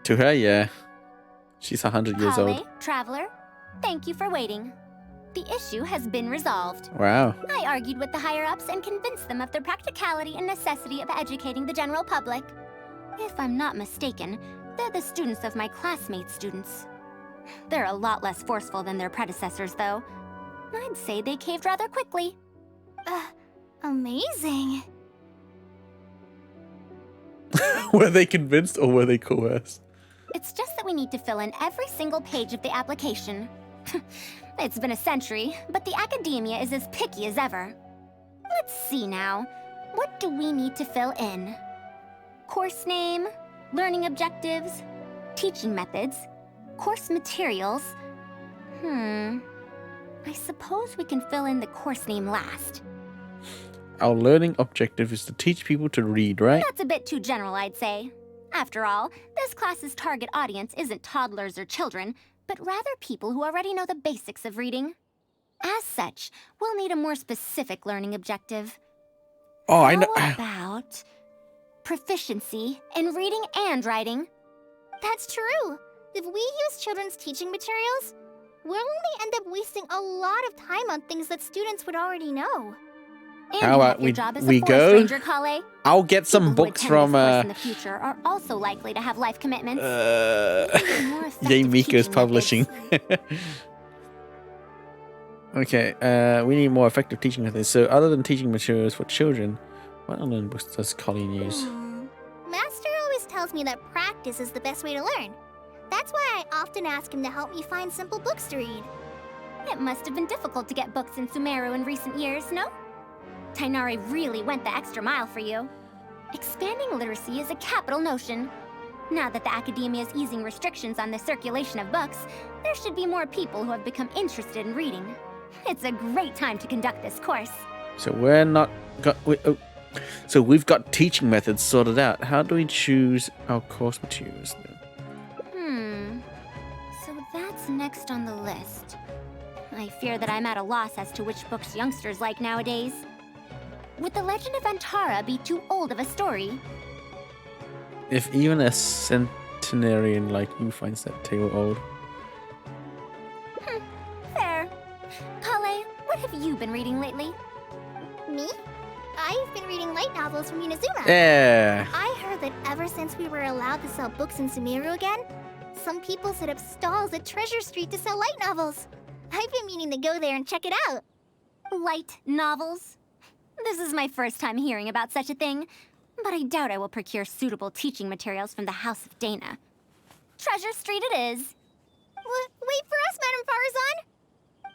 S1: To her, yeah. She's 100 years
S6: Kale,
S1: old.
S6: Traveler, thank you for waiting. The issue has been resolved.
S1: Wow.
S6: I argued with the higher-ups and convinced them of the practicality and necessity of educating the general public. If I'm not mistaken, they're the students of my classmates' students. They're a lot less forceful than their predecessors, though. I'd say they caved rather quickly.
S2: Amazing.
S1: Were they convinced or were they coerced?
S6: It's just that we need to fill in every single page of the application. It's been a century, but the academia is as picky as ever. Let's see now. What do we need to fill in? Course name, learning objectives, teaching methods, course materials. I suppose we can fill in the course name last.
S1: Our learning objective is to teach people to read, right?
S6: That's a bit too general, I'd say. After all, this class's target audience isn't toddlers or children, but rather people who already know the basics of reading. As such, we'll need a more specific learning objective.
S1: Oh, I know.
S6: How about proficiency in reading and writing?
S2: That's true. If we use children's teaching materials, we'll only end up wasting a lot of time on things that students would already know.
S6: And
S1: How
S6: you
S1: about
S6: have your job as
S1: we
S6: a forest
S1: go?
S6: ranger, Kale.
S1: I'll get some
S6: People who
S1: books
S6: attend
S1: from
S6: this course in the future are also likely to have life commitments.
S1: Yay Miko's publishing. Okay, we need more effective teaching methods. So other than teaching materials for children, what online books does Colleen use?
S2: Master always tells me that practice is the best way to learn. That's why I often ask him to help me find simple books to read.
S6: It must have been difficult to get books in Sumeru in recent years, no? Tighnari really went the extra mile for you. Expanding literacy is a capital notion. Now that the Academia is easing restrictions on the circulation of books, there should be more people who have become interested in reading. It's a great time to conduct this course.
S1: So we're not got. So we've got teaching methods sorted out. How do we choose our course materials then?
S6: So that's next on the list. I fear that I'm at a loss as to which books youngsters like nowadays. Would The Legend of Antara be too old of a story?
S1: If even a centenarian like you finds that tale old.
S6: Fair. Kale, what have you been reading lately?
S2: Me? I've been reading light novels from Inazuma.
S1: Yeah.
S2: I heard that ever since we were allowed to sell books in Sumeru again, some people set up stalls at Treasure Street to sell light novels. I've been meaning to go there and check it out.
S6: Light novels? This is my first time hearing about such a thing, but I doubt I will procure suitable teaching materials from the House of Dana. Treasure Street it is.
S2: Wait for us, Madame Farazan.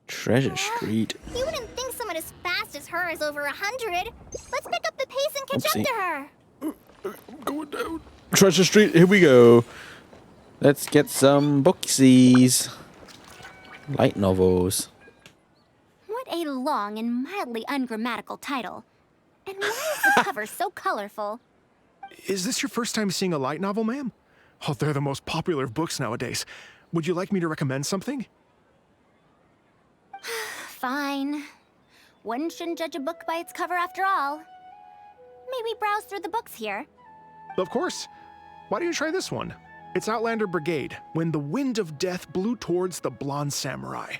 S1: Treasure Street.
S2: You wouldn't think someone as fast as her is over 100. Let's pick up the pace and catch up to her.
S1: Going down. Treasure Street, here we go. Let's get some booksies. Light novels.
S6: What a long and mildly ungrammatical title. And why is the cover so colorful?
S21: Is this your first time seeing a light novel, ma'am? Oh, they're the most popular of books nowadays. Would you like me to recommend something?
S6: Fine. One shouldn't judge a book by its cover after all. Maybe browse through the books here.
S21: Of course. Why don't you try this one? It's Outlander Brigade, When the Wind of Death Blew Towards the Blonde Samurai.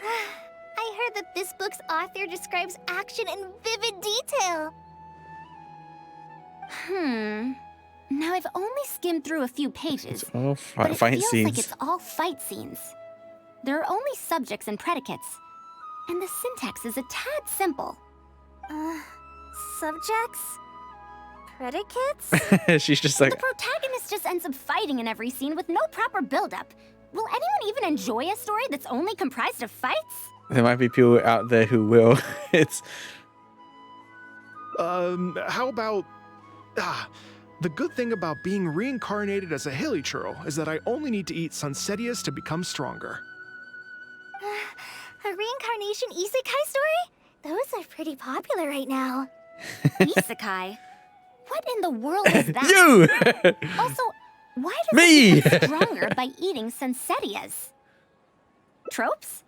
S2: I heard that this book's author describes action in vivid detail.
S6: Now I've only skimmed through a few pages,
S1: All
S6: but it
S1: fight
S6: feels
S1: scenes.
S6: like it's all fight scenes. There are only subjects and predicates, and the syntax is a tad simple.
S2: Subjects? Predicates?
S1: She's just like,
S6: The protagonist just ends up fighting in every scene with no proper build-up. Will anyone even enjoy a story that's only comprised of fights?
S1: there might be people out there who will. It's
S21: How about... the good thing about being reincarnated as a hilly churl is that I only need to eat Sunsetias to become stronger.
S2: A reincarnation isekai story? Those are pretty popular right now.
S6: Isekai? What in the world is that?
S1: You!
S6: Also, why does
S1: Me!
S6: it become stronger by eating Sunsetias? Tropes?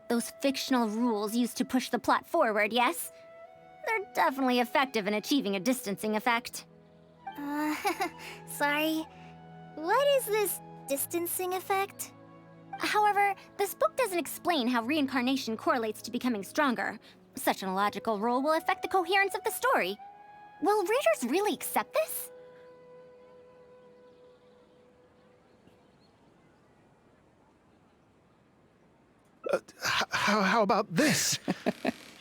S6: Those fictional rules used to push the plot forward, yes? They're definitely effective in achieving a distancing effect.
S2: Sorry. What is this distancing effect?
S6: However, this book doesn't explain how reincarnation correlates to becoming stronger. Such an illogical rule will affect the coherence of the story. Will readers really accept this?
S21: How about this?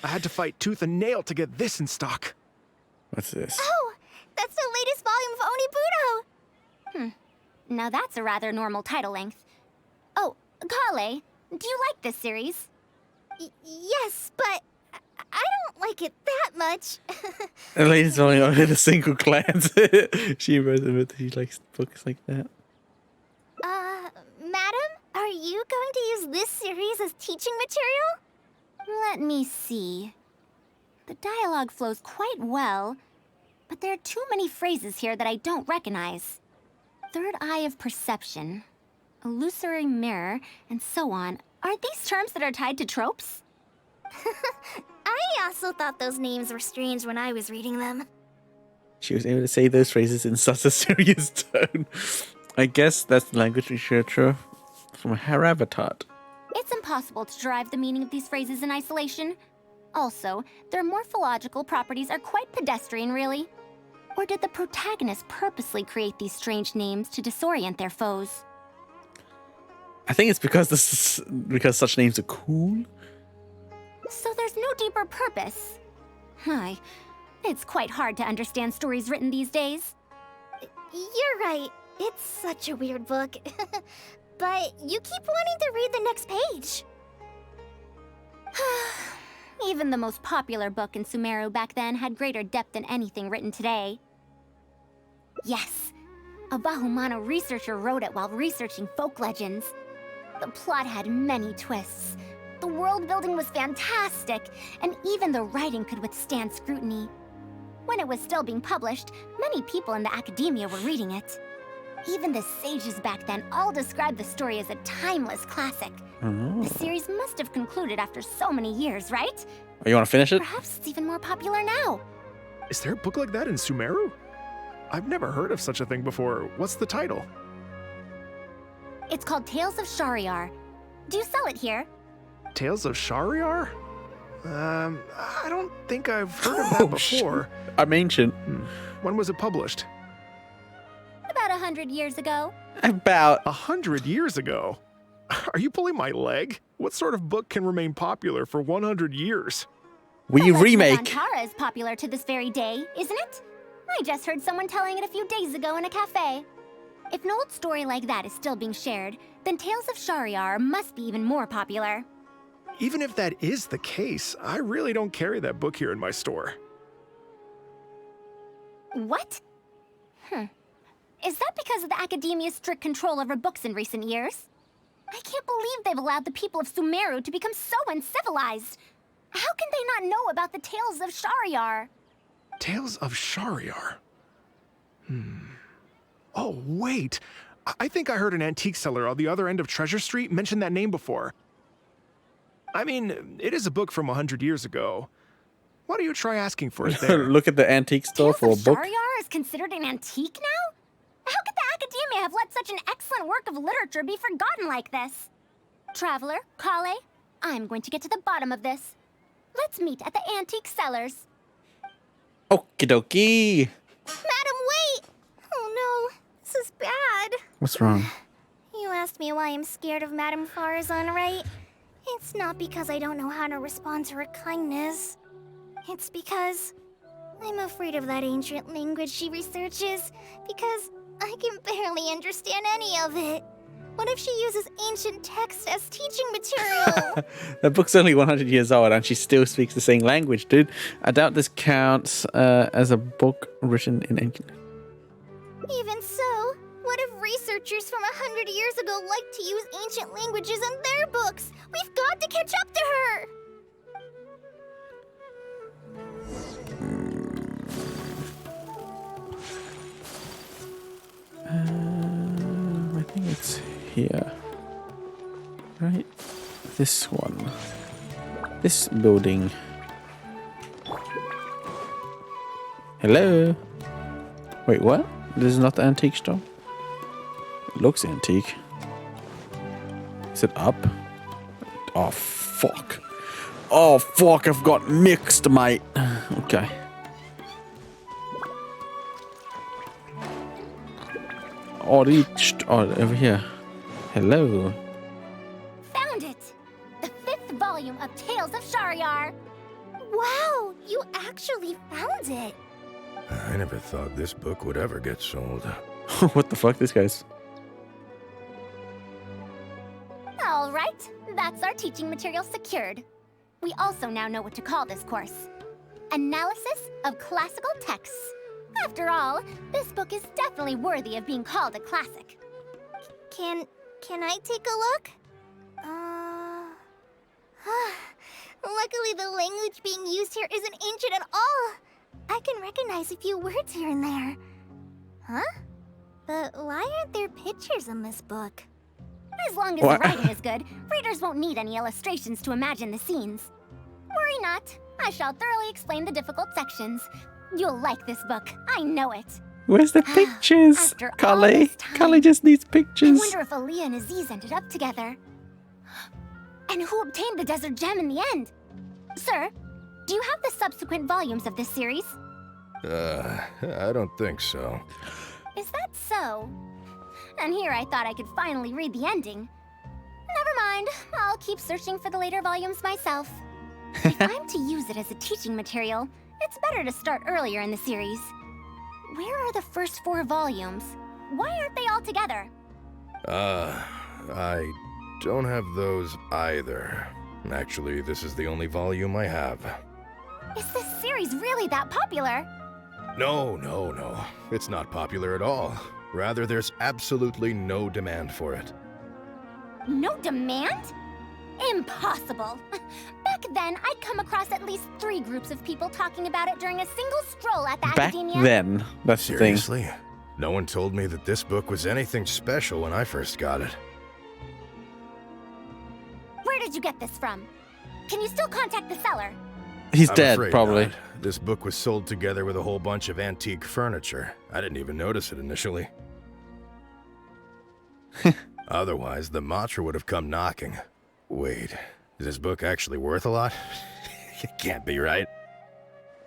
S21: I had to fight tooth and nail to get this in stock.
S1: What's this?
S2: Oh, that's the latest volume of Onibudo!
S6: Now that's a rather normal title length. Oh, Kale, do you like this series?
S2: Yes, but I don't like it that much.
S1: The lady's only on a single glance. She wrote that she likes books like that.
S2: Madam, are you going to use this series as teaching material?
S6: Let me see. The dialogue flows quite well, but there are too many phrases here that I don't recognize. Third eye of perception, illusory mirror, and so on. Aren't these terms that are tied to tropes?
S2: I also thought those names were strange when I was reading them.
S1: She was able to say those phrases in such a serious tone. I guess that's language researcher from Haravatat.
S6: It's impossible to derive the meaning of these phrases in isolation. Also, their morphological properties are quite pedestrian, really. Or did the protagonist purposely create these strange names to disorient their foes?
S1: I think it's because such names are cool.
S6: So there's no deeper purpose. It's quite hard to understand stories written these days.
S2: You're right. It's such a weird book. But you keep wanting to read the next page.
S6: Even the most popular book in Sumeru back then had greater depth than anything written today. Yes, a Bahumano researcher wrote it while researching folk legends. The plot had many twists. The world building was fantastic, and even the writing could withstand scrutiny. When it was still being published, many people in the academia were reading it. Even the sages back then all described the story as a timeless classic. The series must have concluded after so many years, right?
S1: Oh, you want to finish it?
S6: Perhaps it's even more popular now.
S21: Is there a book like that in Sumeru? I've never heard of such a thing before. What's the title?
S6: It's called Tales of Shariar. Do you sell it here?
S21: Tales of Shariar? I don't think I've heard of that before.
S1: I'm ancient.
S21: When was it published?
S6: About 100 years ago.
S1: About
S21: 100 years ago? Are you pulling my leg? What sort of book can remain popular for 100 years?
S1: We remake.
S6: Antara is popular to this very day, isn't it? I just heard someone telling it a few days ago in a cafe. If an old story like that is still being shared, then Tales of Shariar must be even more popular.
S21: Even if that is the case, I really don't carry that book here in my store.
S6: What? Is that because of the academia's strict control over books in recent years? I can't believe they've allowed the people of Sumeru to become so uncivilized. How can they not know about the Tales of Shariar?
S21: Tales of Shariar? Oh, wait. I think I heard an antique seller on the other end of Treasure Street mention that name before. I mean, it is a book from 100 years ago. Why don't you try asking for it there?
S1: Look at the antique store for a book.
S6: Shariar is considered an antique now? How could the academia have let such an excellent work of literature be forgotten like this? Traveler, Kale, I'm going to get to the bottom of this. Let's meet at the antique sellers.
S1: Okie dokie.
S2: Madam, wait! Oh no, this is bad.
S1: What's wrong?
S2: You asked me why I'm scared of Madame Farazan, right? It's not because I don't know how to respond to her kindness. It's because I'm afraid of that ancient language she researches, because I can barely understand any of it. What if she uses ancient texts as teaching material?
S1: That book's only 100 years old and she still speaks the same language, dude. I doubt this counts as a book written in ancient.
S2: Even so, what if researchers from 100 years ago like to use ancient languages in their books? We've got to catch up to her!
S1: I think it's here. Right? This one. This building. Hello? Wait, what? This is not the antique store? It looks antique. Is it up? Oh, fuck. Oh, fuck, I've got mixed, mate. Okay. Oh, over here. Hello.
S6: Found it! The 5th volume of Tales of Shariar.
S2: Wow, you actually found it.
S8: I never thought this book would ever get sold.
S1: What the fuck, this guy's...
S6: All right, that's our teaching material secured. We also now know what to call this course. Analysis of Classical Texts. After all, this book is definitely worthy of being called a classic.
S2: Can I take a look? Luckily the language being used here isn't ancient at all. I can recognize a few words here and there. Huh? But why aren't there pictures in this book?
S6: As long as the writing is good, readers won't need any illustrations to imagine the scenes. Worry not, I shall thoroughly explain the difficult sections. You'll like this book, I know it.
S1: Where's the pictures? Kale just needs pictures.
S6: I wonder if Aaliyah and Aziz ended up together. And who obtained the desert gem in the end? Sir, do you have the subsequent volumes of this series?
S8: I don't think so.
S6: Is that so? And here I thought I could finally read the ending. Never mind, I'll keep searching for the later volumes myself. If I'm to use it as a teaching material, it's better to start earlier in the series. Where are the first 4 volumes? Why aren't they all together?
S8: I don't have those either. Actually, this is the only volume I have.
S6: Is this series really that popular?
S8: No. It's not popular at all. Rather, there's absolutely no demand for it.
S6: No demand? Impossible. Back then, I'd come across at least 3 groups of people talking about it during a single stroll at the
S1: Back
S6: Academia.
S1: then, that's the thing.
S8: Seriously? No one told me that this book was anything special when I first got it.
S6: Where did you get this from? Can you still contact the seller?
S1: He's
S8: I'm
S1: dead,
S8: afraid
S1: probably.
S8: not. This book was sold together with a whole bunch of antique furniture. I didn't even notice it initially. Otherwise, the Matra would have come knocking. Wait, is this book actually worth a lot? It can't be, right?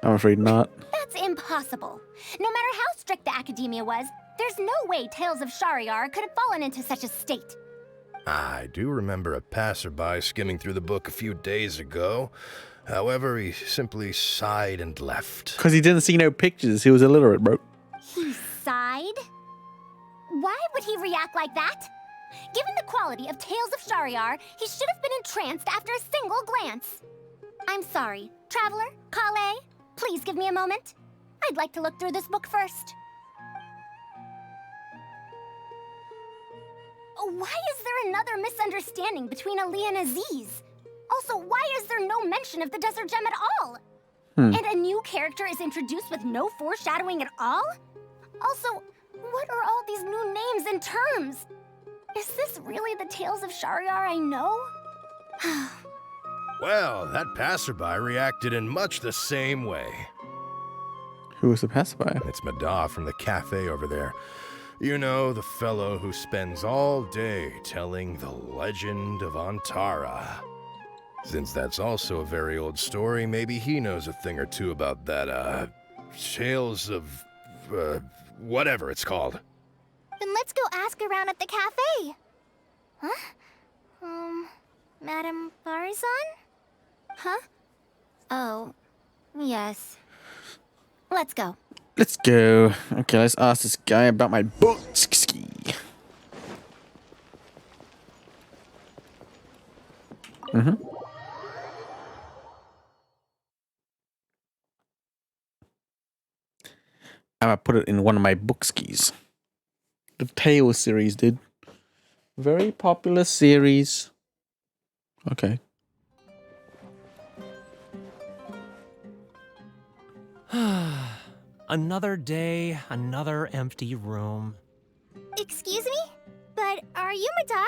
S1: I'm afraid not.
S6: That's impossible. No matter how strict the Academia was, there's no way Tales of Shariar could have fallen into such a state.
S8: I do remember a passerby skimming through the book a few days ago. However, he simply sighed and left.
S1: Because he didn't see no pictures. He was illiterate, bro.
S6: He sighed? Why would he react like that? Given the quality of Tales of Shariar, he should have been entranced after a single glance. I'm sorry. Traveler, Kale, please give me a moment. I'd like to look through this book first. Why is there another misunderstanding between Ali and Aziz? Also, why is there no mention of the Desert Gem at all? And a new character is introduced with no foreshadowing at all? Also, what are all these new names and terms? Is this really the Tales of Shariar I know?
S8: Well, that passerby reacted in much the same way.
S1: Who was the passerby?
S8: It's Madar from the cafe over there. You know, the fellow who spends all day telling the legend of Antara. Since that's also a very old story, maybe he knows a thing or two about that, Tales of, whatever it's called.
S2: Then let's go ask around at the cafe. Huh? Madame Barzan?
S6: Huh? Oh, yes. Let's go.
S1: Let's go. Okay, let's ask this guy about my books. I'm gonna put it in one of my book skis. The Tales series, dude. Very popular series. Okay.
S4: Another day, another empty room.
S2: Excuse me? But are you Madar?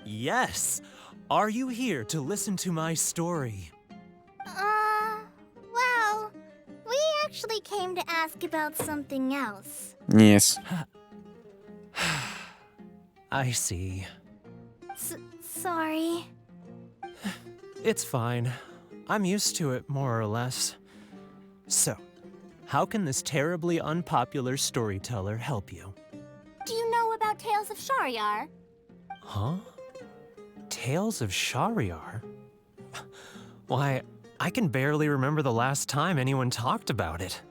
S4: Yes! Are you here to listen to my story?
S2: Well, we actually came to ask about something else.
S1: Yes.
S4: I see.
S2: Sorry.
S4: It's fine. I'm used to it, more or less. So, how can this terribly unpopular storyteller help you?
S6: Do you know about Tales of Shariar?
S4: Huh? Tales of Shariar? Why, I can barely remember the last time anyone talked about it.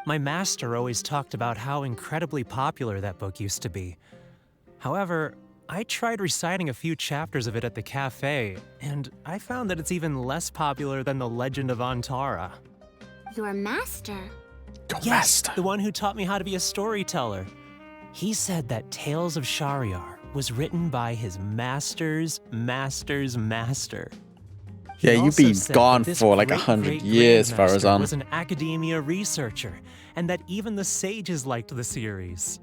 S4: My master always talked about how incredibly popular that book used to be. However, I tried reciting a few chapters of it at the cafe, and I found that it's even less popular than the Legend of Antara.
S6: Your master?
S4: Yes, the one who taught me how to be a storyteller. He said that Tales of Shariar was written by his master's master's master.
S1: Yeah,
S4: He
S1: you'd be
S4: also said
S1: gone
S4: that this
S1: for like
S4: great,
S1: 100
S4: great
S1: years,
S4: grandmaster
S1: Farazan.
S4: was an academia researcher, and that even the sages liked the series.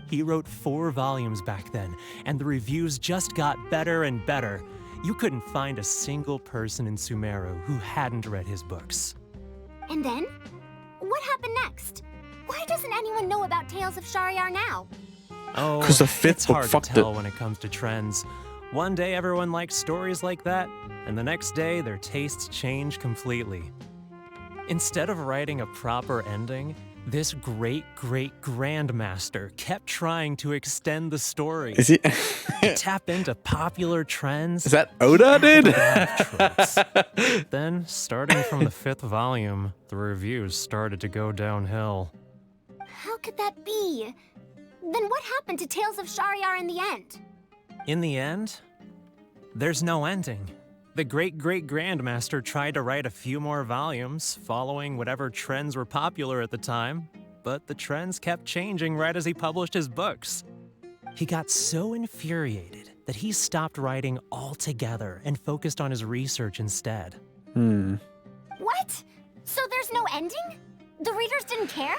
S4: He wrote 4 volumes back then, and the reviews just got better and better. You couldn't find a single person in Sumeru who hadn't read his books.
S6: And then? What happened next? Why doesn't anyone know about Tales of Shariar now?
S4: Oh,
S1: 'Cause the fifth
S4: it's
S1: book
S4: hard
S1: fucked
S4: to tell
S1: it.
S4: when it comes to trends. One day everyone likes stories like that, and the next day their tastes change completely. Instead of writing a proper ending, this great-great-grandmaster kept trying to extend the story.
S1: Is he?
S4: Tap into popular trends.
S1: Is that Oda, dude?
S4: Then, starting from the 5th volume, the reviews started to go downhill.
S6: How could that be? Then what happened to Tales of Shariar in the end?
S4: In the end, there's no ending. The great Grandmaster tried to write a few more volumes, following whatever trends were popular at the time, but the trends kept changing right as he published his books. He got so infuriated that he stopped writing altogether and focused on his research instead.
S6: What? So there's no ending? The readers didn't care?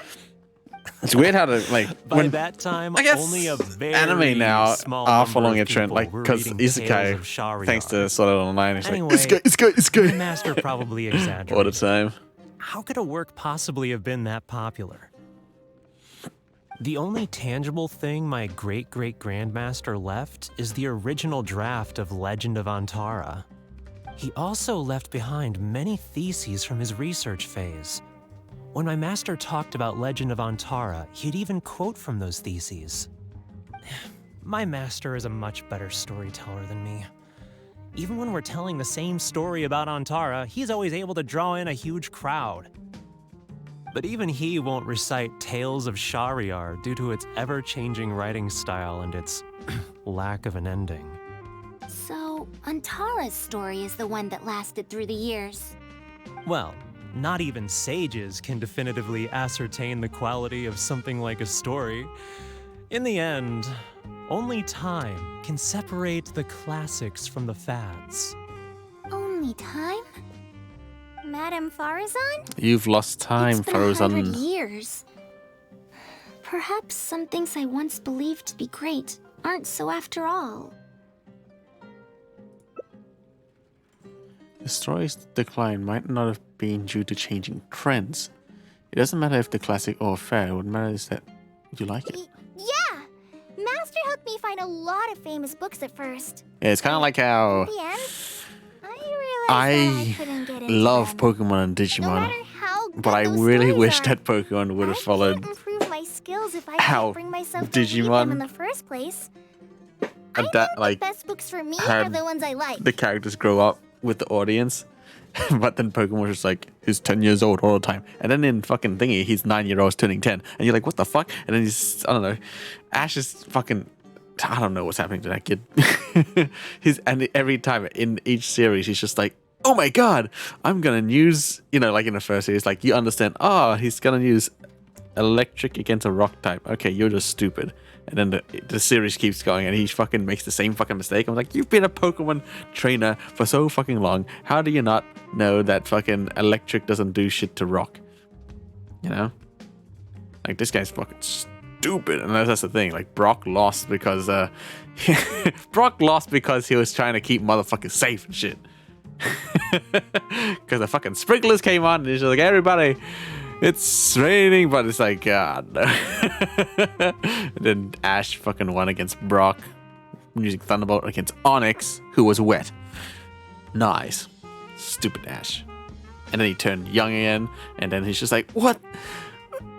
S1: It's weird how to like
S4: By that time,
S1: I guess
S4: only a very
S1: anime now
S4: small
S1: are
S4: number
S1: following
S4: of
S1: a trend,
S4: people
S1: like
S4: were
S1: because
S4: reading Tales
S1: Isekai,
S4: of Shariar.
S1: thanks to Sword Art Online, it's
S4: Anyway,
S1: like it's good.
S4: Master probably exaggerated.
S1: All the time.
S4: How could a work possibly have been that popular? The only tangible thing my great-great-grandmaster left is the original draft of Legend of Antara. He also left behind many theses from his research phase. When my master talked about Legend of Antara, he'd even quote from those theses. My master is a much better storyteller than me. Even when we're telling the same story about Antara, he's always able to draw in a huge crowd. But even he won't recite Tales of Shariar due to its ever-changing writing style and its lack of an ending.
S6: So, Antara's story is the one that lasted through the years.
S4: Well, not even sages can definitively ascertain the quality of something like a story. In the end, only time can separate the classics from the fads.
S2: Only time? Madame Farazan?
S1: You've lost time,
S6: It's been 100
S1: Farazan.
S6: years. Perhaps some things I once believed to be great aren't so after all.
S1: The story's decline might not have been due to changing trends. It doesn't matter if the classic or fair. What matters is that you like it.
S2: Yeah! Master helped me find a lot of famous books at first.
S1: Yeah, it's kind of like how
S2: In the end, I realized that I couldn't get into
S1: love
S2: them.
S1: Pokemon and Digimon,
S2: How
S1: but I
S2: those
S1: really
S2: stories
S1: wish
S2: are.
S1: that Pokemon would have followed
S2: Improve my skills if I
S1: how
S2: can't bring myself to read them in
S1: Digimon
S2: the first place.
S1: that like
S2: Best books for me are
S1: had
S2: the ones I like.
S1: the characters grow up with the audience. But then Pokemon was just like, he's 10 years old all the time. And then in fucking thingy, he's 9-year-olds turning 10. And you're like, what the fuck? And then he's, I don't know, Ash is fucking, I don't know what's happening to that kid. And every time in each series, he's just like, oh my god, I'm gonna use, like in the first series, like you understand, he's gonna use electric against a rock type. Okay, you're just stupid. And then the series keeps going and he fucking makes the same fucking mistake. I'm like, you've been a Pokemon trainer for so fucking long. How do you not know that fucking electric doesn't do shit to rock? Like, this guy's fucking stupid. And that's the thing. Like, Brock lost because he was trying to keep motherfuckers safe and shit. Because the fucking sprinklers came on and he's just like, everybody, it's raining, but it's like, God. And then Ash fucking won against Brock using Thunderbolt against Onyx, who was wet. Nice. Stupid Ash. And then he turned young again, and then he's just like, what?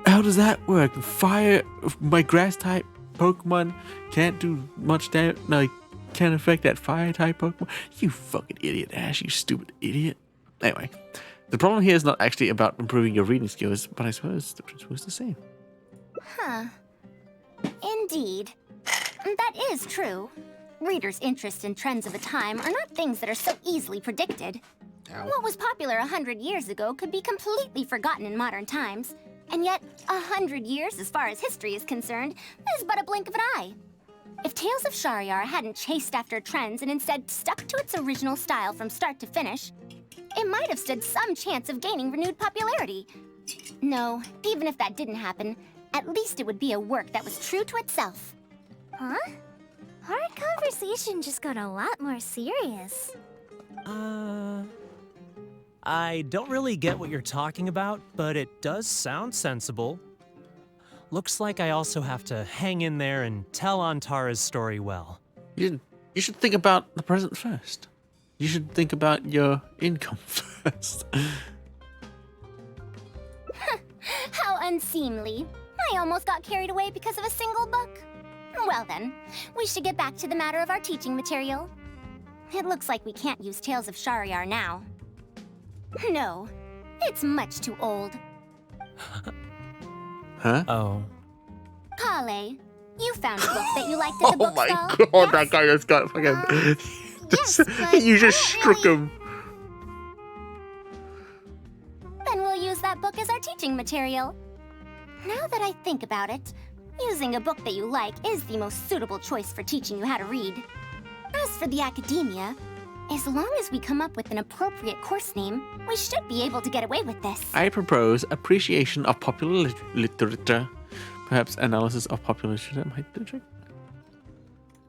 S1: How does that work? Fire, my grass type Pokemon can't do much damage. No, can't affect that fire type Pokemon. You fucking idiot, Ash, you stupid idiot. Anyway. The problem here is not actually about improving your reading skills, but I suppose the principle is the same.
S6: Huh. Indeed. That is true. Readers' interest in trends of the time are not things that are so easily predicted. What was popular 100 years ago could be completely forgotten in modern times. And yet, 100 years, as far as history is concerned, is but a blink of an eye. If Tales of Shariar hadn't chased after trends and instead stuck to its original style from start to finish, it might have stood some chance of gaining renewed popularity. No, even if that didn't happen, at least it would be a work that was true to itself.
S2: Huh? Our conversation just got a lot more serious.
S4: I don't really get what you're talking about, but it does sound sensible. Looks like I also have to hang in there and tell Antara's story well.
S1: You should think about the present first. You should think about your income first.
S6: How unseemly. I almost got carried away because of a single book. Well then, we should get back to the matter of our teaching material. It looks like we can't use Tales of Shariar now. No, it's much too old.
S1: Huh?
S4: Oh.
S6: Kale, you found a book that you liked at the
S1: Oh my
S6: bookstall.
S1: god, that guy just got fucking...
S2: Yes, but
S1: You just struck him.
S6: Then we'll use that book as our teaching material. Now that I think about it, using a book that you like is the most suitable choice for teaching you how to read. As for the academia, as long as we come up with an appropriate course name, we should be able to get away with this.
S1: I propose appreciation of popular literature. Perhaps analysis of popular literature.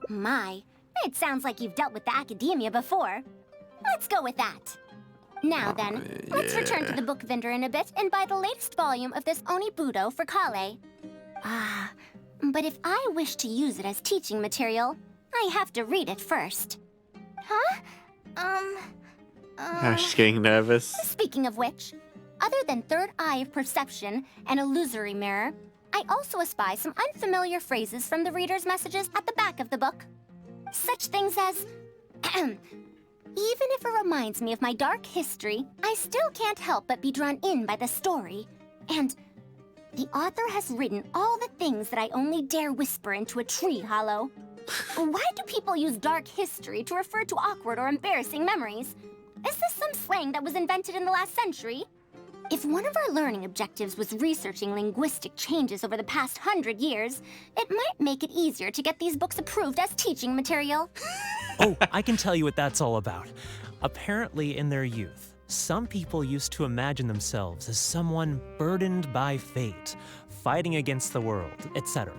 S6: My, it sounds like you've dealt with the academia before. Let's go with that. Now then, let's return to the book vendor in a bit and buy the latest volume of this Onibudo for Kale. Ah, but if I wish to use it as teaching material, I have to read it first.
S2: Huh?
S1: She's getting nervous.
S6: Speaking of which, other than third eye of perception and illusory mirror, I also espy some unfamiliar phrases from the reader's messages at the back of the book. Such things as, even if it reminds me of my dark history, I still can't help but be drawn in by the story. And the author has written all the things that I only dare whisper into a tree hollow. Why do people use dark history to refer to awkward or embarrassing memories? Is this some slang that was invented in the last century? If one of our learning objectives was researching linguistic changes over the past 100 years, it might make it easier to get these books approved as teaching material.
S7: Oh, I can tell you what that's all about. Apparently, in their youth, some people used to imagine themselves as someone burdened by fate, fighting against the world, etc.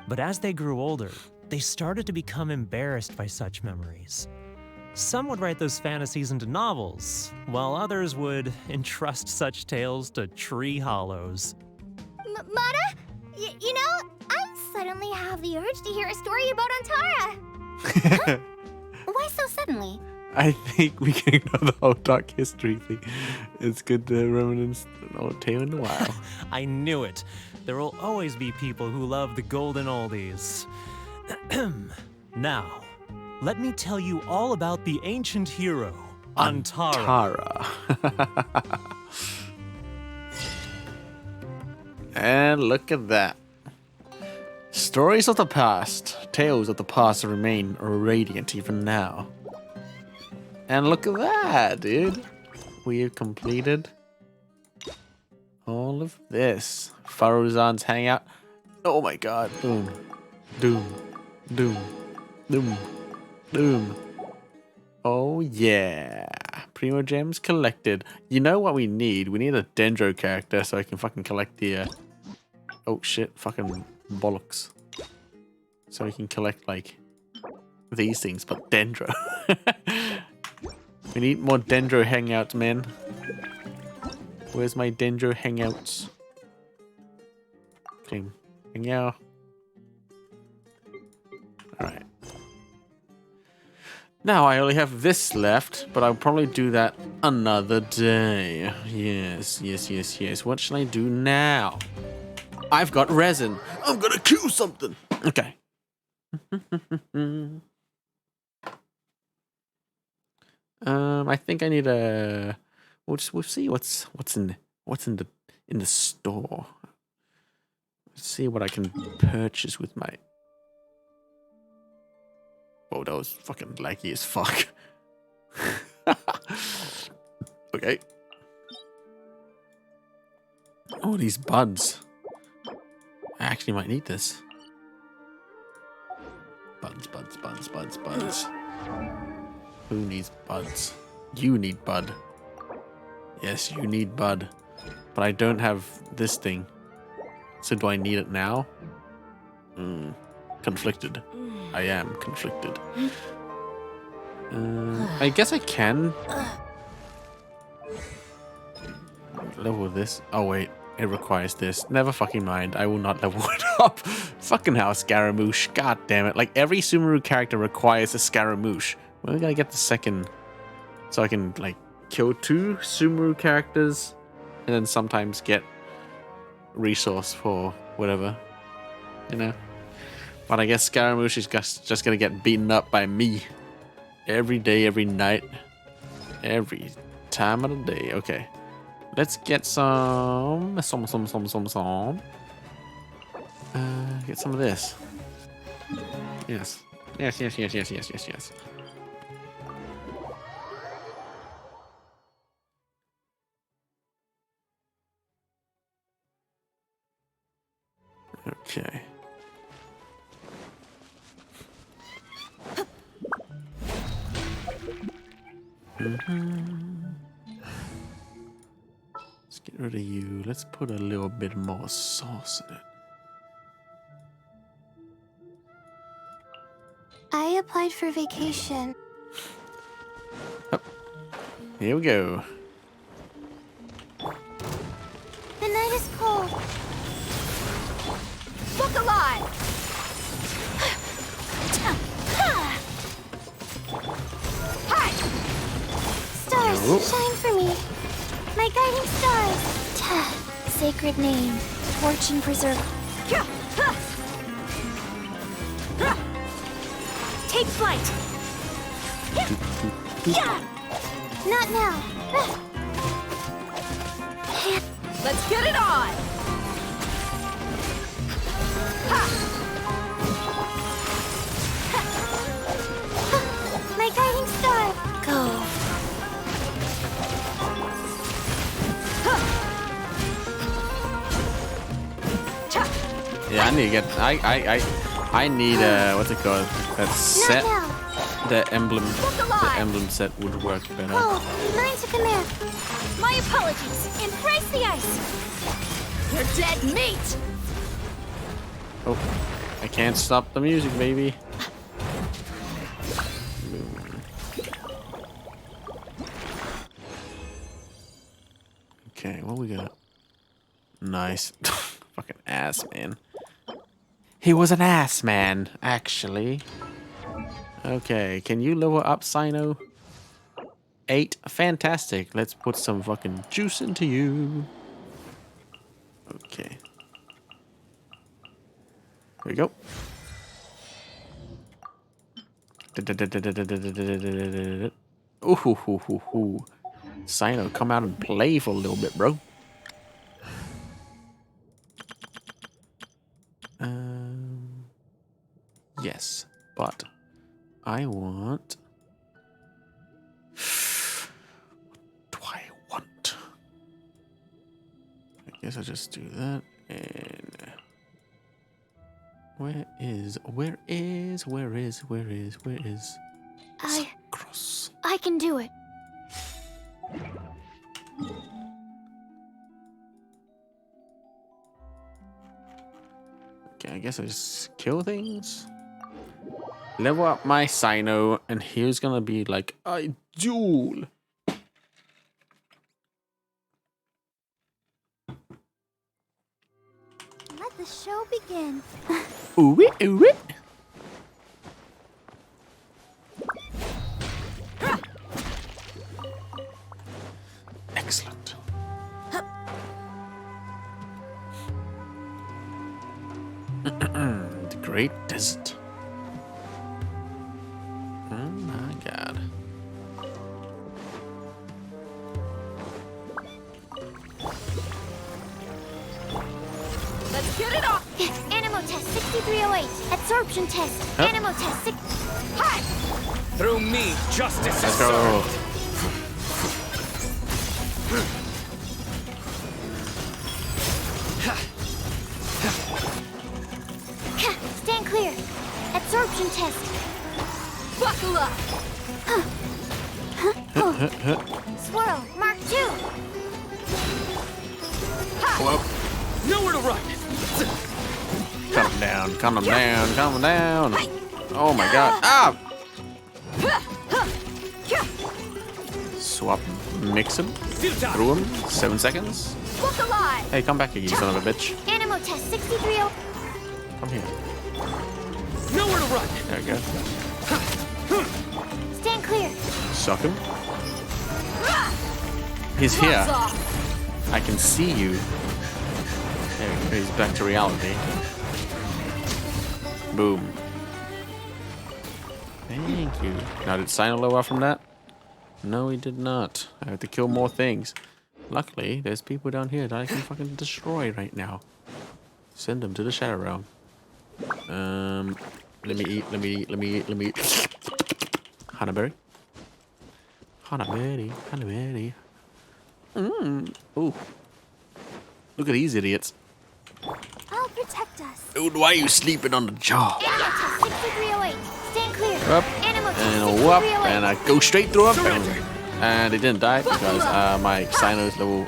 S7: But as they grew older, they started to become embarrassed by such memories. Some would write those fantasies into novels, while others would entrust such tales to tree hollows.
S2: Mata? You know, I suddenly have the urge to hear a story about Antara.
S6: Why so suddenly?
S1: I think we can ignore the whole dark history thing. It's good to reminisce an old tale in a while.
S7: I knew it. There will always be people who love the golden oldies. Now, let me tell you all about the ancient hero, Antara.
S1: And look at that. Stories of the past, tales of the past remain radiant even now. And look at that, dude. We have completed all of this. Faruzan's hangout. Oh my god. Boom. Doom. Doom. Doom. Doom. Oh yeah. Primo gems collected. You know what we need? We need a Dendro character so I can fucking collect the oh shit, fucking bollocks. So we can collect like these things, but Dendro. We need more Dendro hangouts, man. Where's my Dendro hangouts? Okay, hangout. Alright. Now I only have this left, but I'll probably do that another day. Yes. What shall I do now? I've got resin. I'm gonna kill something. Okay. I think I need a. We'll see what's in the store. Let's see what I can purchase with my. Whoa, that was fucking laggy as fuck. Okay. Oh, these buds. I actually might need this. Buds. Who needs buds? You need bud. Yes, you need bud. But I don't have this thing. So do I need it now? Conflicted. I am conflicted. I guess I can level this. Oh wait, it requires this. Never fucking mind. I will not level it up. Fucking hell, Scaramouche. God damn it. Like every Sumeru character requires a Scaramouche. We're gonna get the second so I can like kill 2 Sumeru characters and then sometimes get resource for whatever. You know? But I guess Scaramouche is just gonna get beaten up by me every day, every night, every time of the day. Okay, let's get some. Get some of this. Yes. Let's get rid of you. Let's put a little bit more sauce in it.
S2: I applied for vacation.
S1: Here we go.
S2: The night is cold. Look alive! Hi! Stars, shine for me. My guiding stars. Sacred name. Fortune preserver. Take flight. Not now.
S13: Let's get it on!
S2: My guiding star. Go.
S1: Yeah, I need to get. I need what's it called? That set. The emblem set would work better.
S2: Oh, mine's a command. My apologies. Embrace the ice.
S13: You're dead meat!
S1: Oh, I can't stop the music, baby. Okay, what we got? Nice. Fucking ass, man. He was an ass man, actually. Okay, can you level up, Sino? 8. Fantastic. Let's put some fucking juice into you. Okay. Here we go. Ooh. Sino, come out and play for a little bit, bro. Yes, but I want. What do I want? I guess I'll just do that. And where is?
S2: I can do it.
S1: Okay, I guess I just kill things. Level up my Sino, and here's gonna be like a duel.
S2: Let the show begin.
S1: Ooh it. Excellent. The Great Desert. Oh my god.
S13: Let's get it on!
S2: Animo test 6308. Absorption test.
S1: Yep.
S2: Animo test 6. Hi!
S3: Through me, justice
S1: Let's
S3: is
S1: go.
S3: served.
S2: Stand clear. Absorption test.
S13: Buckle up!
S2: Swirl. Mark 2.
S1: Whoa.
S3: Nowhere to run.
S1: Calm down. Oh my god. Ah! Swap, mix him, through him, 7 seconds.
S2: Look alive.
S1: Hey, come back here, you son of a bitch.
S2: Animo test 6308.
S1: Come here.
S3: Nowhere to run.
S1: There we go.
S2: Stand clear.
S1: Suck him. He's here. I can see you. There we go. He's back to reality. Boom. Thank you. Now, did Sino low off from that? No, he did not. I have to kill more things. Luckily, there's people down here that I can fucking destroy right now. Send them to the Shadow Realm. Let me eat. Hanaberry. Ooh. Look at these idiots.
S2: I'll protect us.
S1: Dude, why are you sleeping on the jaw?
S2: Animo test 6308. Stand clear.
S1: Up,
S2: Animo test
S1: and a whoop,
S2: 6308.
S1: and I go straight through him. And it didn't die because my Cyno's level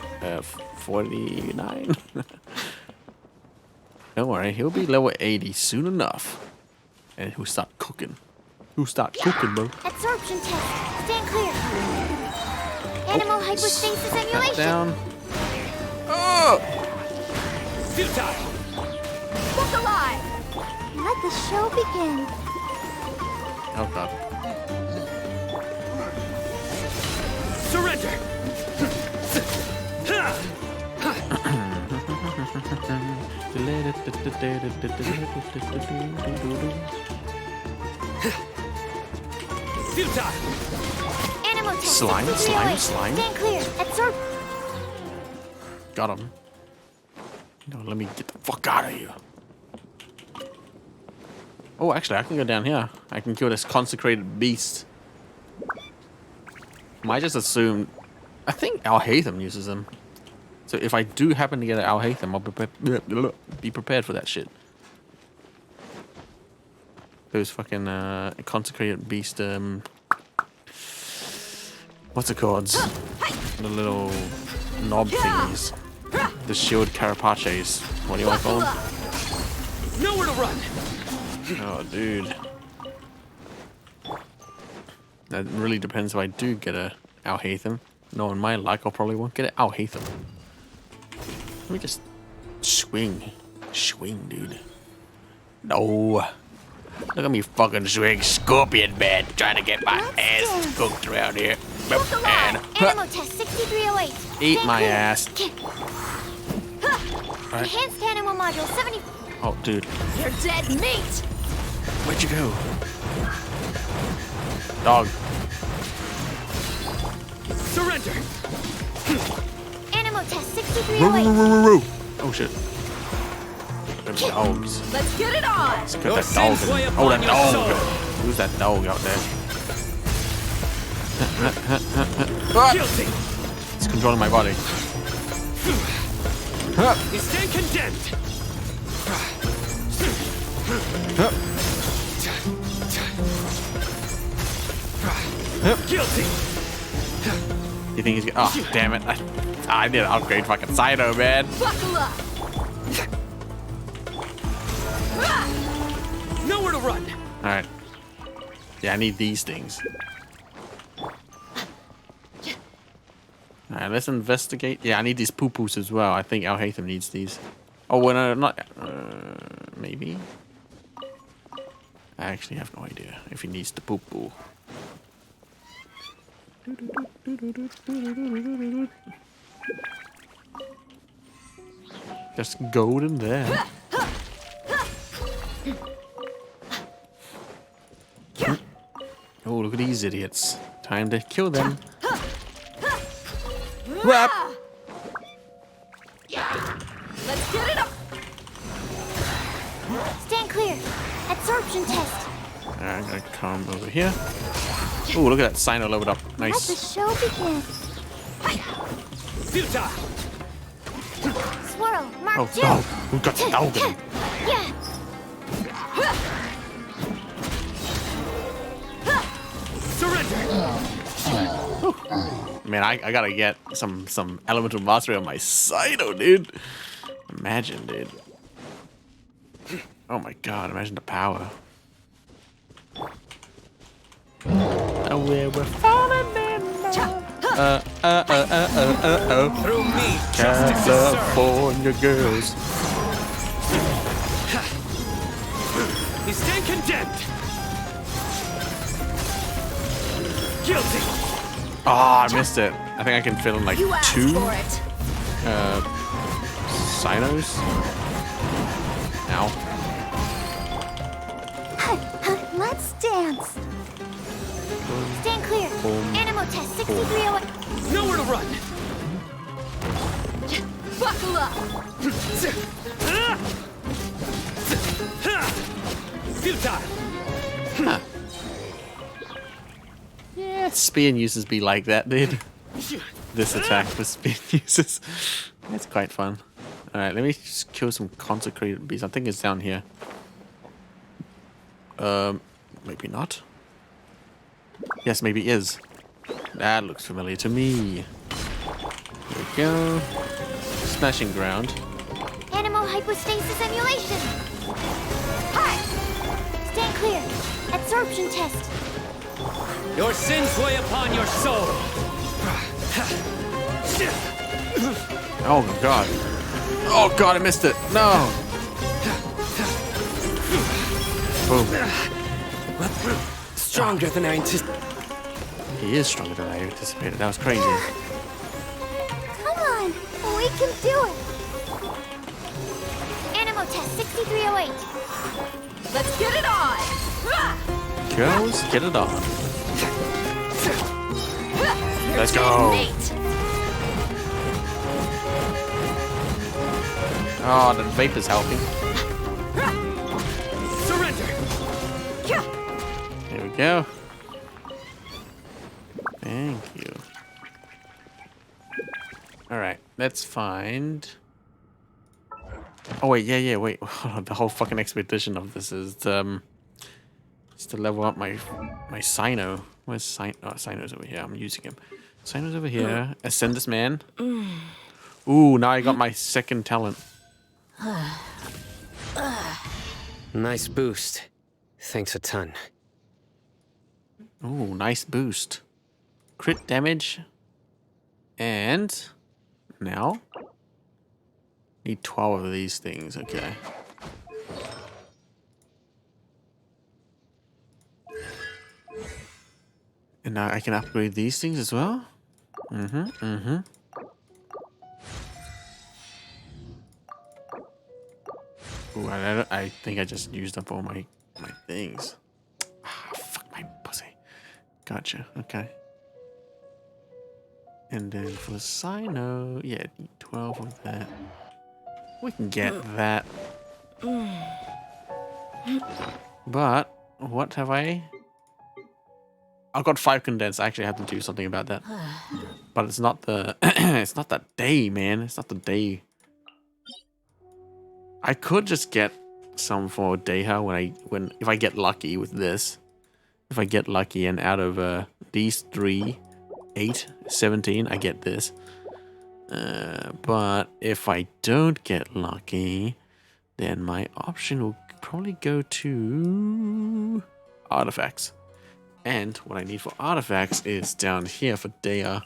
S1: 49. Don't worry, he'll be level 80 soon enough. And he'll start cooking. He'll start cooking, bro.
S2: Absorption test. Stand clear. Animal hypostasis emulation.
S1: Down. Oh!
S3: Futile!
S2: Look alive. Let the show begin.
S1: Oh god.
S3: Surrender! Futile!
S2: Animal test.
S1: Slime,
S2: 6308.
S1: slime, slime.
S2: Stand clear. Absorb.
S1: Got him. No, let me get the fuck out of here. Oh, actually, I can go down here. I can kill this consecrated beast. I just assumed... I think Alhaitham uses them. So if I do happen to get an Alhaitham, I'll be prepared for that shit. Those fucking consecrated beast... what's it called? The little knob thingies. The shield carapaces. What do you want to call them?
S3: Nowhere to run!
S1: Oh, dude. That really depends if I do get a Alhaitham. Knowing my luck, I probably won't get an Alhaitham. Let me just swing. Swing, dude. No. Look at me fucking swing, Scorpion Man, trying to get my ass cooked around here. And
S2: Animal test 6308.
S1: eat
S2: Stand
S1: my
S2: clear.
S1: ass. Right.
S2: Enhanced animal module 70.
S1: Oh, dude.
S2: You're dead meat.
S1: Where'd you go? Dog.
S3: Surrender!
S2: Animal test
S1: Roo,
S2: 6308.
S1: roo, roo, roo, roo. Oh, shit. Them dogs.
S2: Let's get it on.
S1: Let's get that dog. Oh, that dog. Who's that dog out there?
S3: Guilty!
S1: It's controlling my body.
S3: You stand condemned! Guilty!
S1: You think he's gonna... Oh, damn it. I need to upgrade fucking Cyno, man.
S2: Buckle up.
S3: Nowhere to run!
S1: Alright. Yeah, I need these things. Alright, let's investigate. Yeah, I need these poo-poos as well. I think Alhaitham needs these. Oh, well, no, not... maybe? I actually have no idea if he needs the poo-poo. There's gold in there. Oh, look at these idiots. Time to kill them. Wrap!
S2: Let's get it up. Stand clear. Absorption test.
S1: I'm gonna come over here. Oh, look at that Cyno leveled up.
S2: Let the
S1: Nice.
S2: show begin.
S3: Futile!
S2: Swirl. Mark
S1: Oh,
S2: 2.
S1: dog. Who got the dog in him?
S2: Yeah.
S3: Surrender!
S1: Man, I gotta get some elemental mastery on my Cyno, dude. Imagine, dude. Oh my god, imagine the power. Oh, we're falling in love.
S3: Through me, justice is served!
S1: California girls.
S3: You stand condemned! Guilty!
S1: Oh, I missed it. I think I can fill in like
S2: You asked
S1: 2
S2: for it.
S1: Cynos. Ow.
S2: Let's dance. Stand clear.
S1: Boom.
S2: Animal test 6308.
S3: Nowhere to run!
S2: Buckle up.
S3: Futile!
S1: Huh. Yeah, spear uses be like that, dude. This attack with spear uses. That's quite fun. Alright, let me just kill some consecrated beasts. I think it's down here. Maybe not. Yes, maybe it is. That looks familiar to me. There we go. Smashing ground.
S2: Animal hypostasis emulation. Hi. Stand clear. Absorption test.
S3: Your sins weigh upon your soul.
S1: Oh god. Oh god, I missed it. No. Boom.
S19: Stronger than I anticipated.
S1: He is stronger than I anticipated. That was crazy.
S2: Come on. We can do it. Animal test 6308.
S13: Let's get it on.
S1: Girls, get it on. Let's go. Oh, the vapor's helping.
S3: Surrender.
S1: Here we go. Thank you. Alright, let's find... Oh wait, yeah, wait. The whole fucking expedition of this is to level up my Sino. Where's Sino? Oh, Sino's over here. I'm using him. Sino's over here. Ascend this man. Ooh, now I got my second talent.
S19: Nice boost. Thanks a ton.
S1: Ooh, nice boost. Crit damage. And now need 12 of these things. Okay. And now I can upgrade these things as well. Ooh, I think I just used up all my things. Ah, fuck my pussy. Gotcha. Okay. And then for the Sino, yeah, need 12 of that. We can get that. But what have I? I've got 5 condensed. I actually have to do something about that. But it's not the it's not that day, man. It's not the day. I could just get some for Deha if I get lucky with this. If I get lucky and out of these 3, 8, 17, I get this. But if I don't get lucky, then my option will probably go to artifacts. And what I need for artifacts is down here for Deha.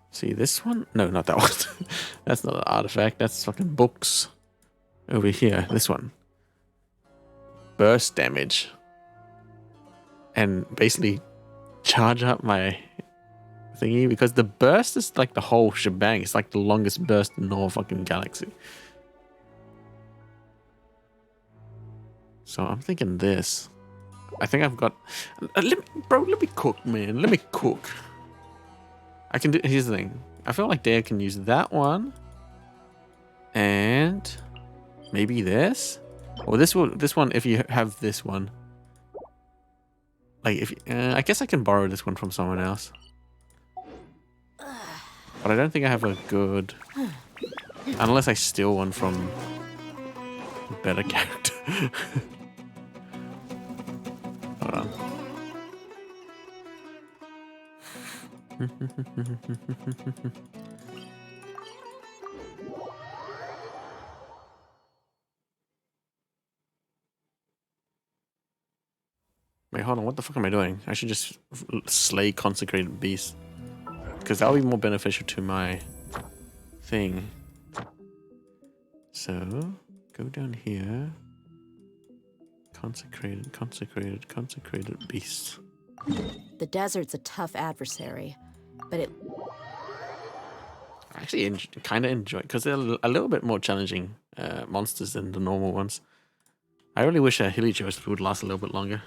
S1: See this one? No, not that one. That's not an artifact. That's fucking books. Over here, this one. Burst damage. And basically charge up my thingy, because the burst is like the whole shebang. It's like the longest burst in the whole fucking galaxy. So I'm thinking this. I think I've got... let me cook, man. Let me cook. I can do... Here's the thing. I feel like Deha can use that one. And... maybe this? Or this one if you have this one. Like, if I guess I can borrow this one from someone else. But I don't think I have a good... unless I steal one from a better character. Hold on. Wait, hold on. What the fuck am I doing? I should just slay consecrated beasts. Because that'll be more beneficial to my thing. So, go down here. Consecrated beasts.
S13: The desert's a tough adversary, but it...
S1: I actually kind of enjoy it because they're a little bit more challenging monsters than the normal ones. I really wish a Helios would last a little bit longer.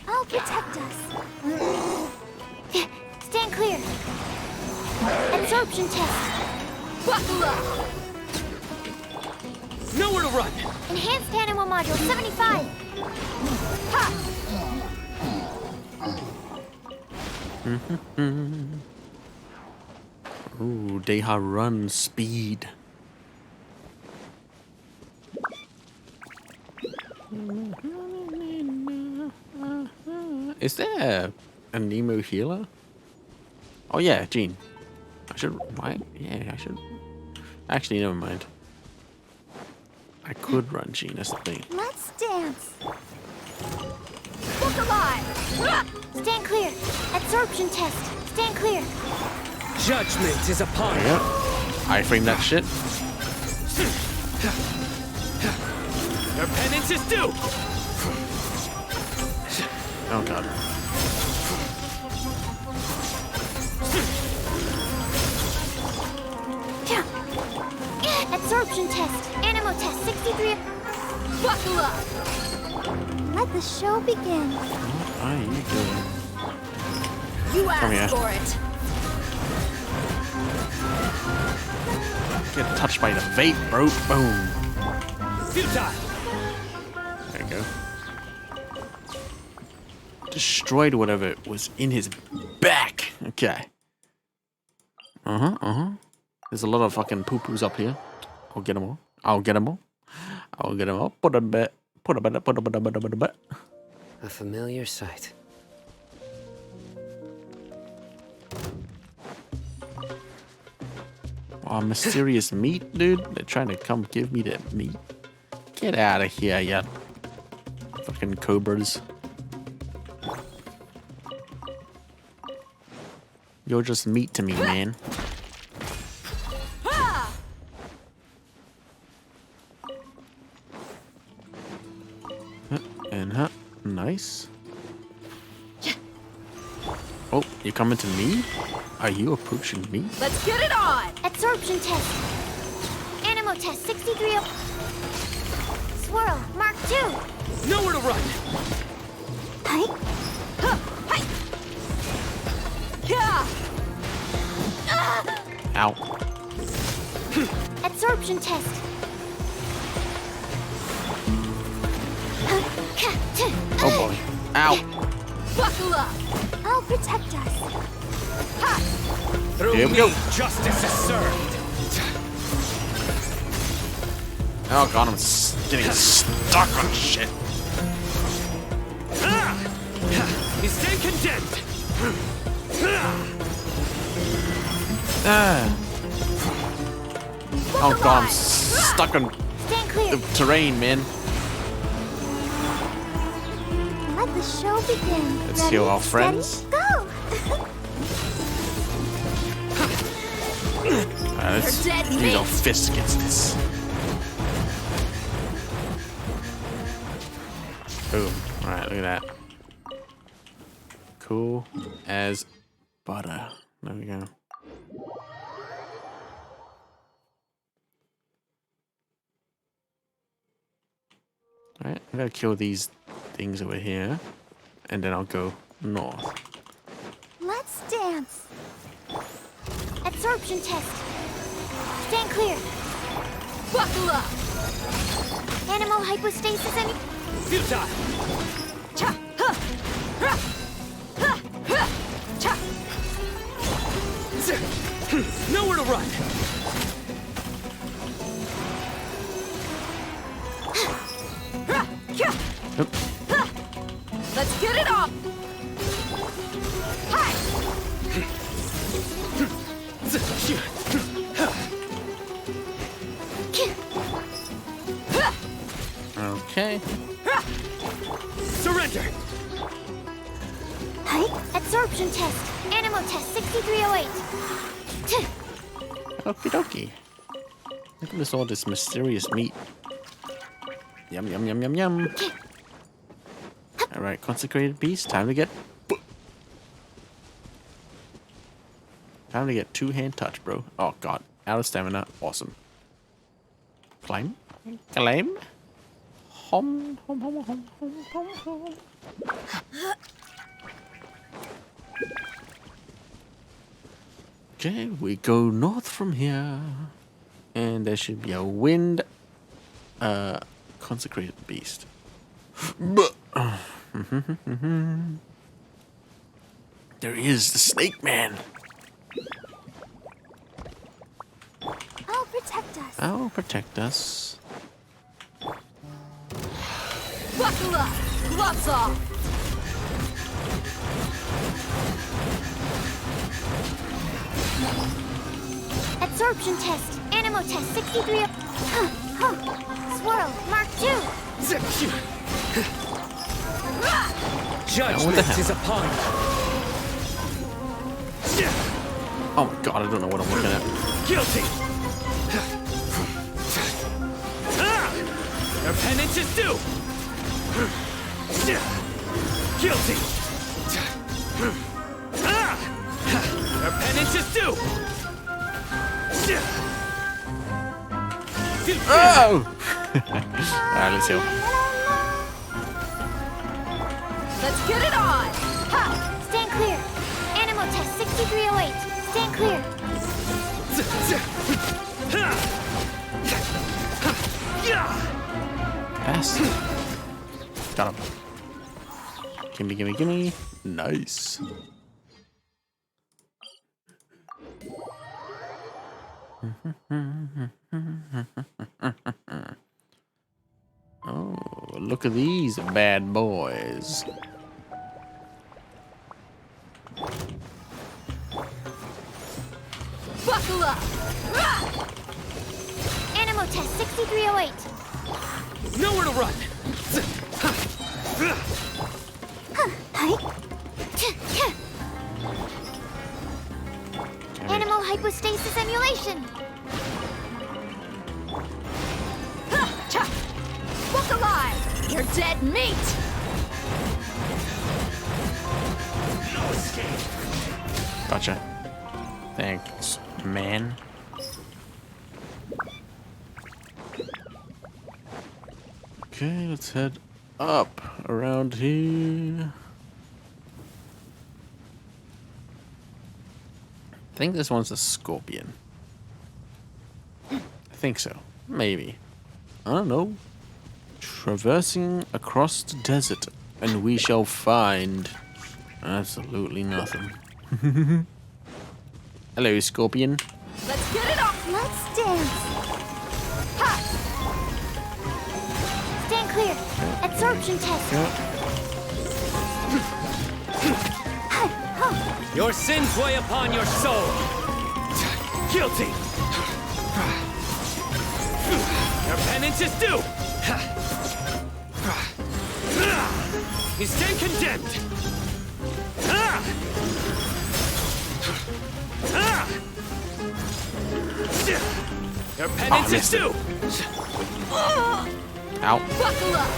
S2: I'll protect us. Stand clear. Absorption test. Buckle up.
S3: Nowhere to run.
S2: Enhanced animal module 75. Ha!
S1: Ooh, Deha run speed. Is there a Nemo healer? Oh yeah, Jean. I should. Why? Yeah, I should. Actually, never mind. I could run Jean. That's the thing.
S2: Let's dance. Look alive! Stand clear. Absorption test. Stand clear.
S3: Judgment is upon
S1: There you go. I frame that shit.
S3: Your penance is due!
S1: Oh god.
S2: Absorption test. Animo test 63. Buckle up. Let the show begin.
S1: What are you doing?
S13: You
S1: Come here.
S13: asked for it.
S1: Get touched by the vape, bro. Boom.
S3: Futile!
S1: There you go. Destroyed whatever was in his back. Okay. There's a lot of fucking poo-poos up here. I'll get them all. I'll get them all. I'll get them all. Put a bet. Put a bet. Put a bet. Put a bet.
S11: A familiar sight.
S1: Oh, mysterious meat, dude. They're trying to come give me that meat. Get out of here, ya fucking cobras. You're just meat to me, man. And nice. Oh, you coming to me? Are you approaching me?
S13: Let's get it on!
S2: Absorption test. Animo test 63. Swirl, Mark 2.
S3: Nowhere to run!
S2: Hi.
S13: Hi. Yeah.
S1: Ow.
S2: Absorption test.
S1: Oh boy. Ow.
S13: Buckle up.
S2: I'll protect us.
S3: Through
S1: Here we
S3: me,
S1: go.
S3: justice is served.
S1: Oh god, I'm getting stuck on shit.
S3: You stay condemned.
S1: Oh god, I'm stuck on
S2: Stand clear.
S1: the terrain, man.
S2: Let the show begin.
S1: Let's
S2: Ready,
S1: heal our
S2: steady,
S1: friends.
S2: Go.
S1: Alright, let's
S13: You're dead
S1: use
S13: meat.
S1: our fists against this. Boom. Alright, look at that. Cool as butter. There we go. Alright, I'm gonna kill these things over here. And then I'll go north.
S2: Let's dance. Absorption test. Stand clear.
S13: Buckle up.
S2: Animal hypostasis and
S3: Futile!
S13: Cha. Ha. Ha. Ha. Ha. Cha.
S3: Nowhere to run!
S13: Ha. Kya.
S1: Yep.
S13: Ha. Let's get it on. Hi.
S1: Okay.
S3: Surrender!
S2: Height. Absorption test. Animal test 6308.
S1: Okie dokie. Look at this, all this mysterious meat. Yum, yum, yum, yum, yum. Alright, consecrated beast. Time to get two-hand touch, bro. Oh god. Out of stamina. Awesome. Climb. Climb. Hom, hom, hom, hom, hom, hom, hom. Okay, we go north from here. And there should be a wind consecrated beast. There is the snake man.
S2: I'll protect us.
S1: I'll protect us.
S13: Buckle up. Gloves off.
S2: Absorption test. Animo test 63. Swirl. Mark 2.
S3: Judgment is upon you.
S1: Oh my god, I don't know what I'm looking at.
S3: Guilty. Your penance is due. Guilty. Your penance is due.
S1: Oh! Alright, let's go.
S13: Let's get it on!
S2: Ha! Stand clear. Animo test 6308. Stand clear.
S1: Pass. Got him. Gimme, gimme, gimme. Nice. Oh, look at these bad boys.
S13: Buckle up!
S2: Animo test 6308.
S3: Nowhere to run.
S2: Animal hypostasis emulation.
S13: Look alive! You're dead meat!
S3: No escape.
S1: Gotcha. Thanks, man. Okay, let's head up around here. I think this one's a scorpion. I think so. Maybe. I don't know. Traversing across the desert, and we shall find absolutely nothing. Hello, scorpion.
S13: Let's get it on!
S2: Let's dance. Ha! Stand clear. Absorption test.
S3: Your sins weigh upon your soul. Guilty. Your penance is due. You stand condemned. Your penance is due.
S1: Ow.
S2: Buckle up.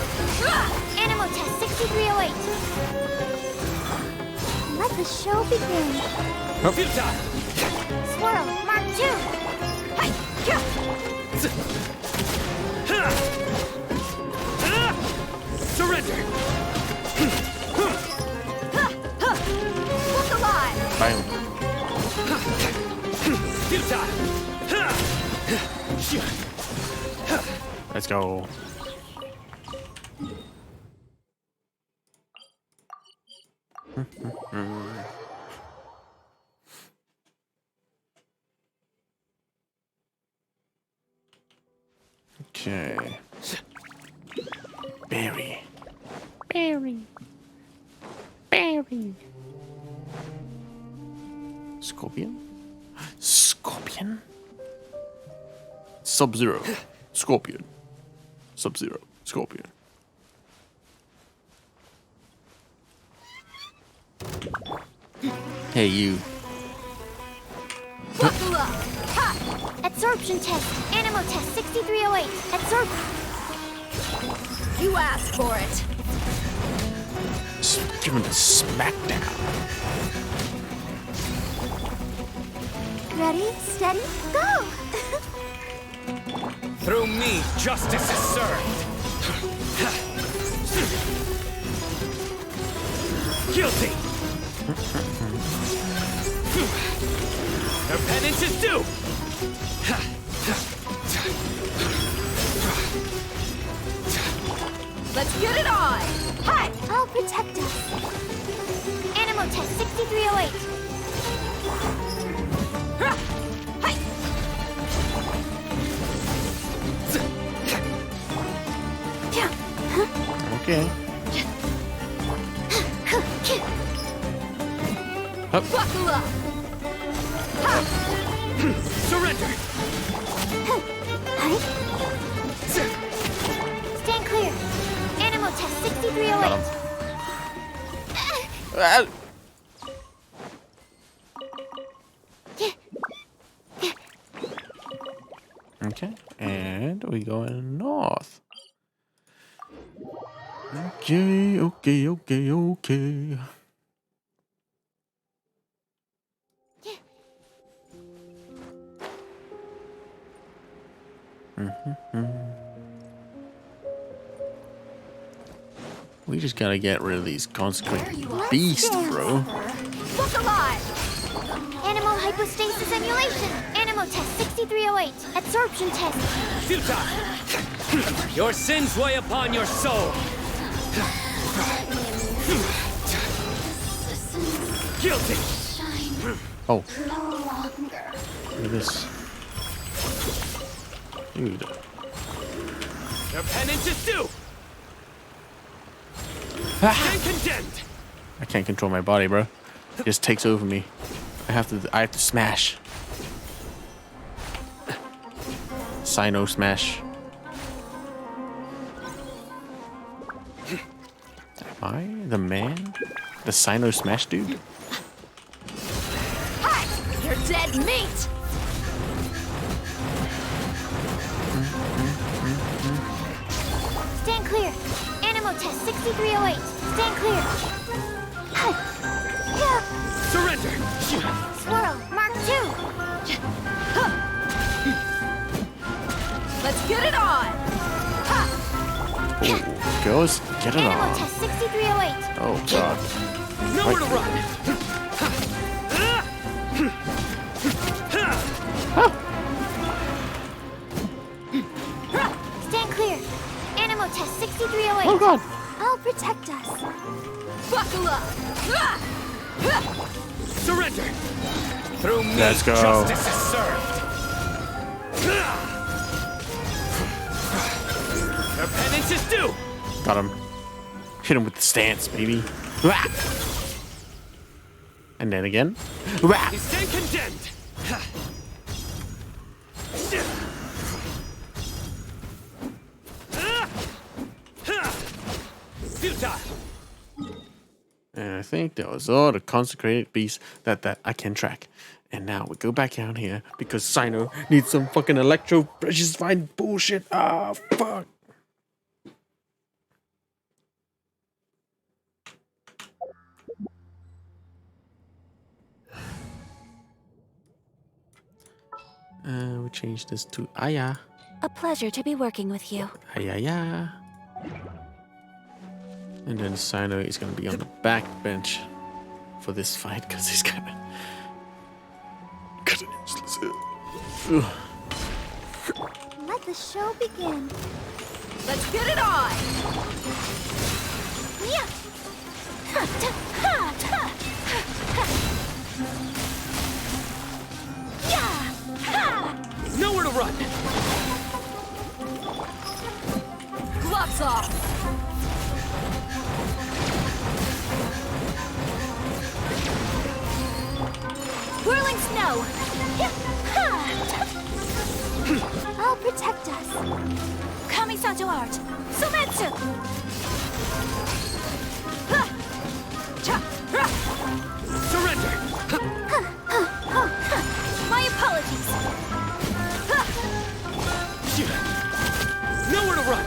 S2: Animo test 6308. Let the show begin.
S3: Futile.
S2: Swirl. Mark 2.
S3: Surrender.
S13: Look alive!
S1: Bam.
S3: Futile.
S1: Let's go. Okay. Berry. Berry. Berry. Scorpion? Scorpion? Sub-Zero. Scorpion. Sub-Zero. Scorpion. Hey, you.
S2: Buckle up. Ha! Absorption test. Animo test 6308.
S13: You asked for it.
S1: Give him a smackdown.
S2: Ready, steady, go!
S3: Through me, justice is served. Guilty. Your penance is due.
S13: Let's get it on!
S2: Hi! I'll protect us. Animo test 6308.
S1: Okay.
S13: Buckle up!
S3: Surrender!
S2: Stand clear. Animal test 6308.
S1: Okay, and we going north. Okay. We just gotta get rid of these consecrated beasts, bro.
S2: Look alive! Animal hypostasis emulation. Animal test 6308. Absorption test.
S3: Futile! Your sins weigh upon your soul. Guilty!
S1: Oh. Look at this. Dude.
S3: Your penance is due! Stand condemned!
S1: I can't control my body, bro. It just takes over me. I have to smash. Sino smash. Am I the man? The Sino smash dude?
S13: Hi! You're dead meat!
S2: Stand clear. Animal test 6308. Stand clear.
S3: Surrender!
S2: Swirl. Mark 2.
S13: Let's get it on!
S1: Ooh, girls, get it
S2: Animal
S1: on.
S2: test 6308.
S1: Oh god.
S3: Nowhere to run!
S2: Stand clear. Animal test 6308.
S1: Oh god.
S2: I'll protect us.
S13: Buckle up!
S3: Surrender! Through me,
S1: Let's go.
S3: justice is served! Your penance is due!
S1: Got him. Hit him with the stance, baby. And then again.
S3: You stand condemned! Futile!
S1: And I think that was all the consecrated beasts that I can track. And now we go back down here because Sino needs some fucking electro precious fine bullshit. Ah, fuck. We change this to Aya.
S6: A pleasure to be working with you.
S1: Aya. And then Sino is gonna be on the back bench for this fight because he's kind of useless.
S2: Let the show begin.
S13: Let's get it on!
S2: Yeah.
S3: Nowhere to run!
S13: Gloves off!
S2: Whirling snow. I'll protect us. Kamisato art. Sumetsu.
S3: Surrender!
S2: My apologies.
S3: Nowhere to run!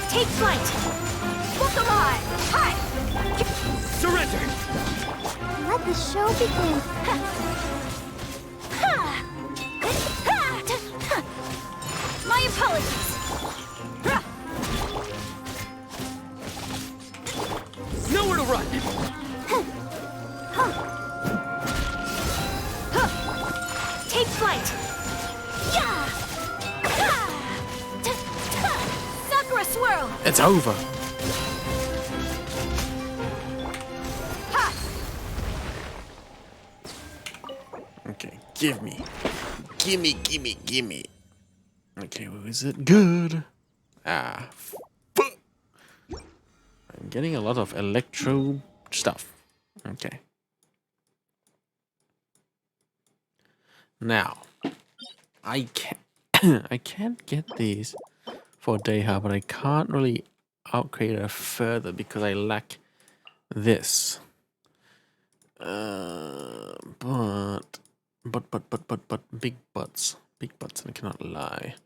S2: Take flight. Look alive. Hi.
S3: Surrender!
S2: Let the show begin. My apologies.
S3: Nowhere to run!
S2: Take flight. Sakura swirl.
S1: It's over. Okay, gimme. Okay, well, is it good? Ah, fuck. I'm getting a lot of electro stuff. Okay. Now, I can't get these for Deha, but I can't really upgrade her further because I lack this. But big butts, and I cannot lie.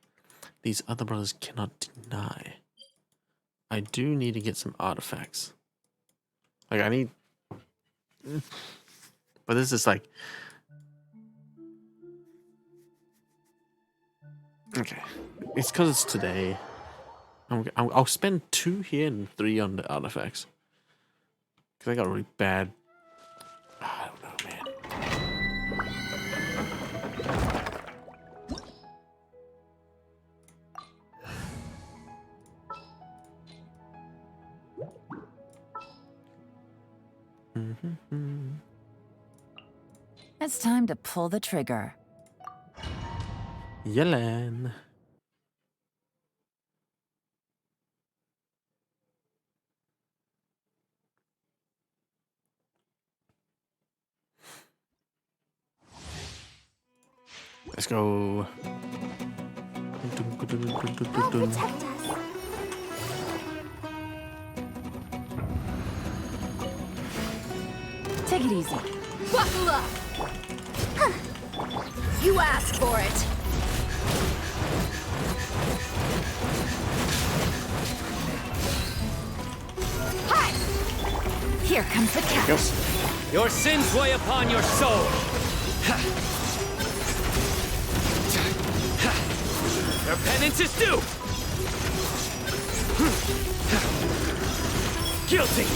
S1: These other brothers cannot deny. I do need to get some artifacts. Like I need, but this is like, okay. It's because it's today. I'll spend 2 here and 3 on the artifacts. Because I got really bad. I don't know, man.
S9: It's time to pull the trigger.
S1: Yellen. Let's go.
S9: Take it easy.
S2: Buckle up! Huh. You asked for it!
S9: Hi! Here comes the catch.
S3: Your sins weigh upon your soul. Your penance is due. Guilty.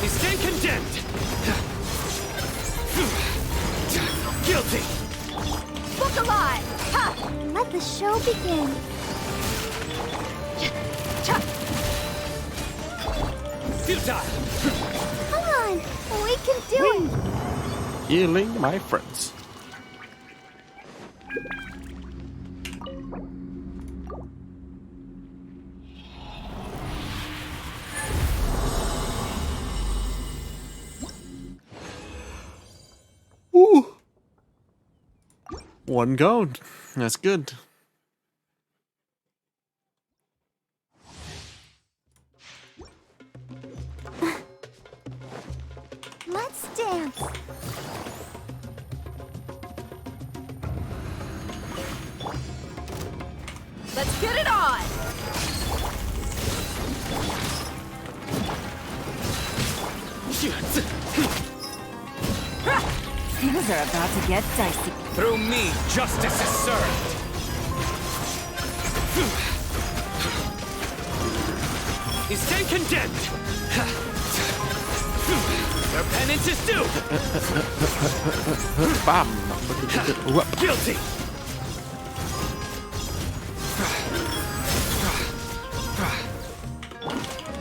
S3: You stand condemned. Guilty.
S2: Look alive! Ha! Let the show begin.
S3: Futile.
S2: Come on, we can do it.
S1: Healing my friends. Ooh. 1 gold. That's good.
S2: Let's dance.
S13: Let's get it on!
S9: Things are about to get dicey.
S3: Through me, justice is served. You stand condemned. Your penance is due.
S1: Bam.
S3: Guilty.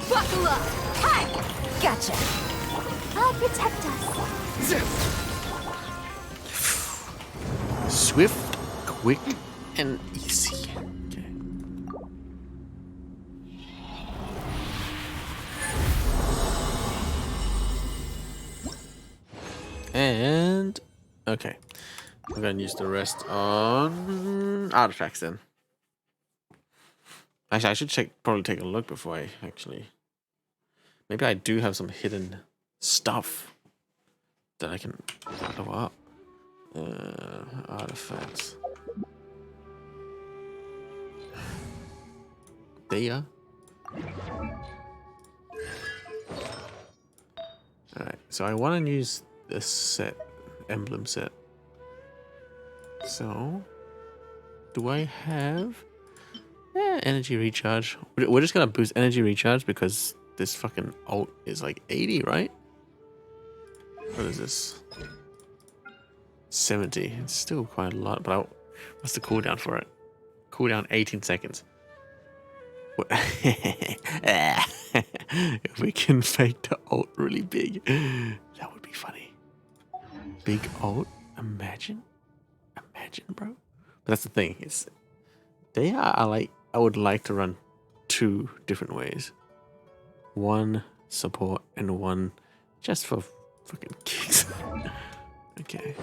S2: Buckle up! Hi!
S9: Gotcha.
S2: I'll protect us.
S1: Swift, quick, and easy. Okay. And okay, I'm gonna use the rest on artifacts then. Actually, I should probably take a look before I actually. Maybe I do have some hidden stuff that I can blow up. Artifacts. There. Alright, so I want to use this set, emblem set. So, do I have energy recharge? We're just gonna boost energy recharge because this fucking ult is like 80, right? What is this? 70. It's still quite a lot, but what's the cooldown for it? Cooldown 18 seconds. If we can fake the ult really big, that would be funny. Big ult? Imagine, bro. But that's the thing. I would like to run 2 different ways. 1 support and 1 just for fucking kicks. Okay.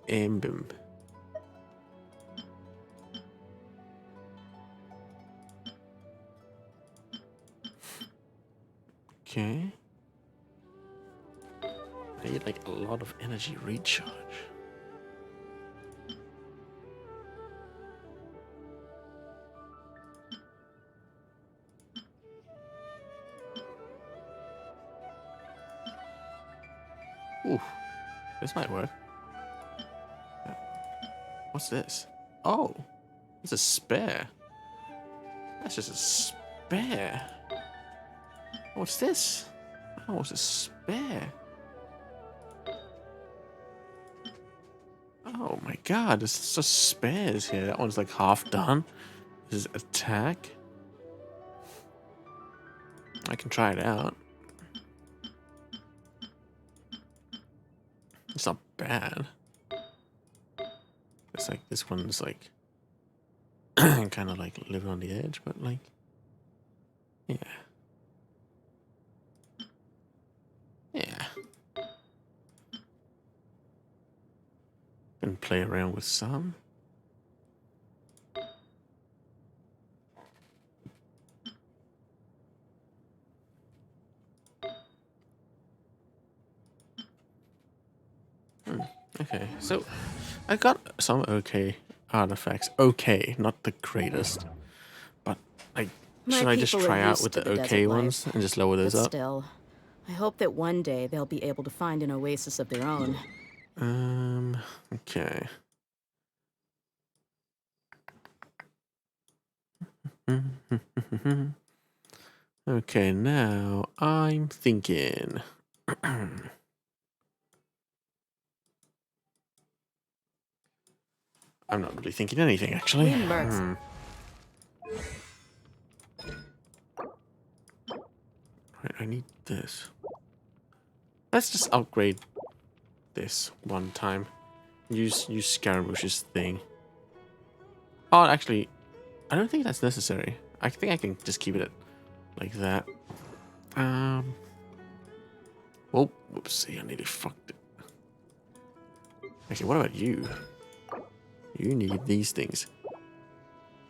S1: Bim. Okay. I need like a lot of energy recharge. Ooh, this might work. What's this? Oh, it's a spare. That's just a spare. What's this? Oh, it's a spare. Oh my god, there's just spares here. That one's like half done. This is attack. I can try it out. It's not bad. It's like this one's like kind of like living on the edge, but like, yeah. Yeah. Can play around with some. Okay, so I got some okay artifacts. Okay, not the greatest, but like, should I just try out with the okay ones and just lower those up?
S13: Still, I hope that one day they'll be able to find an oasis of their own.
S1: Okay. Okay, now I'm thinking. I'm not really thinking anything, actually. Right, I need this. Let's just upgrade this one time. Use Scaramush's thing. Oh, actually, I don't think that's necessary. I think I can just keep it like that. Well, whoopsie, I nearly fucked it. Actually, what about you? You need these things.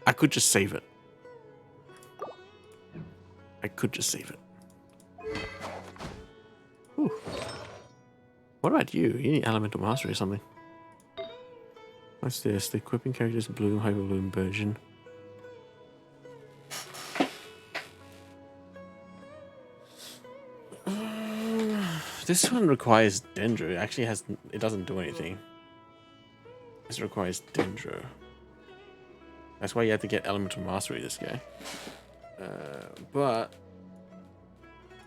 S1: I could just save it. Whew. What about you? You need elemental mastery or something. What's this? The equipping characters bloom, hyper bloom version. This one requires Dendro. It actually has. It doesn't do anything. This requires Dendro. That's why you have to get elemental mastery. This guy. But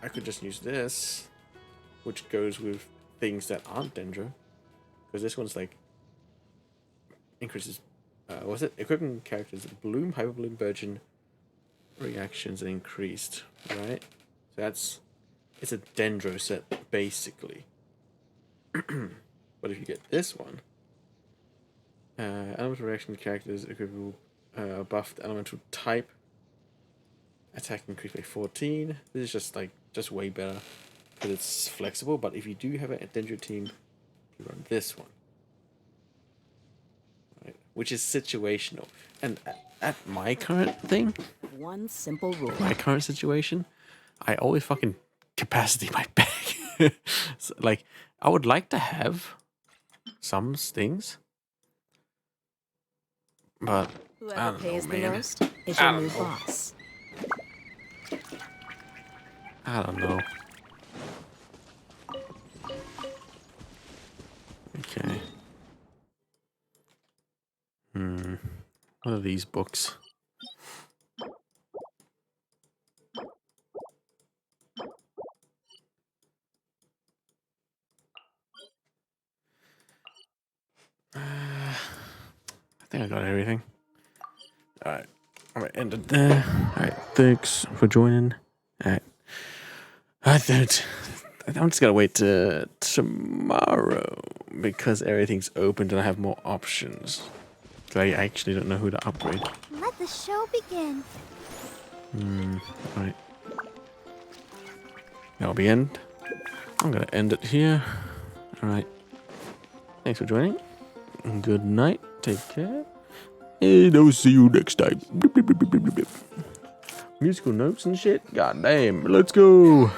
S1: I could just use this, which goes with things that aren't Dendro, because this one's like increases. What's it? Equipping characters bloom, hyper bloom, virgin reactions are increased. Right. So it's a Dendro set basically. But if you get this one, elemental reaction characters equipable buffed elemental type. Attack increased by 14. This is just way better because it's flexible. But if you do have a Dendro team, you run this one, right? Which is situational. And at my current thing,
S13: one simple rule.
S1: My current situation, I always fucking capacity my bag. So, like, I would like to have some things, but
S13: whoever pays the most is your new boss.
S1: I don't know. Okay. What are these books? I think I got everything. Alright. I'm gonna end it there. Alright, thanks for joining. Alright. I'm just gonna wait till tomorrow because everything's opened and I have more options. I actually don't know who to upgrade.
S2: Let the show begin.
S1: Right. That'll be end. I'm gonna end it here. Alright. Thanks for joining. Good night. Take care. And I'll see you next time. Musical notes and shit. God damn. Let's go.